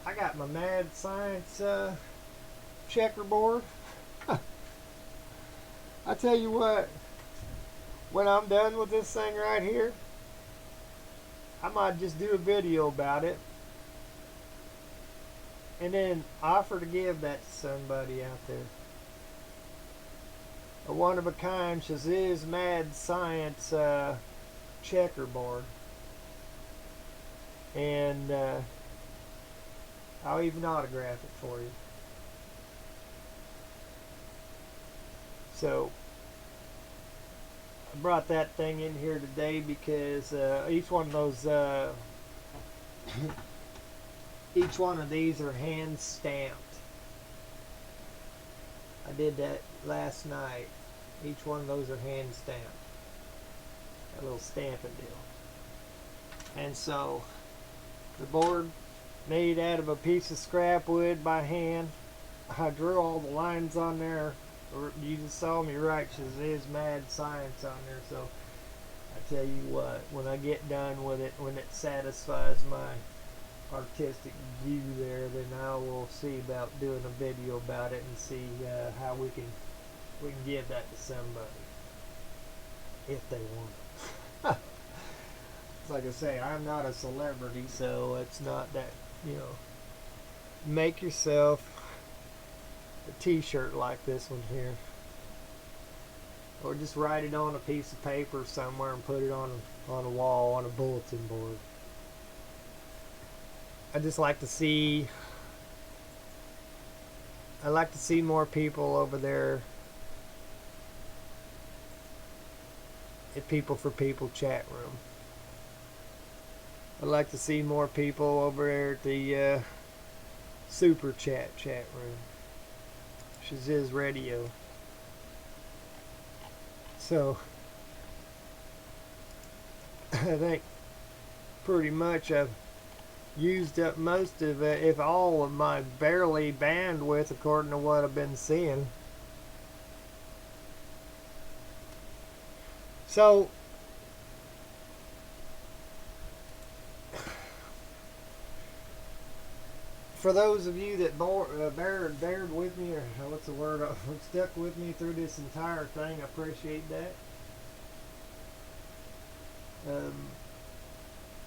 A: I got my Mad Science checkerboard. I tell you what, when I'm done with this thing right here, I might just do a video about it and then offer to give that to somebody out there. A one-of-a-kind Shaziz Mad Science checkerboard. And I'll even autograph it for you. So I brought that thing in here today because each one of those each one of these are hand stamped. I did that last night. Each one of those are hand stamped. A little stamping deal. And so the board made out of a piece of scrap wood by hand. I drew all the lines on there. You just saw me right, Shaziz Mad Science on there. So I tell you what, when I get done with it, when it satisfies my artistic view there, then I will see about doing a video about it and see how we can give that to somebody if they want it. It's like I say, I'm not a celebrity, so it's not that, make yourself a t-shirt like this one here, or just write it on a piece of paper somewhere and put it on a wall, on a bulletin board. I just like to see more people over there at People for People chat room. I'd like to see more people over there at the Super chat room. Shiziz Radio. So, I think pretty much I've used up most of it, if all of my barely bandwidth, according to what I've been seeing. So, for those of you that bared with me, or what's the word, stuck with me through this entire thing, I appreciate that.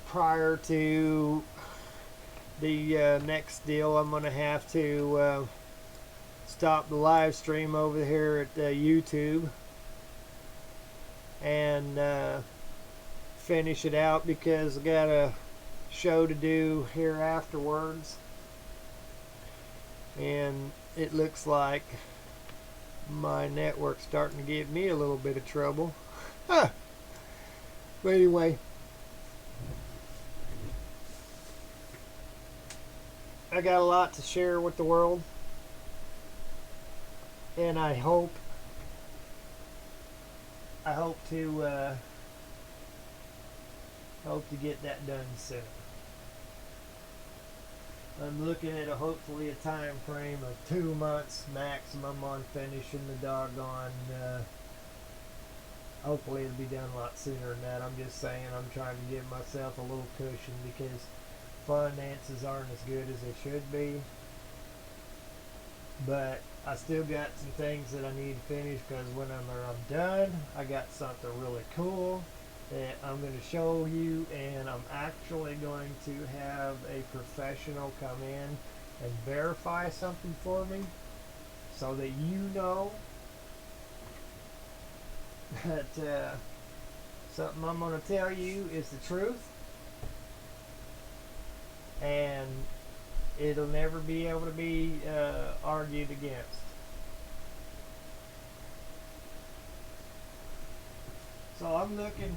A: Prior to the next deal, I'm going to have to stop the live stream over here at YouTube and finish it out, because I got a show to do here afterwards, and it looks like my network's starting to give me a little bit of trouble. But anyway, I got a lot to share with the world, and I hope to get that done soon. I'm looking at hopefully a time frame of 2 months maximum on finishing the doggone. Hopefully it'll be done a lot sooner than that. I'm just saying, I'm trying to give myself a little cushion, because finances aren't as good as they should be. But I still got some things that I need to finish, because when I'm done, I got something really cool that I'm going to show you, and I'm actually going to have a professional come in and verify something for me, so that you know that something I'm going to tell you is the truth, and it'll never be able to be argued against. So I'm looking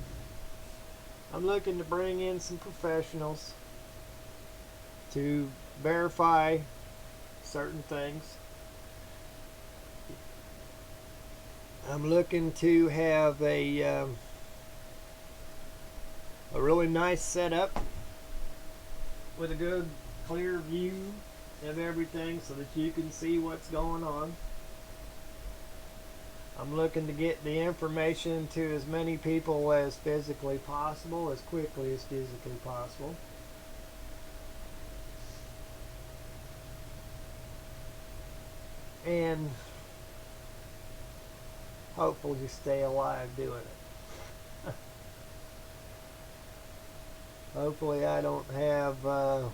A: to bring in some professionals to verify certain things. I'm looking to have a really nice setup with a good clear view of everything, so that you can see what's going on. I'm looking to get the information to as many people as physically possible, as quickly as physically possible. And hopefully stay alive doing it. Hopefully I don't have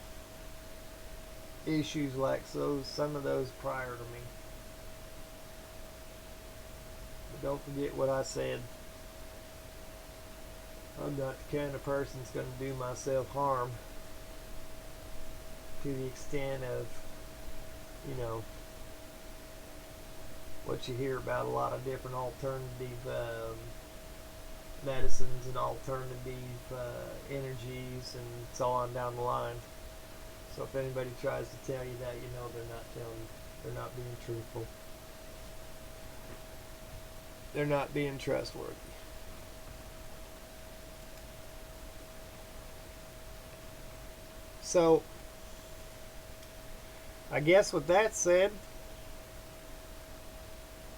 A: issues like some of those prior to me. But don't forget what I said. I'm not the kind of person that's going to do myself harm to the extent of, what you hear about a lot of different alternative medicines and alternative energies and so on down the line. So if anybody tries to tell you that, they're not being truthful. They're not being trustworthy. So, I guess with that said,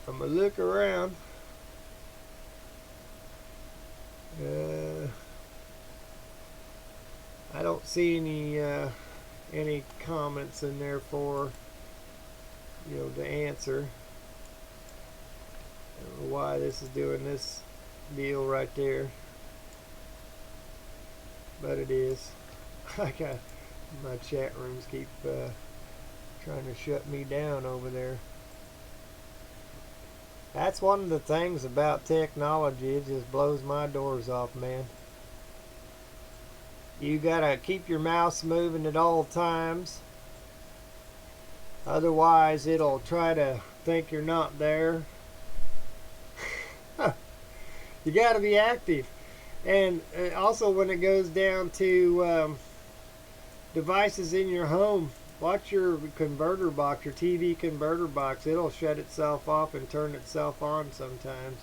A: I'm going to look around. I don't see any comments in there for, to answer. I don't know why this is doing this deal right there, but it is. I got my chat rooms keep trying to shut me down over there. That's one of the things about technology. It just blows my doors off, man. You gotta keep your mouse moving at all times. Otherwise, it'll try to think you're not there. You gotta be active. And also, when it goes down to devices in your home, watch your converter box, your TV converter box. It'll shut itself off and turn itself on sometimes.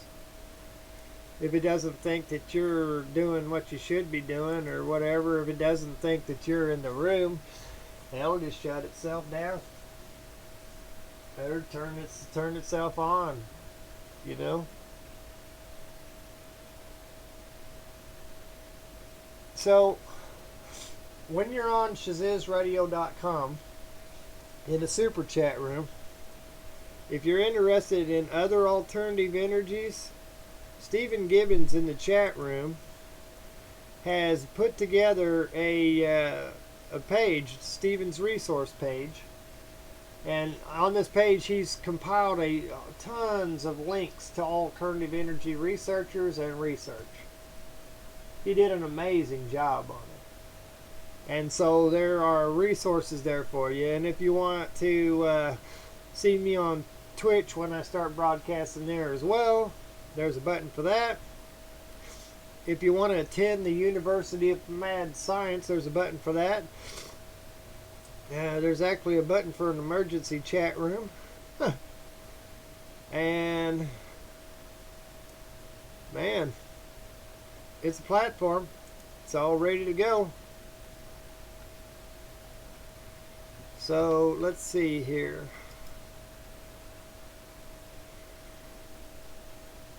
A: If it doesn't think that you're doing what you should be doing or whatever, if it doesn't think that you're in the room, it'll just shut itself down. Or turn itself on, you know. So when you're on ShazizRadio.com in the super chat room, if you're interested in other alternative energies, Stephen Gibbons in the chat room has put together a page, Stephen's resource page, and on this page he's compiled tons of links to alternative energy researchers and research. He did an amazing job on it. And so there are resources there for you. And if you want to see me on Twitch when I start broadcasting there as well, there's a button for that. If you want to attend the University of Mad Science, there's a button for that. There's actually a button for an emergency chat room. And man, it's a platform. It's all ready to go. So let's see here.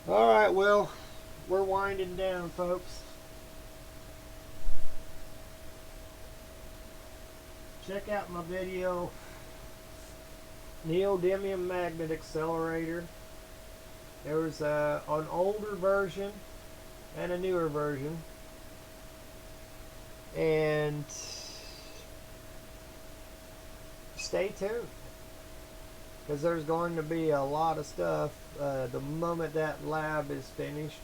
A: All right, well, we're winding down, folks. Check out my video, Neodymium Magnet Accelerator. There was an older version and a newer version. And stay tuned, because there's going to be a lot of stuff. The moment that lab is finished,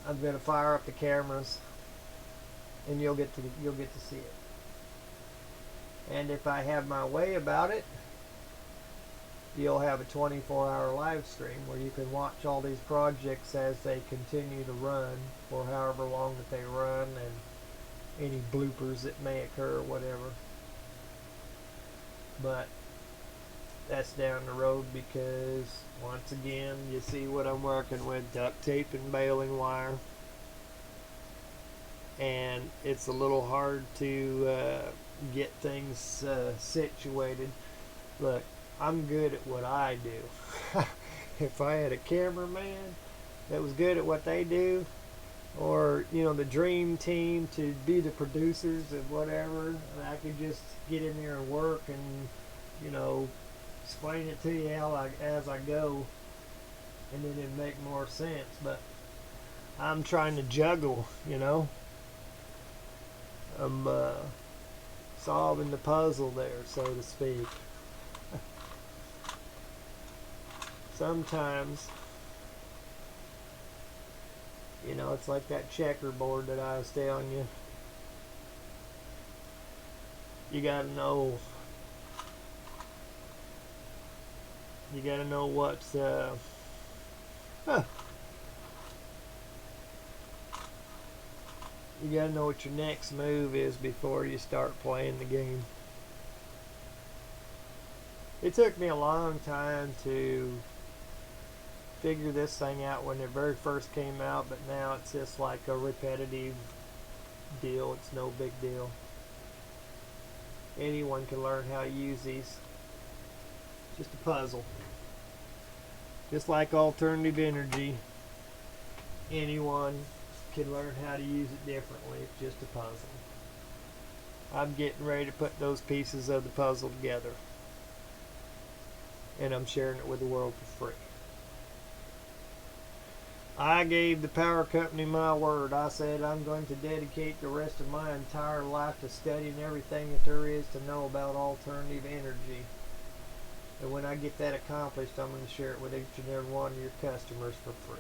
A: I'm going to fire up the cameras, and you'll get to see it. And if I have my way about it, you'll have a 24-hour live stream where you can watch all these projects as they continue to run for however long that they run, and any bloopers that may occur or whatever. But that's down the road, because once again, you see what I'm working with: duct tape and baling wire. And it's a little hard to get things situated. Look, I'm good at what I do. If I had a cameraman that was good at what they do, or the dream team to be the producers of whatever, and I could just get in there and work and explain it to you as I go, and then it'd make more sense. But I'm trying to juggle, I'm solving the puzzle there, so to speak. Sometimes, it's like that checkerboard that I was telling you. You gotta know. You gotta know what's you gotta know what your next move is before you start playing the game. It took me a long time to figure this thing out when it very first came out, but now it's just like a repetitive deal. It's no big deal. Anyone can learn how to use these. Just a puzzle. Just like alternative energy, anyone can learn how to use it differently. It's just a puzzle. I'm getting ready to put those pieces of the puzzle together, and I'm sharing it with the world for free. I gave the power company my word. I said I'm going to dedicate the rest of my entire life to studying everything that there is to know about alternative energy. And when I get that accomplished, I'm going to share it with each and every one of your customers for free.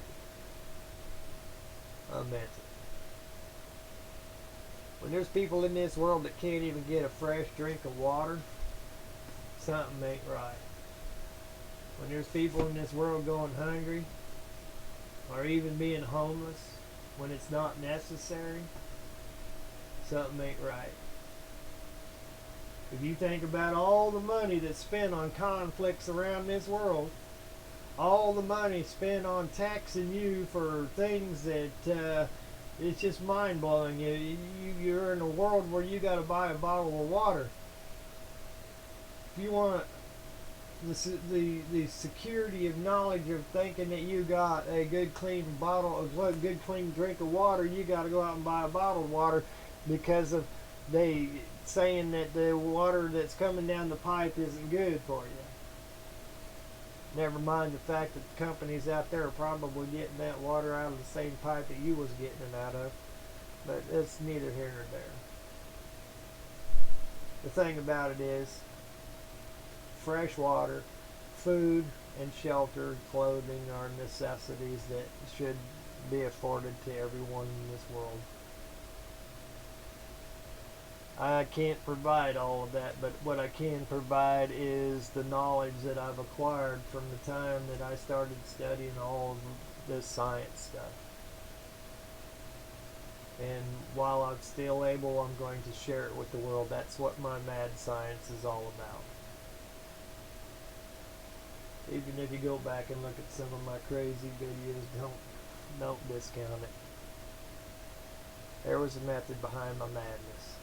A: I meant it. When there's people in this world that can't even get a fresh drink of water, something ain't right. When there's people in this world going hungry, or even being homeless, when it's not necessary, something ain't right. If you think about all the money that's spent on conflicts around this world, all the money spent on taxing you for things that it's just mind blowing. You're in a world where you got to buy a bottle of water. If you want the security of knowledge of thinking that you got a good clean bottle of a good clean drink of water, you got to go out and buy a bottle of water because of they saying that the water that's coming down the pipe isn't good for you. Never mind the fact that the companies out there are probably getting that water out of the same pipe that you was getting it out of. But it's neither here nor there. The thing about it is, fresh water, food, and shelter, clothing are necessities that should be afforded to everyone in this world. I can't provide all of that, but what I can provide is the knowledge that I've acquired from the time that I started studying all of this science stuff. And while I'm still able, I'm going to share it with the world. That's what my mad science is all about. Even if you go back and look at some of my crazy videos, don't discount it. There was a method behind my madness.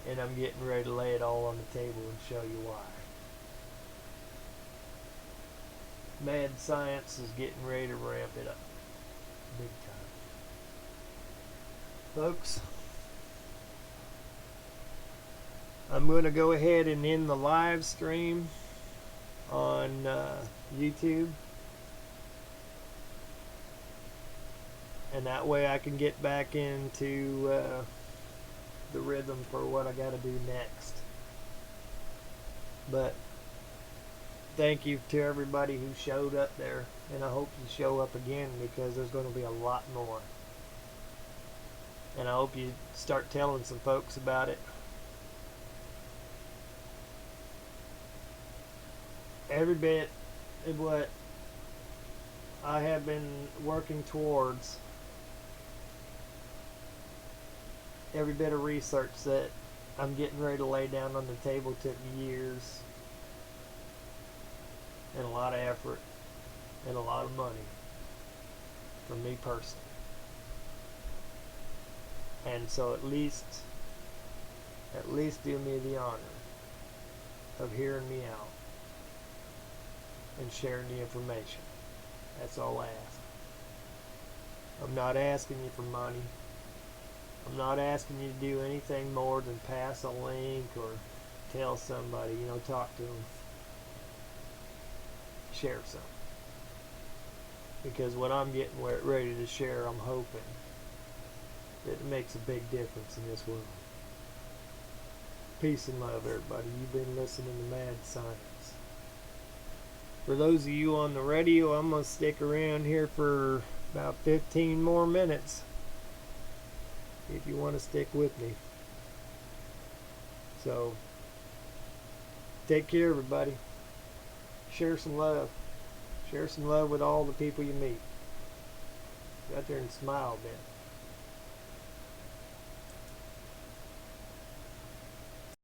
A: And I'm getting ready to lay it all on the table and show you why. Mad science is getting ready to ramp it up. Big time. Folks, I'm going to go ahead and end the live stream on YouTube. And that way I can get back into the rhythm for what I got to do next. But thank you to everybody who showed up there, and I hope you show up again, because there's going to be a lot more. And I hope you start telling some folks about it. Every bit of what I have been working towards, every bit of research that I'm getting ready to lay down on the table took years and a lot of effort and a lot of money from me personally. And so at least do me the honor of hearing me out and sharing the information. That's all I ask. I'm not asking you for money. I'm not asking you to do anything more than pass a link or tell somebody, talk to them. Share some. Because what I'm getting ready to share, I'm hoping that it makes a big difference in this world. Peace and love, everybody. You've been listening to Mad Science. For those of you on the radio, I'm going to stick around here for about 15 more minutes. If you want to stick with me. So, take care, everybody. Share some love. Share some love with all the people you meet. Go out there and smile a bit.